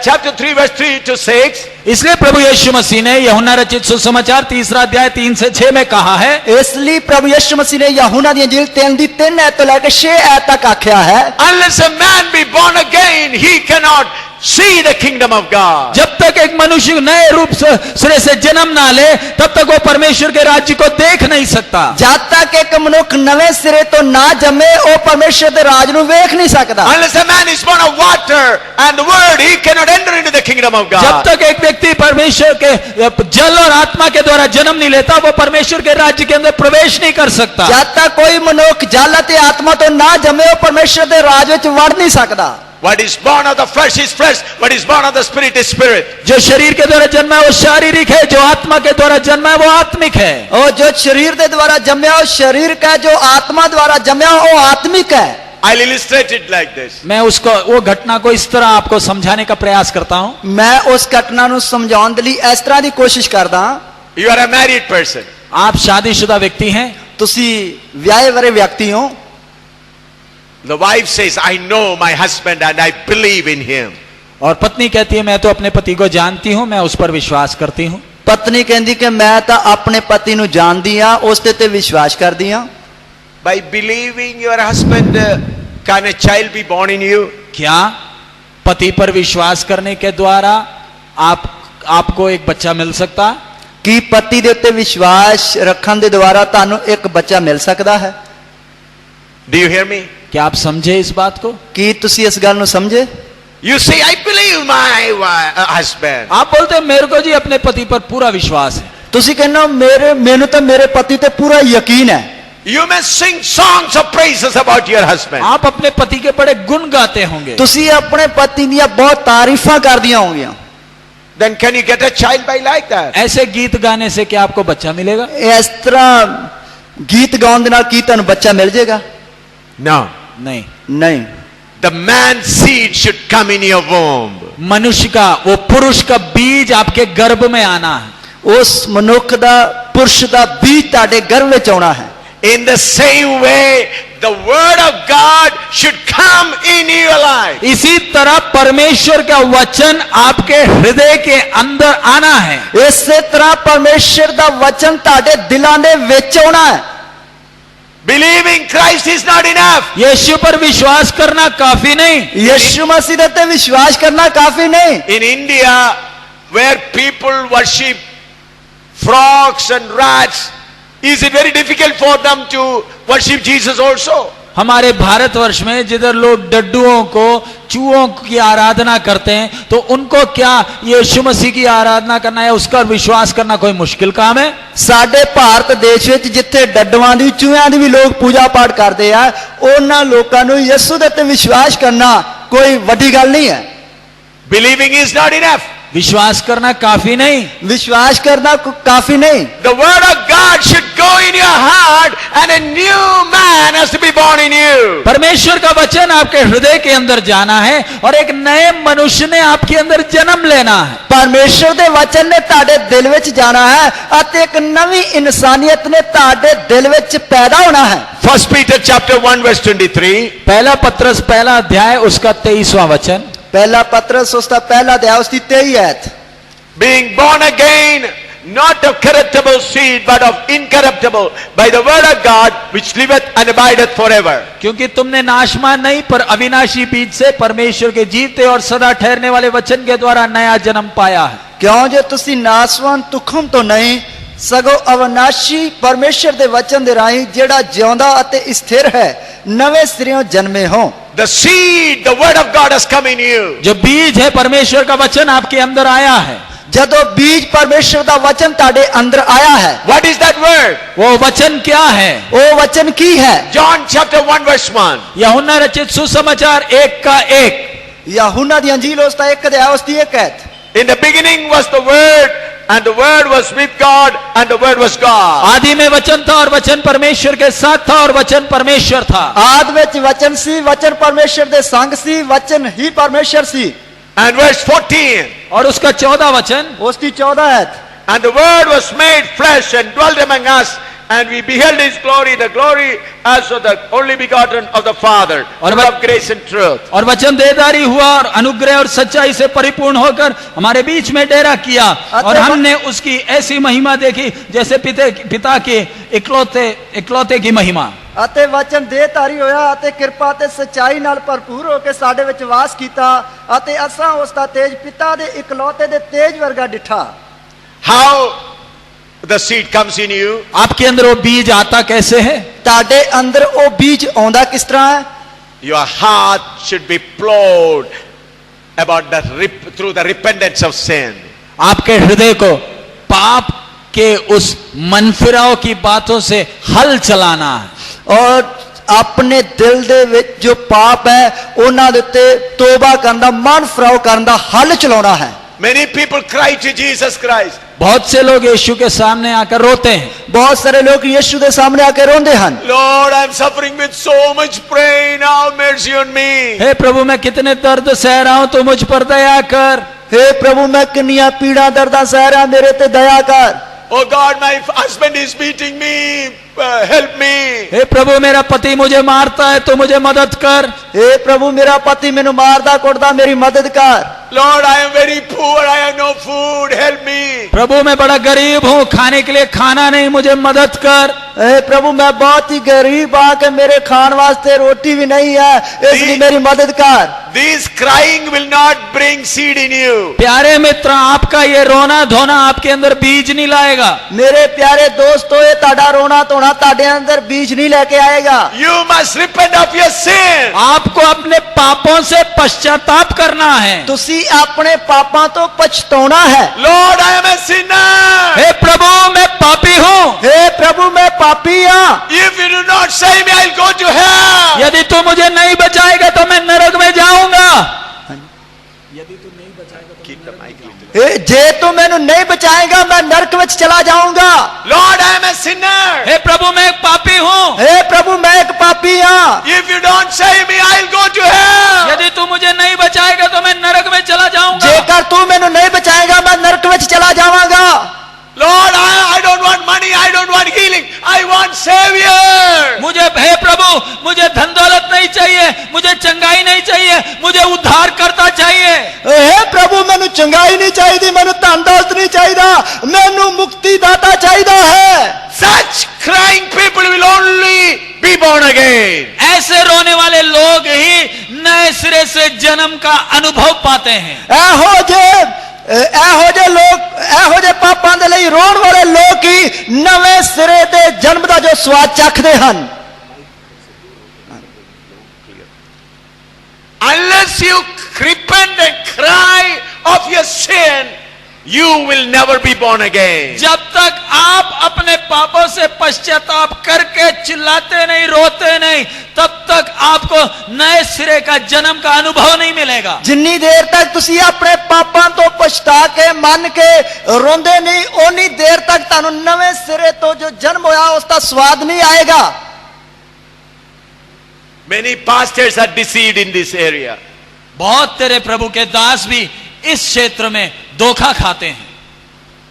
chapter 3, verse 3 to 6. इसलिए प्रभु यीशु मसीह ने यूहन्ना रचित सुसमाचार 3 अध्याय 3 से 6 में कहा है, इसलिए प्रभु यीशु मसीह ने यूहन्ना दी इंजील 3 दी 3 आयत तो लेकर 6 आयत तक आख्या है, Unless a man be born again, he cannot see the kingdom of God. जब तक एक मनुष्य नए रूप से सिरे से जन्म ना ले तब तक वो परमेश्वर के राज्य को देख नहीं सकता। जब तक एक मनुष्य नवे सिरे तो ना जमे वो परमेश्वर के राज ਨੂੰ ਵੇਖ नहीं सकता। Unless a man is born of water and the word, he cannot enter into the kingdom of God. जब तक एक व्यक्ति परमेश्वर के जल और आत्मा के द्वारा जन्म नहीं लेता वो परमेश्वर के राज्य के अंदर प्रवेश नहीं कर सकता। जब तक कोई मनुष्य जल ते आत्मा तो ना जमे वो परमेश्वर के राज ਵਿੱਚ ਵੜ नहीं सकता। What is born of the flesh is flesh. What is born of the spirit is spirit. जो शरीर के द्वारा जन्मा है वो शारीरिक है, जो आत्मा के द्वारा जन्मा है वो आत्मिक है। और जो शरीर के द्वारा जम्या हो शरीर का, जो आत्मा द्वारा जम्या हो वो आत्मिक है। I'll illustrate it like this. मैं उसको वो घटना को इस तरह आपको समझाने का प्रयास करता हूं। मैं उस घटना ਨੂੰ ਸਮਝਾਉਣ ਦੇ ਲਈ ਇਸ ਤਰ੍ਹਾਂ ਦੀ ਕੋਸ਼ਿਸ਼ ਕਰਦਾ ਹਾਂ। You are a married person. आप शादीशुदा व्यक्ति हैं, ਤੁਸੀਂ ਵਿਆਹੇ ਵਰੇ ਵਿਅਕਤੀ ਹੋ। The wife says, I know my husband and I believe in him. और पत्नी कहती है मैं तो अपने पति को जानती हूं, मैं उस पर विश्वास करती हूं। पत्नी कहती कि मैं तो अपने पति ਨੂੰ ਜਾਣਦੀ ਆ, ਉਸ ਤੇ ਵਿਸ਼ਵਾਸ ਕਰਦੀ ਆ। By believing your husband, can a child be born in you? क्या पति पर विश्वास करने के द्वारा आपको एक बच्चा मिल सकता? कि पति ਦੇ ਉੱਤੇ ਵਿਸ਼ਵਾਸ ਰੱਖਣ ਦੇ ਦੁਆਰਾ ਤੁਹਾਨੂੰ ਇੱਕ ਬੱਚਾ ਮਿਲ ਸਕਦਾ ਹੈ? Do you hear me? क्या आप समझे इस बात को? कि ਤੁਸੀਂ ਇਸ ਗੱਲ ਨੂੰ ਸਮਝੇ? You say, I believe my husband. आप बोलते हैं मेरे को जी अपने पति पर पूरा विश्वास है। ਤੁਸੀਂ ਕਹਿੰਦੇ ਹੋ ਮੈਨੂੰ ਤਾਂ ਮੇਰੇ ਪਤੀ ਤੇ ਪੂਰਾ ਯਕੀਨ ਹੈ। You may sing songs of praises about your husband. आप अपने पति के बड़े गुण गाते होंगे। ਤੁਸੀਂ ਆਪਣੇ ਪਤੀ ਦੀਆਂ ਬਹੁਤ ਤਾਰੀਫਾਂ ਕਰਦੀਆਂ ਹੋਵੀਆਂ। Then can you get a child by like that? ऐसे गीत गाने से क्या आपको बच्चा मिलेगा? ਇਸ ਤਰ੍ਹਾਂ ਗੀਤ ਗਾਉਣ ਦੇ ਨਾਲ ਕੀ ਤੁਹਾਨੂੰ ਬੱਚਾ ਮਿਲ ਜਾਏਗਾ? No. नहीं। नहीं। The man's seed should come in your womb. मनुष्य का, वो पुरुष का बीज आपके गर्भ में आना है। उस मनुष्य ਦਾ ਪੁਰਸ਼ ਦਾ ਬੀਜ ਤੁਹਾਡੇ ਗਰਭ ਵਿੱਚ ਆਉਣਾ ਹੈ। In the same way, the word of God should come in your life. इसी तरह परमेश्वर का वचन आपके हृदय के अंदर आना है। ਇਸੇ ਤਰ੍ਹਾਂ ਪਰਮੇਸ਼ਰ ਦਾ ਵਚਨ ਤੁਹਾਡੇ ਦਿਲਾਂ ਦੇ ਵਿੱਚ ਆਉਣਾ ਹੈ। Believing Christ is not enough. यीशु पर विश्वास करना काफी नहीं। यीशु मसीह ਦੇ ਤੇ ਵਿਸ਼ਵਾਸ ਕਰਨਾ ਕਾਫੀ ਨਹੀਂ। In India, where people worship frogs and rats, is it very difficult for them to worship Jesus also? हमारे भारतवर्ष में जिधर लोग डड्डुओं को, चूहों की आराधना करते हैं, तो उनको क्या यीशु मसीह की आराधना करना है, उसका विश्वास करना कोई मुश्किल काम है? ਸਾਡੇ ਭਾਰਤ ਦੇਸ਼ ਵਿੱਚ ਜਿੱਥੇ ਡੱਡੂਆਂ ਦੀ, ਚੂਹਿਆਂ ਦੀ ਵੀ ਲੋਕ ਪੂਜਾ ਪਾਠ ਕਰਦੇ ਆ, ਉਹਨਾਂ ਲੋਕਾਂ ਨੂੰ ਯਿਸੂ ਦੇ ਤੇ ਵਿਸ਼ਵਾਸ ਕਰਨਾ ਕੋਈ ਵੱਡੀ ਗੱਲ ਨਹੀਂ ਹੈ। Believing is not enough. विश्वास करना काफी नहीं, विश्वास करना काफी नहीं। The word of God should go in your heart and a new man has to be born in you. परमेश्वर का वचन आपके हृदय के अंदर जाना है और एक नए मनुष्य ने आपके अंदर जन्म लेना है। परमेश्वर दे वचन ने ताड़े दिल विच जाना है अते एक नवी इंसानियत ने ताड़े दिल विच पैदा होना है। 1 Peter chapter 1 verse 23. पहला पत्रस पहला अध्याय उसका 23वां वचन। पहला पत्रस उसका पहला अध्याय उसकी 23 आयत। Being born again, not of corruptible seed, but of incorruptible, by the word of God, which liveth and abideth forever. क्योंकि तुमने नाशमान नहीं पर अविनाशी बीज से परमेश्वर के जीते और सदा ठहरने वाले वचन के द्वारा नया जन्म पाया है। क्यों जो तुसी नासवान तुखम तो नहीं सगो अविनाशी परमेश्वर दे वचन दे राही जेड़ा जिਉਂਦਾ ਅਤੇ स्थिर है नवे सिरों जन्मे हो। The seed, the word of God has come in you. जो बीज है परमेश्वर का वचन आपके अंदर आया है। जदों बीज परमेश्वर दा वचन ताड़े अंदर आया है। What is that word? वो वचन क्या है? वो वचन की है? John chapter 1 verse 1. यूहन्ना रचित सुसमाचार 1:1। यूहन्ना दी अंजील उसका 1 अध्याय उसकी 1 आयत। In the beginning was the word, and the word was with God, and the word was God. आदि में वचन था और वचन परमेश्वर के साथ था और वचन परमेश्वर था। आदि विच वचन सी, वचन परमेश्वर दे संग सी, वचन ही परमेश्वर सी। And verse 14. और उसका 14 वचन उसकी 14 आयत। And the word was made flesh and dwelt among us, and we beheld his glory, the glory as of the only begotten of the Father, full of grace and truth. और वचन देदारी हुआ और अनुग्रह और सच्चाई से परिपूर्ण होकर हमारे बीच में डेरा किया और हमने उसकी ऐसी महिमा देखी जैसे पिता के इकलौते की महिमा। अते वचन देधारी होया अते कृपा ते सच्चाई नाल भरपूर होके साडे विच वास कीता अते असां उसदा तेज पिता दे इकलौते दे तेज वर्गा डिठा। How the seed comes in you? आपके अंदर वो बीज आता कैसे है? ताडे अंदर वो बीज आंदा किस तरह है? Your heart should be plowed about through the repentance of sin. आपके हृदय को पाप के उस मनफिराव की बातों से हल चलाना है और अपने दिल दे विच जो पाप है उन्हां दे उत्ते तौबा करन दा मन फिराव करन दा हल चलाउणा है। Many people cry to Jesus Christ. बहुत से लोग यीशु के सामने आकर रोते हैं। बहुत सारे लोग यीशु के सामने आकर रोंदे हन। Lord, I am suffering with so much pain. Have mercy on me. हे प्रभु मैं कितने दर्द सह रहा हूं तो मुझ पर दया कर। हे प्रभु मैं किन्नियां पीड़ा दर्दां सह रहा मेरे ते दया कर। Oh God, my husband is beating me. Help me. हे प्रभु मेरा पति मुझे मारता है तो मुझे मदद कर। हे प्रभु मेरा पति मैनू मारदा कुटदा मेरी मदद कर। Lord, I am very poor. I have no food. Help me. प्रभु मैं बड़ा गरीब हूँ, खाने के लिए खाना नहीं, मुझे मदद कर। हे प्रभु मैं बहुत ही गरीब आके मेरे खान वास्ते रोटी भी नहीं है, इसलिए मेरी मदद कर। This crying will not bring seed in you. प्यारे मित्र, आपका ये रोना धोना आपके अंदर बीज नहीं लाएगा। मेरे प्यारे दोस्तों, ये ताड़ा रोना धोना ताड़े अंदर बीज नहीं लेके आएगा। You must repent of your sin. आपको अपने पापों से पश्चाताप करना है। तुसी अपने पापां तो पछताना है। Lord, I am a sinner. हे प्रभु मैं पापी हूँ। हे प्रभु मैं पापी हूँ। If you do not save me, I'll go to hell. यदि तू मुझे नहीं बचाएगा तो मैं नरक में जाऊंगा। Keep the mic little. जे तू मैनू नहीं बचाएगा मैं नरक में चला जाऊंगा। Lord, I am a sinner. हे प्रभु मैं एक पापी हूँ। हे प्रभु मैं एक पापी हूँ। If you don't save me, I'll go to hell. यदि तू मुझे नहीं बचाएगा तो मैं नरक में चला जाऊंगा। जेकर तू मैनू नहीं बचाएगा मैं नरक में चला जाऊंगा। Lord, I don't want money. I don't want healing. I want Savior. मुझे हे प्रभु मुझे धन दौलत नहीं चाहिए, मुझे चंगाई नहीं चाहिए, मुझे उद्धार करता चाहिए। हे प्रभु मैनू चंगाई नहीं चाहिए, मैनू धन दौलत नहीं चाहिए, मैनू मुक्ति दाता चाहिए है। Such crying people will only be born again. ऐसे रोने वाले लोग ही नए सिरे से जन्म का अनुभव पाते हैं। ਇਹੋ ਜਿਹੇ ਪਾਪਾਂ ਦੇ ਲਈ ਰੋਣ ਵਾਲੇ ਲੋਕ ਹੀ ਨਵੇਂ ਸਿਰੇ ਤੇ ਜਨਮ ਦਾ ਜੋ ਸਵਾਦ ਚੱਖਦੇ ਹਨ। Unless you repent and cry of your sin, you will never be born again. जब तक आप अपने पापों से पश्चाताप करके चिल्लाते नहीं, रोते नहीं, तब तक आपको नए सिरे का जन्म का अनुभव नहीं मिलेगा। जिन्नी देर तक तुसी अपने पापां तो पछता के मन के रोंदे नहीं, ओनी देर तक तानू नवे सिरे तो जो जन्म होया उसका स्वाद नहीं आएगा। Many pastors are deceived in this area. बहुत तेरे प्रभु के दास भी इस क्षेत्र में धोखा खाते हैं।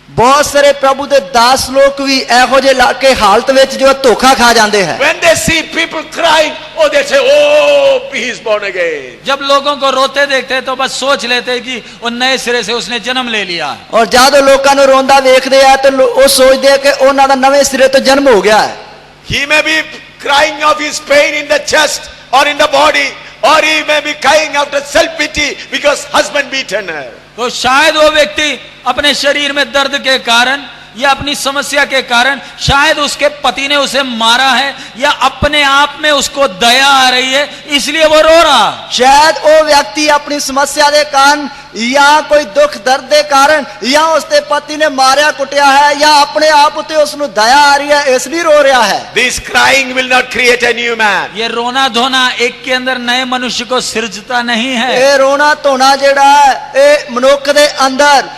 बहुत सारे प्रभु दे दास लोग भी एहो जे के हालत विच जो धोखा खा जाते हैं। When they see people crying, oh, they say, oh, he is born again. जब लोगों को रोते देखते हैं तो बस सोच लेते हैं कि वो नए सिरे से उसने जन्म ले लिया है। और ज्यादा लोगों को रोंदा देखते हैं तो वो सोचते हैं कि उन्होंने नवे सिरे तो जन्म हो गया है। He may be crying of his pain in the chest or in the body, or he may be crying out of self-pity because husband beaten her. तो शायद वो व्यक्ति अपने शरीर में दर्द के कारण या अपनी समस्या के कारण, शायद उसके पति ने उसे मारा है, या अपने आप में उसको दया आ रही है इसलिए वो रो रहा। शायद वो व्यक्ति अपनी समस्या के कारण या कोई दुख दर्द के कारण या उसके पति ने मारिया कुटिया है या अपने आप उते उसनु दया आ रही है इसलिए रो रहा है। This crying will not create a new man. ये रोना धोना एक के अंदर नए मनुष्य को सृजता नहीं है। ये रोना धोना जेड़ा है ये मनुष्य के अंदर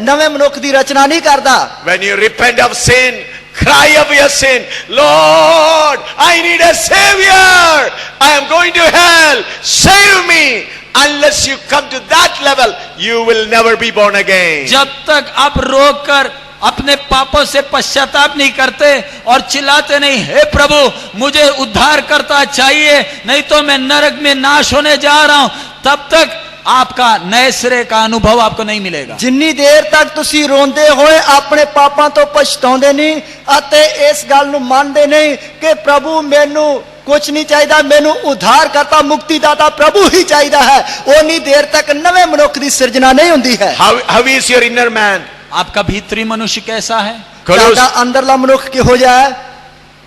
नवे मनुष्य की रचना नहीं करता। When you repent of sin, cry of your sin, Lord, I need a savior. I am going to hell. Save me. Unless you come to that level, you will never be born again. जब तक आप रोकर अपने पापों से पश्चाताप नहीं करते और चिल्लाते नहीं, हे प्रभु मुझे उद्धार करता चाहिए नहीं तो मैं नरक में नाश होने जा रहा हूं, तब तक आपका नए सिरे का अनुभव आपको नहीं मिलेगा। जिन्नी देर तक तुसी रोंदे होए अपने पापां तो पछताउंदे नहीं अते इस गल नूं मानदे नहीं कि प्रभु मैनू कुछ नहीं चाहिए, मैनू उद्धार करता मुक्तिदाता प्रभु ही चाहिए है, ओनी देर तक नवे मनुष्य की सिरजना नहीं हुंदी है। How is your inner man? आपका भीतरी मनुष्य कैसा है? तुहाडा अंदरला मनुष्य किहो जिहा है?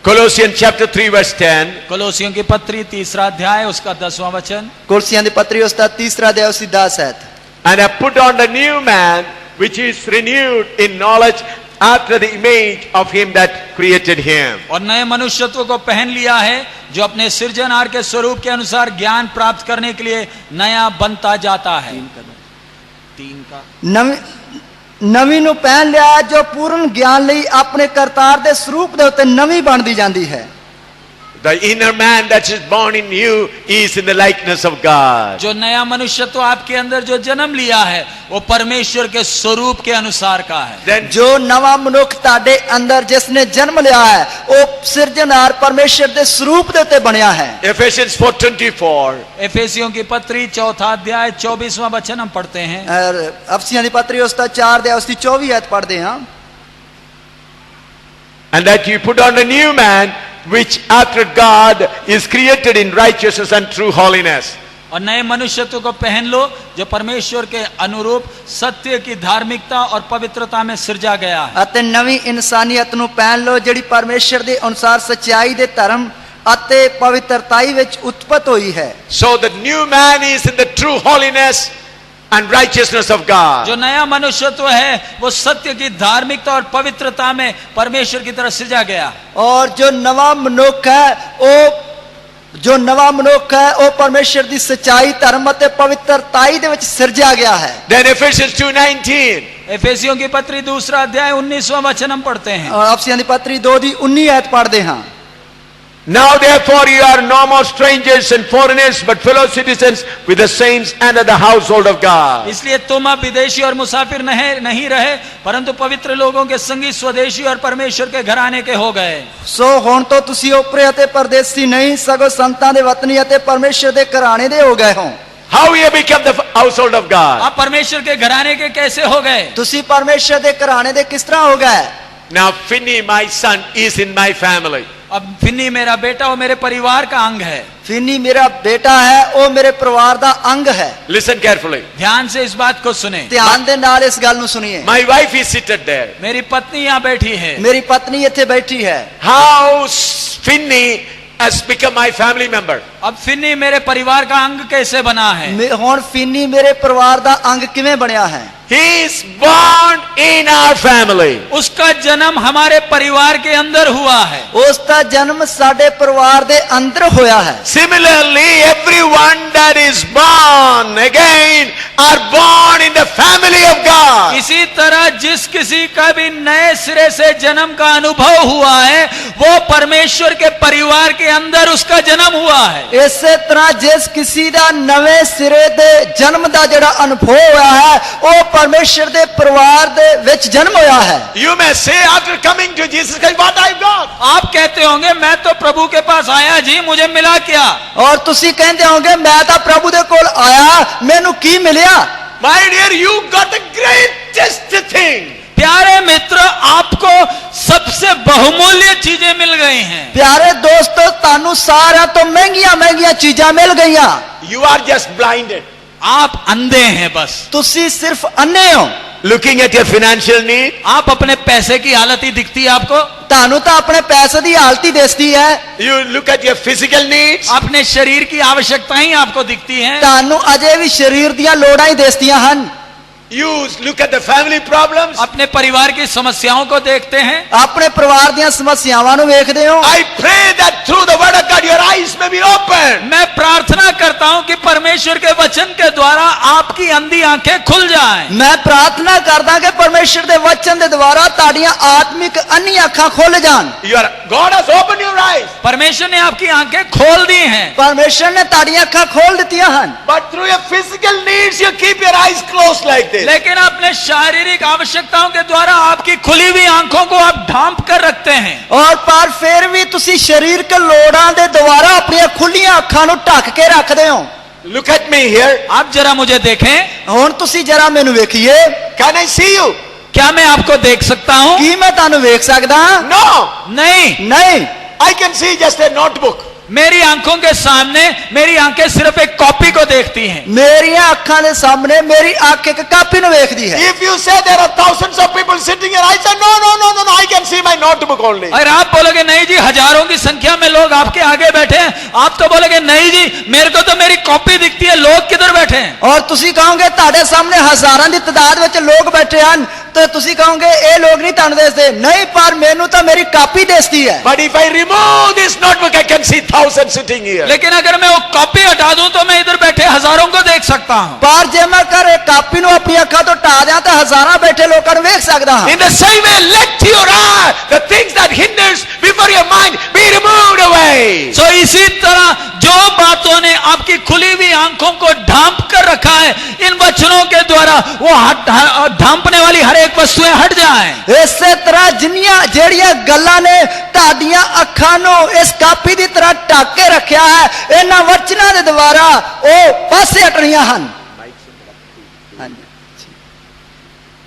Colossians chapter 3 verse 10. कोलोसियों की पत्री 3 अध्याय उसका 10वां वचन। कुलसियां दी पत्री उसका 3 अध्याय उसकी 10 है। And I put on the new man which is renewed in knowledge after the image of him that created him. और नए मनुष्यत्व को पहन लिया है जो अपने सृजनहार के स्वरूप के अनुसार ज्ञान प्राप्त करने के लिए नया बनता जाता है। 3 का नवी नू पहन लिया जो पूर्ण ज्ञान लई अपने करतार दे स्वरूप दे उत्ते नवी बनदी जांदी है। The inner man that is born in you is in the likeness of God. जो नया मनुष्यत्व आपके अंदर जो जन्म लिया है वो परमेश्वर के स्वरूप के अनुसार का है। Then जो नवा मनुष्य ताडे अंदर जिसने जन्म लिया है वो सिरजनहार परमेश्वर दे स्वरूप दे उत्ते बनया है। Ephesians 4:24. एफेसियों की पत्री 4 अध्याय 24वां वचन हम पढ़ते हैं। और अफसियां दी पत्री उसका 4 अध्याय उसकी 24 आयत पढ़ते हैं। And that you put on the new man which after God is created in righteousness and true holiness. और नए मनुष्यत्व को पहन लो जो परमेश्वर के अनुरूप सत्य की धार्मिकता और पवित्रता में सृजा गया है। अते नवी इंसानियत नू पहन लो जिहड़ी परमेश्वर दे अनुसार सच्चाई दे धर्म अते पवित्रताई विच उत्पत्त हुई है। So the new man is in the true holiness and righteousness of God. जो नया मनुष्यत्व है वो सत्य की धार्मिकता और पवित्रता में परमेश्वर की तरफ सृजा गया। और जो नवा मनुष्य है वो परमेश्वर दी सच्चाई धर्म अते पवित्रताई दे विच सिरजा गया है। Then Ephesians 2:19. एफेसियों की पत्री 2 अध्याय 19वां वचन हम पढ़ते हैं। और अफसियां दी पत्री 2 दी 19 आयत पढ़ते हैं। Now therefore you are no more strangers and foreigners but fellow citizens with the saints and of the household of God. इसलिए तुम अब विदेशी और मुसाफिर नहीं रहे परंतु पवित्र लोगों के संगी स्वदेशी और परमेश्वर के घराने के हो गए। सो हुण तो तुसी ओपरे अते परदेसी नहीं सगों संतां दे वतनी अते परमेश्वर दे घराने दे हो गए हो। How you become the household of God? आप परमेश्वर के घराने के कैसे हो गए? तुसी परमेश्वर दे घराने दे किस तरह हो गए? Now Finney, my son, is in my family. अब फिन्नी मेरा बेटा वो मेरे परिवार का अंग है। फिन्नी मेरा बेटा है वो मेरे परिवार दा अंग है। Listen carefully. ध्यान से इस बात को सुने। ध्यान दे नाल इस गल नू सुनिए। My wife is seated there. मेरी पत्नी यहाँ बैठी है। मेरी पत्नी इत्थे बैठी है। How Finney has become my family member? अब फिन्नी मेरे परिवार का अंग कैसे बना है? ਹੁਣ ਫੀਨੀ ਮੇਰੇ ਪਰਿਵਾਰ ਦਾ ਅੰਗ ਕਿਵੇਂ ਬਣਿਆ ਹੈ? He is born in our family. उसका जन्म हमारे परिवार के अंदर हुआ है। ਉਸ ਦਾ ਜਨਮ ਸਾਡੇ ਪਰਿਵਾਰ ਦੇ ਅੰਦਰ ਹੋਇਆ ਹੈ। Similarly, everyone that is born again are born in the family of God. इसी तरह जिस किसी का भी नए सिरे से जन्म का अनुभव हुआ है, वो परमेश्वर के परिवार के अंदर उसका जन्म हुआ है। ਇਸੇ ਤਰ੍ਹਾਂ ਜਿਸ ਕਿਸੇ ਦਾ ਨਵੇਂ ਸਿਰੇ ਦੇ ਜਨਮ ਦਾ ਜਿਹੜਾ ਅਨੁਭਵ ਹੋਇਆ ਹੈ, ਉਹ ਪਰਮੇਸ਼ਰ ਦੇ ਪਰਿਵਾਰ ਦੇ ਵਿੱਚ ਜਨਮ ਹੋਇਆ ਹੈ। You may say after coming to Jesus Christ, what I got? आप कहते होंगे मैं तो प्रभु के पास आया जी, मुझे मिला क्या? ਔਰ ਤੁਸੀਂ ਕਹਿੰਦੇ ਹੋਗੇ ਮੈਂ ਤਾਂ ਪ੍ਰਭੂ ਦੇ ਕੋਲ ਆਇਆ, ਮੈਨੂੰ ਕੀ ਮਿਲਿਆ? My dear, you got the greatest thing. प्यारे मित्र, आपको सबसे बहुमूल्य चीजें मिल गई हैं। ਪਿਆਰੇ ਦੋਸਤੋ, ਤੁਹਾਨੂੰ ਸਾਰਿਆਂ ਤੋਂ ਮਹਿੰਗੀਆਂ ਮਹਿੰਗੀਆਂ ਚੀਜ਼ਾਂ ਮਿਲ ਗਈਆਂ। You are just blinded. आप अंधे हैं बस। ਤੁਸੀਂ ਸਿਰਫ ਅੰਨੇ ਹੋ। Looking at your financial need, आप अपने पैसे की हालत ही दिखती है आपको, ਤੁਹਾਨੂੰ ਤਾਂ ਆਪਣੇ ਪੈਸੇ ਦੀ ਹਾਲਤ ਹੀ ਦਿਸਦੀ ਹੈ। you look at your physical needs, अपने शरीर की आवश्यकताएं आपको दिखती हैं। ਤੁਹਾਨੂੰ ਅਜੇ ਵੀ ਸਰੀਰ ਦੀਆਂ ਲੋੜਾਂ ਹੀ ਦਿਸਦੀਆਂ ਹਨ। you look at the family problems. अपने परिवार की समस्याओं को देखते हैं। ਆਪਣੇ ਪਰਿਵਾਰ ਦੀਆਂ ਸਮੱਸਿਆਵਾਂ ਨੂੰ ਵੇਖਦੇ ਹੋ। I pray that through the word of God your eyes may be opened. मैं प्रार्थना करता हूं कि परमेश्वर के वचन के द्वारा आपकी अंधी आंखें खुल जाएं। ਮੈਂ ਪ੍ਰਾਰਥਨਾ ਕਰਦਾ ਕਿ ਪਰਮੇਸ਼ਰ ਦੇ ਵਚਨ ਦੇ ਦੁਆਰਾ ਤੁਹਾਡੀਆਂ ਆਤਮਿਕ ਅੰਨੀਆਂ ਅੱਖਾਂ ਖੁੱਲ ਜਾਣ। God has opened your eyes. परमेश्वर ने आपकी आंखें खोल दी हैं, ਪਰਮੇਸ਼ਰ ਨੇ ਤੁਹਾਡੀਆਂ ਅੱਖਾਂ ਖੋਲ ਦਿੱਤੀਆਂ ਹਨ। But through your physical needs you keep your eyes closed like this. लेकिन अपने शारीरिक आवश्यकताओं के द्वारा आपकी खुली हुई आंखों को आप ढांप कर रखते हैं। ਔਰ ਪਰ ਫਿਰ ਵੀ ਤੁਸੀਂ ਸਰੀਰਕ ਲੋੜਾਂ ਦੇ ਦੁਆਰਾ ਆਪਣੀਆਂ ਖੁੱਲੀਆਂ ਅੱਖਾਂ ਨੂੰ ਢੱਕ ਕੇ ਰੱਖਦੇ ਹੋ। Look at me here. आप जरा मुझे देखें, ਹੁਣ ਤੁਸੀਂ ਜਰਾ ਮੈਨੂੰ ਵੇਖੀਏ। Can I see you? क्या मैं आपको देख सकता हूं? ਕੀ ਮੈਂ ਤੁਹਾਨੂੰ ਵੇਖ ਸਕਦਾ? No. नहीं, ਨਹੀਂ। I can see just a notebook. मेरी आंखों के सामने मेरी आंखें सिर्फ एक कॉपी को देखती हैं। ਮੇਰੀਆਂ ਅੱਖਾਂ ਦੇ ਸਾਹਮਣੇ ਮੇਰੀ ਅੱਖ ਇੱਕ ਕਾਪੀ ਨੂੰ ਵੇਖਦੀ ਹੈ। If you say there are thousands of people sitting here, I say no, I can see my notebook only. अगर आप बोलोगे नहीं जी हजारों की संख्या में लोग आपके आगे बैठे हैं, आप तो बोलोगे नहीं जी मेरे को तो मेरी कॉपी दिखती है, लोग किधर बैठे हैं? ਔਰ ਤੁਸੀਂ ਕਹੋਗੇ ਤੁਹਾਡੇ ਸਾਹਮਣੇ ਹਜ਼ਾਰਾਂ ਦੀ ਤਾਦਾਦ ਵਿੱਚ ਲੋਕ ਬੈਠੇ ਹਨ, ਤੇ ਤੁਸੀਂ ਕਹੋਗੇ ਇਹ ਲੋਕ ਨਹੀਂ ਤੁਹਾਨੂੰ ਦਿਸਦੇ। ਨਹੀਂ, ਪਰ ਮੈਨੂੰ ਤਾਂ ਮੇਰੀ ਕਾਪੀ ਦਿਸਦੀ ਹੈ। But if I remove this notebook, I can see thousands sitting here. लेकिन अगर मैं वो कॉपी हटा दूं तो मैं इधर बैठे हजारों को देख सकता हूं। ਪਰ ਜੇ ਮੈਂ ਕਰ ਇਹ ਕਾਪੀ ਨੂੰ ਆਪਣੀ ਅੱਖਾਂ ਤੋਂ ਹਟਾ ਦਿਆਂ ਤਾਂ ਹਜ਼ਾਰਾਂ ਬੈਠੇ ਲੋਕਾਂ ਨੂੰ ਵੇਖ ਸਕਦਾ ਹਾਂ। In the same way, let your eye, the things that hinders before your mind, be removed away. तो इसी तरह जो बातों ने आपकी खुली हुई आंखों को ढांप कर रखा है, इन वचनों के द्वारा वो ढांपने वाली हर एक वस्तुएं हट जाएं। ਇਸੇ ਤਰ੍ਹਾਂ ਜਿੰਨੀਆਂ ਜਿਹੜੀਆਂ ਗੱਲਾਂ ਨੇ ਤੁਹਾਡੀਆਂ ਅੱਖਾਂ ਨੂੰ ਇਸ ਕਾਪੀ ਦੀ ਤਰ੍ਹਾਂ ਢੱਕ ਕੇ ਰੱਖਿਆ ਹੈ, ਇਹਨਾਂ ਵਚਨਾਂ ਦੇ ਦੁਆਰਾ ਉਹ ਪਾਸੇ ਹਟਣੀਆਂ ਹਨ।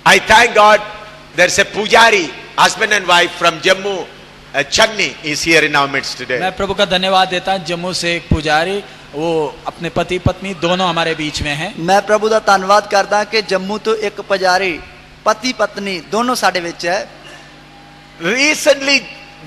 I thank God there's a pujari, husband and wife from Jammu, Chagni is here in our midst today. मैं प्रभु का धन्यवाद देता हूं, जम्मू से एक पुजारी, वो अपने पति पत्नी दोनों हमारे बीच में हैं। ਮੈਂ ਪ੍ਰਭੂ ਦਾ ਧੰਨਵਾਦ ਕਰਦਾ ਕਿ ਜੰਮੂ ਤੋਂ ਇੱਕ ਪੁਜਾਰੀ ਪਤੀ ਪਤਨੀ ਦੋਨੋਂ ਸਾਡੇ ਵਿੱਚ ਹੈ। Recently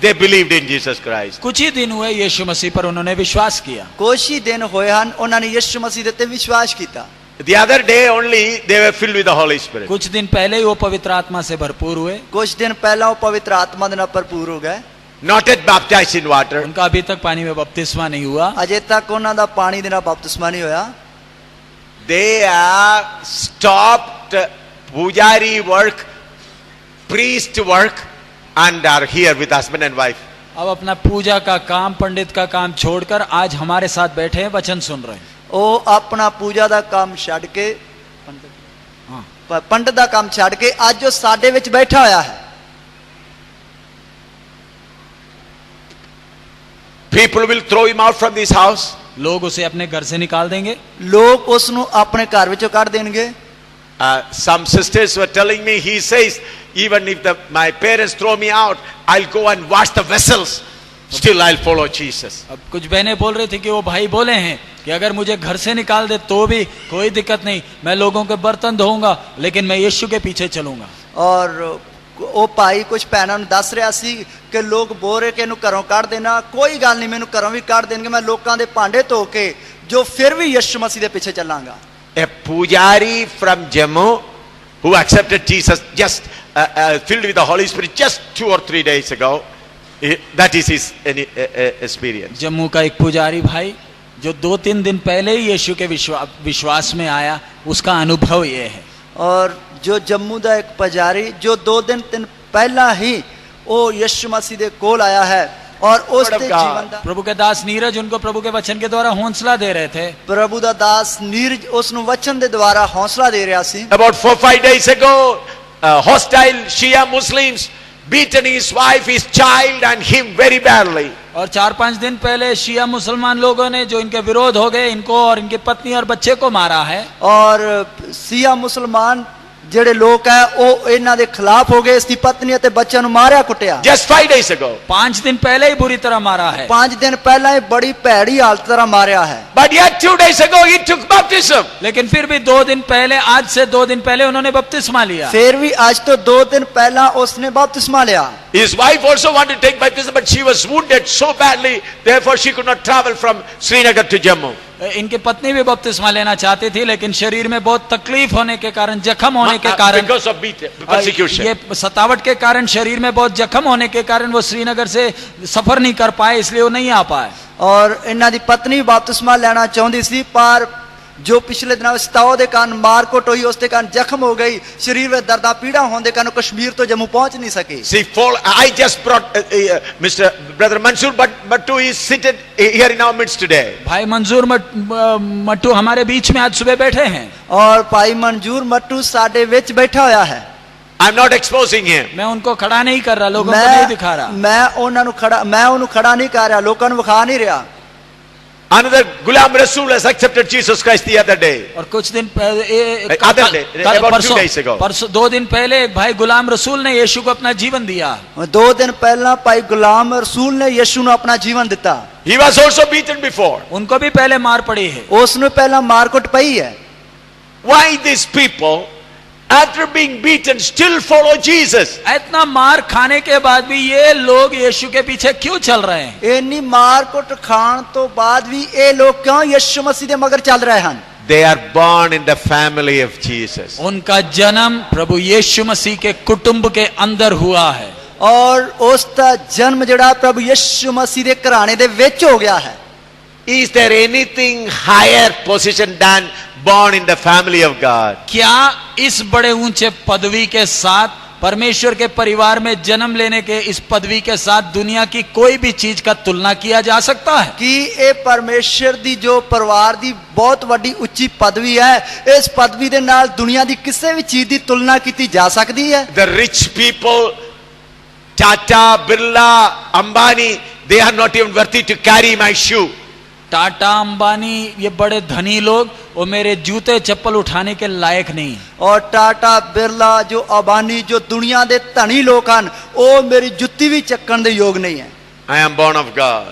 they believed in Jesus Christ. कुछ ही दिन हुए यीशु मसीह पर उन्होंने विश्वास किया। ਕੁਛ ਹੀ ਦਿਨ ਹੋਏ ਹਨ ਉਹਨਾਂ ਨੇ ਯਿਸੂ ਮਸੀਹ ਦੇ ਉੱਤੇ ਵਿਸ਼ਵਾਸ ਕੀਤਾ। The other day only they were filled with the Holy Spirit. कुछ दिन पहले ही वो पवित्र आत्मा से भरपूर हुए। ਕੁਛ ਦਿਨ ਪਹਿਲਾਂ ਉਹ ਪਵਿੱਤਰ ਆਤਮਾ ਦੇ ਨਾਲ ਭਰਪੂਰ ਹੋ ਗਏ। Not yet baptized in water. उनका अभी तक पानी में बपतिस्मा नहीं हुआ। ਅਜੇ ਤੱਕ ਉਹਨਾਂ ਦਾ ਪਾਣੀ ਦੇ ਨਾਲ ਬਪਤਿਸਮਾ ਨਹੀਂ ਹੋਇਆ। They are stopped pujari work, priest work, and are here with husband and wife. अब अपना पूजा का काम, पंडित का काम छोड़कर आज हमारे साथ बैठे हैं, वचन सुन रहे हैं। ਉਹ ਆਪਣਾ ਪੂਜਾ ਦਾ ਕੰਮ ਛੱਡ ਕੇ हाँ। ਪੰਡਤ ਦਾ ਕੰਮ ਛੱਡ ਕੇ ਅੱਜ ਉਹ ਸਾਡੇ ਵਿੱਚ ਬੈਠਾ ਹੋਇਆ ਹੈ। People will throw him out from this house. लोग उसे अपने घर से निकाल देंगे। ਲੋਕ ਉਸ ਨੂੰ ਆਪਣੇ ਘਰ ਵਿੱਚੋਂ ਕੱਢ ਦੇਣਗੇ। Some sisters were telling me, he says, even if my parents throw me out, I'll go and wash the vessels. Still I'll follow Jesus. अब कुछ बहनें बोल रही थी कि वो भाई बोले हैं कि अगर मुझे घर से निकाल दे तो भी कोई दिक्कत नहीं, मैं लोगों के बर्तन धोऊंगा, लेकिन मैं यीशु के पीछे चलूंगा। और ਉਹ ਭਾਈ ਕੁਝ ਭੈਣਾਂ ਨੂੰ ਦੱਸ ਰਿਹਾ ਸੀ ਕਿ ਲੋਕ ਬੋਲ ਰਹੇ ਕਿ ਇਹਨੂੰ ਘਰੋਂ ਕੱਢ ਦੇਣਾ, ਕੋਈ ਗੱਲ ਨਹੀਂ, ਮੈਨੂੰ ਘਰੋਂ ਵੀ ਕੱਢ ਦੇਣਗੇ, ਮੈਂ ਲੋਕਾਂ ਦੇ ਭਾਂਡੇ ਧੋ ਕੇ ਜੋ ਫਿਰ ਵੀ ਯਿਸੂ ਮਸੀਹ ਦੇ ਪਿੱਛੇ ਚੱਲਾਂਗਾ। A pujari from Jammu who accepted Jesus just filled with the Holy Spirit just 2 or 3 days ago. That is his experience. Jammu का एक पुजारी भाई जो 2-3 दिन पहले ही यीशु के विश्वास में आया, उसका अनुभव ये है। और जो जम्मू का एक पुजारी जो 2 दिन पहला ही वो यीशु मसीह दे कोल आया है और उसके जीवन दा प्रभु के दास नीरज उनको प्रभु के वचन के द्वारा हौसला दे रहे थे। प्रभु दा दास नीरज उसनु वचन दे द्वारा हौसला दे रहा सी। About 4-5 days ago, hostile Shia Muslims beaten his wife, his child and him very badly. और 4-5 दिन पहले शिया मुसलमान लोगों ने जो इनके विरोध हो गए, इनको और इनकी पत्नी और बच्चे को मारा है। और शिया मुसलमान जेड़े लोग है वो इन्हां दे खिलाफ हो गए, इसकी पत्नी ते बच्चों नु मारया कुटिया। Just 5 days ago. 5 दिन पहले ही बुरी तरह मारा है। 5 दिन पहला ही बड़ी भैड़ी हालत तरह मारया है। But yet 2 days ago he took baptism. लेकिन फिर भी 2 दिन पहले, आज से 2 दिन पहले उन्होंने बपतिस्मा लिया। फिर भी आज तो 2 दिन पहला उसने बपतिस्मा लिया। His wife also wanted to take baptism, but she was wounded so badly, therefore she could not travel from Srinagar to Jammu. इनकी पत्नी भी बपतिस्मा लेना चाहती थी, लेकिन शरीर में बहुत तकलीफ होने के कारण, जख्म होने के कारण, Because of persecution. ये सतावट के कारण, शरीर में बहुत जख्म होने के कारण वो श्रीनगर से सफर नहीं कर पाए, इसलिए वो नहीं आ पाए। और इन्हां दी पत्नी बपतिस्मा लेना चाहती सी, पर जो पिछले दिनों सताव के कारण मारकुट हुई, उसके कारण जख्म हो गई, शरीर में दर्द पीड़ा होने के कारण कश्मीर तो जम्मू पहुंच नहीं सकी। See, I just brought Mr. Brother Mansoor Mattu is seated here in our midst today. भाई मंजूर मट्टू हमारे बीच में आज सुबह बैठे हैं। और भाई मंजूर मट्टू साडे विच बैठा होया है। I'm not exposing him. मैं उनको खड़ा नहीं कर रहा, लोगों को नहीं दिखा रहा। मैं उन्हें खड़ा नहीं कर रहा, लोगों को विखा नहीं रहा। Another Ghulam Rasul has accepted Jesus Christ the other day. और कुछ दिन Other day, about 2 days ago. परसों 2 दिन पहले एक भाई गुलाम रसूल ने यीशु को अपना जीवन दिया। 2 दिन पहला भाई गुलाम रसूल ने यीशु को अपना जीवन दिता। He was also beaten before. उनको भी पहले मार पड़ी है। उसने पहला मारकुट पई है। Why these people, after being beaten, still follow Jesus? इतना मार खाने के बाद भी ये लोग यीशु के पीछे क्यों चल रहे हैं? इन्नी मारकुट खान तो बाद भी ये लोग क्यों यीशु मसीह दे मगर चल रहे हैं? They are born in the family of Jesus. उनका जन्म प्रभु यीशु मसीह के कुटुंब के अंदर हुआ है। और उसका जन्म जड़ा प्रभु यीशु मसीह दे घराने दे विच हो गया है। Is there anything higher position than born in the family of God? क्या इस बड़े ऊंचे पदवी के साथ, परमेश्वर के परिवार में जन्म लेने के इस पदवी के साथ दुनिया की कोई भी चीज का तुलना किया जा सकता है? कि ये परमेश्वर दी जो परिवार दी बहुत बड़ी उच्ची पदवी है, इस पदवी दे नाल दुनिया दी किसी भी चीज दी तुलना की जा सकती है? The rich people, Tata, Birla, Ambani, they are not even worthy to carry my shoe. Tata, Ambani, ये बड़े धनी लोग, वो मेरे जूते चप्पल उठाने के लायक नहीं। और टाटा, बिरला, जो अबानी, जो दुनिया दे धनी लोग हैं, वो मेरी जुत्ती भी चक्कन दे योग नहीं है। I am born of God.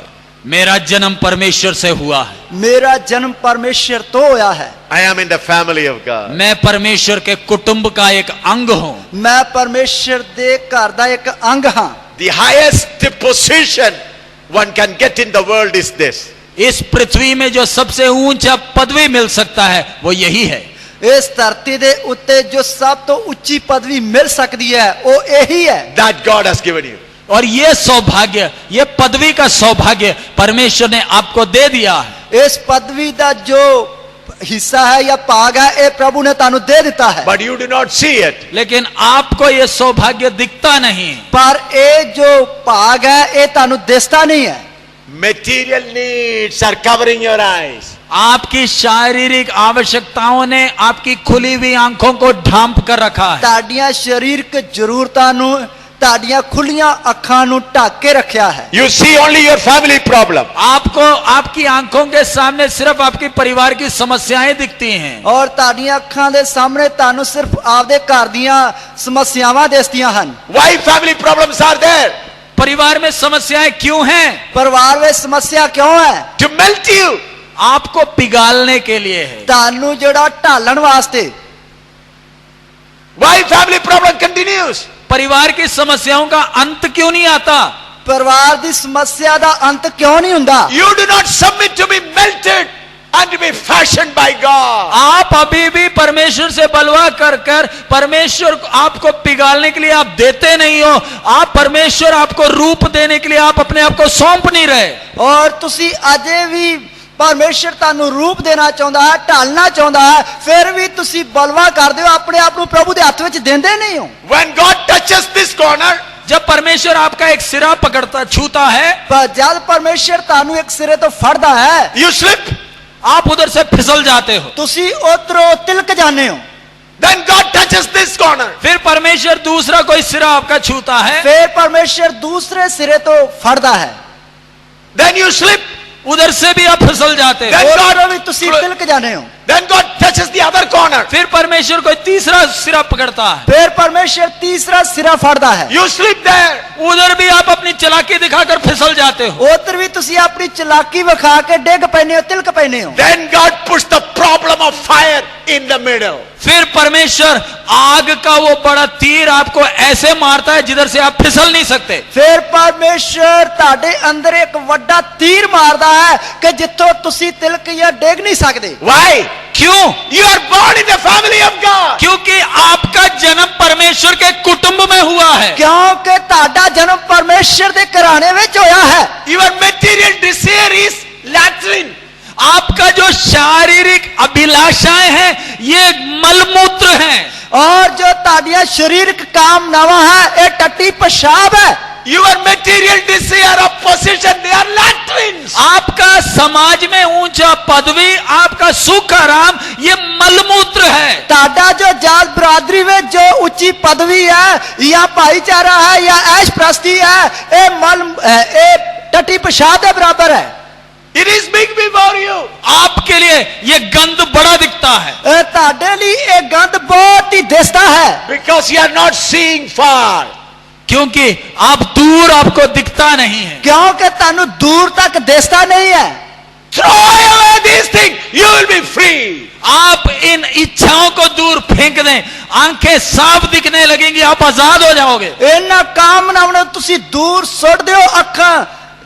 मेरा जन्म परमेश्वर से हुआ है। मेरा जन्म परमेश्वर तो होया है। I am in the family of God. मैं परमेश्वर के कुटुंब का एक अंग हूं। मैं परमेश्वर दे घर दा एक अंग हां। The highest position one can get in the world is this. इस पृथ्वी में जो सबसे ऊंचा पदवी मिल सकता है वो यही है। इस धरती दे उत्ते जो सब तो उच्ची पदवी मिल सकती है वो यही है। That God has given you. और ये सौभाग्य, ये पदवी का सौभाग्य परमेश्वर ने आपको दे दिया है। इस पदवी का जो हिस्सा है या भाग है, ये प्रभु ने तानु दे दिता है। But you do not see it. लेकिन आपको ये सौभाग्य दिखता नहीं। पर ये जो भाग है ये तानु दिसता नहीं है। Material needs are covering your eyes. आपकी शारीरिक आवश्यकताओं ने आपकी खुली हुई आंखों को ढांप कर रखा है। ताड़ियां शारीरिक जरूरतां नु ताड़ियां खुलियां अखां नु ढक के रखा है। You see only your family problem. आपको आपकी आंखों के सामने सिर्फ आपके परिवार की समस्याएं दिखती हैं। और ताड़ियां अखां दे सामने तानु सिर्फ आपदे घर दियां समस्यावां दिसदियां हन। Why family problems are there? परिवार में समस्याएं क्यों हैं? परिवार में समस्या क्यों है? To melt you. आपको पिघालने के लिए है। तानु जड़ा ढालन वास्ते। Why family problem continues? परिवार की समस्याओं का अंत क्यों नहीं आता? ਪਰਿਵਾਰ ਦੀ ਸਮੱਸਿਆ ਦਾ ਅੰਤ ਕਿਉਂ ਨਹੀਂ ਹੁੰਦਾ? You do not submit to be melted and to be fashioned by God. आप अभी भी परमेश्वर से बलवा कर कर परमेश्वर आपको पिघालने के लिए आप देते नहीं हो। आप परमेश्वर आपको रूप देने के लिए आप अपने आप को सौंप नहीं रहे। ਔਰ ਤੁਸੀਂ ਅਜੇ ਵੀ ਪਰਮੇਸ਼ਰ ਤੁਹਾਨੂੰ ਰੂਪ ਦੇਣਾ ਚਾਹੁੰਦਾ ਹੈ, ਢਾਲਣਾ ਚਾਹੁੰਦਾ ਹੈ, ਫਿਰ ਵੀ ਤੁਸੀਂ ਬਲਵਾ ਕਰਦੇ ਹੋ, ਆਪਣੇ ਆਪ ਨੂੰ ਪ੍ਰਭੂ ਦੇ ਹੱਥ ਵਿੱਚ ਦਿੰਦੇ ਨਹੀਂ ਹੋ। When God touches this corner, जब परमेश्वर आपका एक सिरा पकड़ता छूता है, ਪਰ ਜਦ ਪਰਮੇਸ਼ਰ ਤੁਹਾਨੂੰ ਇੱਕ ਸਿਰੇ ਤੋਂ ਫੜਦਾ ਹੈ, you slip. आप उधर से फिसल जाते हो। ਤੁਸੀਂ ਉਧਰੋਂ ਤਿਲਕ ਜਾਂਦੇ ਹੋ। Then God touches this corner. फिर परमेश्वर दूसरा कोई सिरा आपका छूता है, ਫਿਰ ਪਰਮੇਸ਼ਰ ਦੂਸਰੇ ਸਿਰੇ ਤੋਂ ਫੜਦਾ ਹੈ। Then you slip. उधर से भी आप फिसल जाते हो। Then ਉਧਰੋਂ ਵੀ ਤੁਸੀਂ ਤਿਲਕ ਜਾਂਦੇ ਹੋ। Then God touches the other corner. फिर परमेश्वर कोई तीसरा सिरा पकड़ता है, ਫਿਰ ਪਰਮੇਸ਼ਰ ਤੀਸਰਾ ਸਿਰਾ ਫੜਦਾ ਹੈ। You slip there. उधर भी आप अपनी चालाकी दिखाकर फिसल जाते हो। ਉਧਰ ਵੀ ਤੁਸੀਂ ਆਪਣੀ ਚਲਾਕੀ ਵਿਖਾ ਕੇ ਡਿੱਗ ਪੈਨੇ ਹੋ, ਤਿਲਕ ਪੈਨੇ ਹੋ। Then God puts the problem of fire in the middle. फिर परमेश्वर आग का वो बड़ा तीर आपको ऐसे मारता है जिधर से आप फिसल नहीं सकते। ਫਿਰ ਪਰਮੇਸ਼ਰ ਤੁਹਾਡੇ ਅੰਦਰ ਇੱਕ ਵੱਡਾ ਤੀਰ ਮਾਰਦਾ ਹੈ ਕਿ ਜਿੱਥੋਂ ਤੁਸੀਂ ਤਿਲਕ ਜਾਂ ਡਿੱਗ ਨਹੀਂ ਸਕਦੇ। Why? क्यों? You are born in the family of God. क्योंकि आपका जन्म परमेश्वर के कुटुंब में हुआ है। ਕਿਉਂਕਿ ਤੁਹਾਡਾ ਜਨਮ ਪਰਮੇਸ਼ਰ ਦੇ ਘਰਾਣੇ ਵਿੱਚ ਹੋਇਆ ਹੈ। Your material desire is latrine. आपका जो शारीरिक अभिलाषाएं हैं ये मलमूत्र हैं। और जो ਤੁਹਾਡੀਆਂ ਸਰੀਰਕ ਕਾਮਨਾਵਾਂ ਹੈ ਇਹ ਟੱਟੀ ਪਿਸ਼ਾਬ ਹੈ। Your material desire of possession, they are latrines. आपका समाज में ऊंचा पदवी, आपका सुख आराम, ये मलमूत्र है। ਤੁਹਾਡਾ ਜੋ ਜਾਤ ਬਰਾਦਰੀ ਵਿੱਚ ਜੋ ਉੱਚੀ ਪਦਵੀ ਹੈ ਜਾਂ ਭਾਈਚਾਰਾ ਹੈ ਜਾਂ ਐਸ਼ ਪ੍ਰਸਤੀ ਹੈ ਇਹ ਟੱਟੀ ਪਿਸ਼ਾਬ ਦੇ ਬਰਾਬਰ ਹੈ। It is big before you. आपके लिए ये गंध बड़ा दिखता है ਇਹ ਤੁਹਾਡੇ ਲਈ ਇਹ ਗੰਧ ਬਹੁਤ ਹੀ ਦਿਸਦਾ ਹੈ। Because you are not seeing far. क्योंकि आप दूर आपको दिखता नहीं है। ਕਿਉਂਕਿ ਤੁਹਾਨੂੰ ਦੂਰ ਤੱਕ ਦਿਸਦਾ ਨਹੀਂ ਹੈ। Throw away these things. You will be free. आप इन इच्छाओं को दूर फेंक दें, आंखें साफ दिखने लगेंगी, आप आजाद हो जाओगे। ਇਹਨਾਂ ਕਾਮਨਾਵਾਂ ਨੂੰ ਤੁਸੀਂ ਦੂਰ ਸੁੱਟ ਦਿਓ, ਅੱਖਾਂ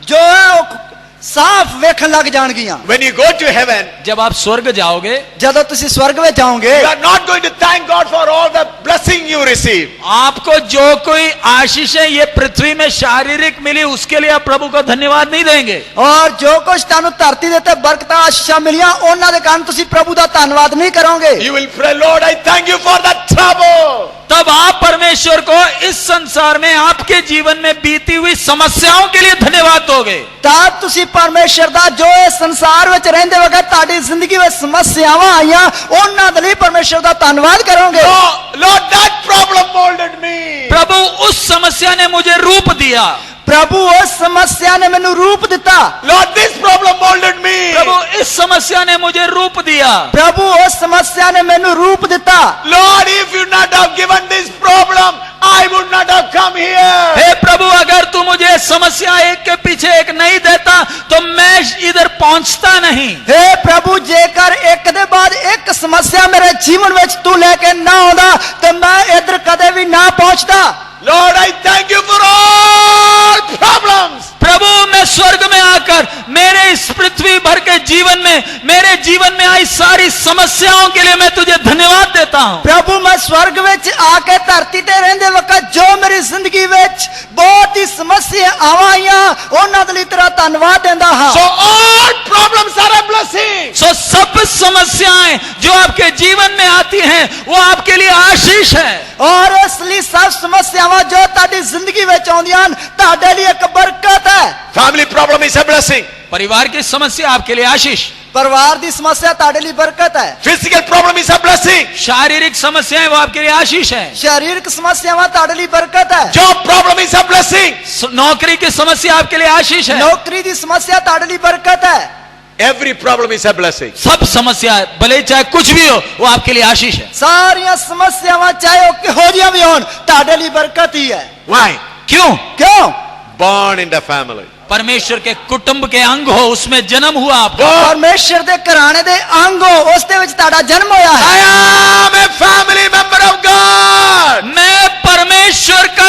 ਜੋ ਹੈ ਉਹ ਸਾਫ਼ ਵੇਖਣ ਲੱਗ ਜਾਣਗੀਆਂ। When you go to heaven, जब आप स्वर्ग जाओगे, ਜਦੋਂ ਤੁਸੀਂ स्वर्ग ਵਿੱਚ ਜਾਓਗੇ you are not going to thank God for all the blessing you receive. आपको जो कोई आशीषें ये पृथ्वी में शारीरिक मिली उसके लिए आप प्रभु को धन्यवाद नहीं देंगे। और जो कुछ ਤੁਹਾਨੂੰ ਧਰਤੀ ਦੇ ਉੱਤੇ ਬਰਕਤਾਂ ਆਸ਼ੀਸ਼ਾਂ ਮਿਲੀਆਂ ਉਹਨਾਂ ਦੇ ਕਾਰਨ ਤੁਸੀਂ ਪ੍ਰਭੂ ਦਾ ਧੰਨਵਾਦ ਨਹੀਂ ਕਰੋਗੇ। You will pray, Lord, I thank you for that trouble. तब आप परमेश्वर को इस संसार में आपके जीवन में बीती हुई समस्याओं के लिए धन्यवाद दोगे। ਤਾਂ ਤੁਸੀਂ ਪਰਮੇਸ਼ਰ ਦਾ ਜੋ ਇਸ ਸੰਸਾਰ ਵਿੱਚ ਰਹਿੰਦੇ ਵਕਤ ਤੁਹਾਡੀ ਜ਼ਿੰਦਗੀ ਵਿੱਚ ਸਮੱਸਿਆਵਾਂ ਆਈਆਂ ਉਹਨਾਂ ਦੇ ਲਈ ਪਰਮੇਸ਼ਰ ਦਾ ਧੰਨਵਾਦ ਕਰੋਗੇ। Lord, that problem molded me. प्रभु उस समस्या ने मुझे रूप दिया। प्रभु उस समस्या ने मैनू रूप दिता। Lord, this problem molded me. प्रभु इस समस्या ने मुझे रूप दिया। प्रभु उस समस्या ने मैनू रूप दिता। Lord, if you not have given this problem, I would not have come here. हे प्रभु, अगर तू मुझे समस्या एक के पीछे एक नहीं देता तो मैं इधर पहुंचता नहीं। हे प्रभु, जेकर एक दे बाद एक समस्या मेरे जीवन में तू लेके ना आंदा तो मैं इधर कदे भी ना पहुंचता। Lord, I thank you for all problems. प्रभु, मैं स्वर्ग में आकर मेरे इस पृथ्वी भर के जीवन में मेरे जीवन में आई सारी समस्याओं के लिए मैं तुझे धन्यवाद देता हूं। प्रभु, मैं स्वर्ग विच आके धरती ते रहंदे वक्त जो मेरी जिंदगी विच बहुत ही समस्या आवाइयां उन्हां दे लई तेरा धन्यवाद देंदा हां। So all problems are a blessing. सो सब समस्याएं जो आपके जीवन में आती हैं वो आपके लिए आशीष है। और इसलिए सब समस्यावां जो ताडी जिंदगी विच आउंदियां ताडे लिए एक बरकत है। Family problem is a blessing. परिवार की समस्या आपके लिए आशीष। परिवार दी समस्या ताडे लिए बरकत है। Physical problem is a blessing. शारीरिक समस्याएं वो आपके लिए आशीष है। शारीरिक समस्यावां ताडे लिए बरकत है। Job problem is a blessing. नौकरी की समस्या आपके लिए आशीष है। नौकरी दी समस्या ताडे लिए बरकत है। Every problem is a blessing. सब समस्या भले चाहे कुछ भी हो वो आपके लिए आशीष है। सारियां समस्यावां चाहे किहो जिहां भी होन ताडे लिए बरकत ही है। Why? क्यों? क्यों? Born in the family. परमेश्वर के कुटुंब के अंग हो, उसमें जन्म हुआ आपका। परमेश्वर दे घराने दे अंग हो, उस दे विच ताड़ा जन्म होया है। I am a family member of God. मैं परमेश्वर का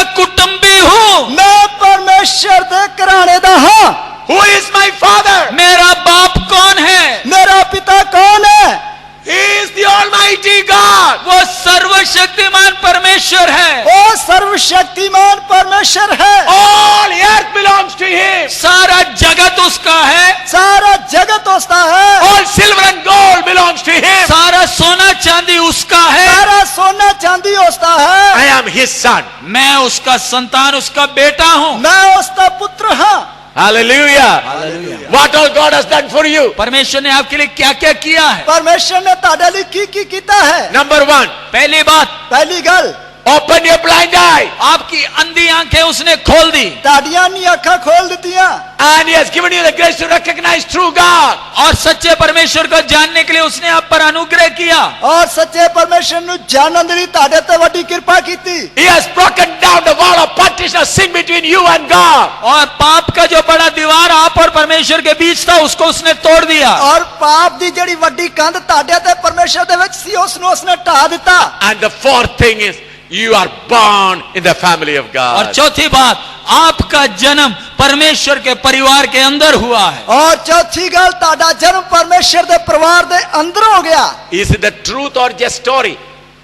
Almighty God. वो सर्वशक्तिमान परमेश्वर है, वो सर्वशक्तिमान परमेश्वर है। All earth belongs to Him. सारा जगत उसका है, सारा जगत उसका है। All silver and gold belongs to Him. सारा सोना चांदी उसका है। सारा सोना चांदी उसका है। I am His son. मैं उसका संतान, उसका बेटा हूँ। मैं उसका पुत्र हूँ। Hallelujah. Hallelujah. What all God has done for you. परमेश्वर ने आपके लिए क्या क्या किया है? परमेश्वर ने ताड़े लिए की कीता है। Number one, पहली बात, पहली गल, open your blind eye. आपकी अंधी आंखें उसने खोल दी ताड़ियां नी अखा खोल दितियां। And He has given you the grace to recognize true God. और सच्चे परमेश्वर को जानने के लिए उसने आप पर अनुग्रह किया। और सच्चे परमेश्वर नु जानन दी ताड़े ते वड्डी कृपा कीती। He has broken down the wall of partition of sin between you and God. और पाप का जो बड़ा दीवार आप और परमेश्वर के बीच था, उसको उसने तोड़ दिया। और पाप दी जड़ी वड्डी कंध ताड़े ते परमेश्वर दे विच सी उसने ढा दिता। And the fourth thing is, you are born in the family of और God. चौथी बात, आपका जन्म परमेश्वर के परिवार के अंदर हुआ है। और चौथी गल, ताड़ा जन्म परमेश्वर दे परिवार दे अंदर हो गया। Is it the truth or just story?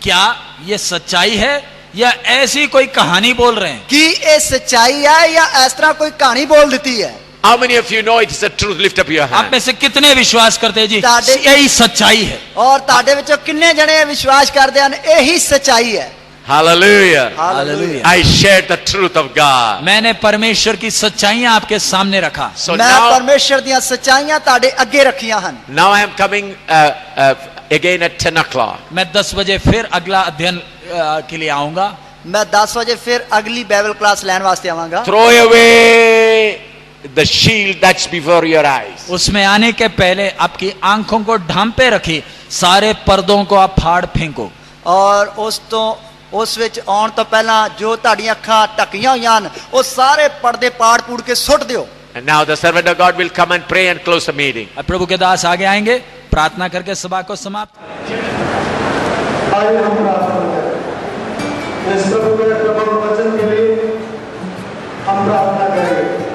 क्या ये सच्चाई है या ऐसी कोई कहानी बोल रहे हैं? कि ये सच्चाई है या इस तरह कोई कहानी बोल देती है? How many of you know it is the truth? Lift up your आप hand. में से कितने विश्वास करते हैं जी ताड़े- यही सच्चाई है? और ताड़े विचों किन्ने जने विश्वास करते हैं यही सच्चाई है? Hallelujah. Hallelujah. I shared the truth of God. मैंने परमेश्वर की सच्चाइयां आपके सामने रखा। So मैं now, परमेश्वर दियां सच्चाइयां ताड़े अगे रखियां हन। now I am coming again at 10 o'clock. मैं 10 बजे फिर अगला अध्ययन के लिए आऊंगा। मैं 10 बजे फिर अगली बाइबल क्लास लेने वास्ते आवांगा। Throw away the shield that's before your eyes. उसमें आने के पहले आपकी आंखों को ढांपे रखी, सारे पर्दों को आप फाड़ फेंको। और उस विच आउण तो पहला जो ताड़ियां अखां ढकियां होईयां हन ਉਹ ਸਾਰੇ पर्दे पाड़ पूड़ के सुट दियो। And now the servant of God will come and pray and close the meeting. अब प्रभु के दास आगे आएंगे, प्रार्थना करके सभा को समाप्त करें। आइए हम प्रार्थना करें। इस प्रभु के प्रभु वचन के लिए हम प्रार्थना करेंगे।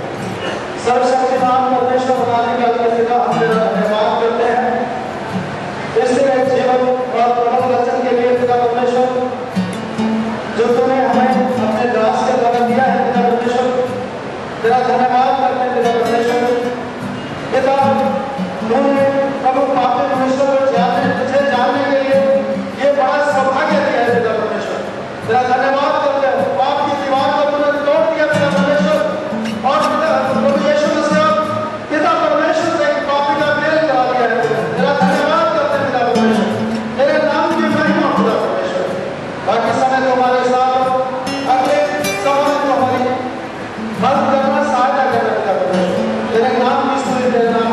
सर्वशक्तिमान परमेश्वर बनाने का पिता, हम तेरा धन्यवाद करते हैं इस जीवन और प्रभु वचन के लिए पिता परमेश्वर, जो तूने हमें अपने दास के द्वारा दिया है पिता परमेश्वर। तेरा धन्यवाद करते हैं पिता परमेश्वर। पिता, तूने प्रभु पापी मनुष्य को तुझे जानने के लिए ये बड़ा सौभाग्य दिया है पिता परमेश्वर। तेरा धन्यवाद करते हैं। पाप की दीवार को तूने तोड़ दिया पिता परमेश्वर। और पिता प्रभु यीशु मसीह पिता परमेश्वर से एक पापी का मेल करा दिया है। तेरा धन्यवाद करते हैं पिता परमेश्वर। तेरे नाम की महिमा पिता परमेश्वर। बाकी समय तुम्हारे साथ अगले समय को हमारी मदद करना, सहायता करना पिता परमेश्वर। तेरे नाम की स्तुति, तेरे नाम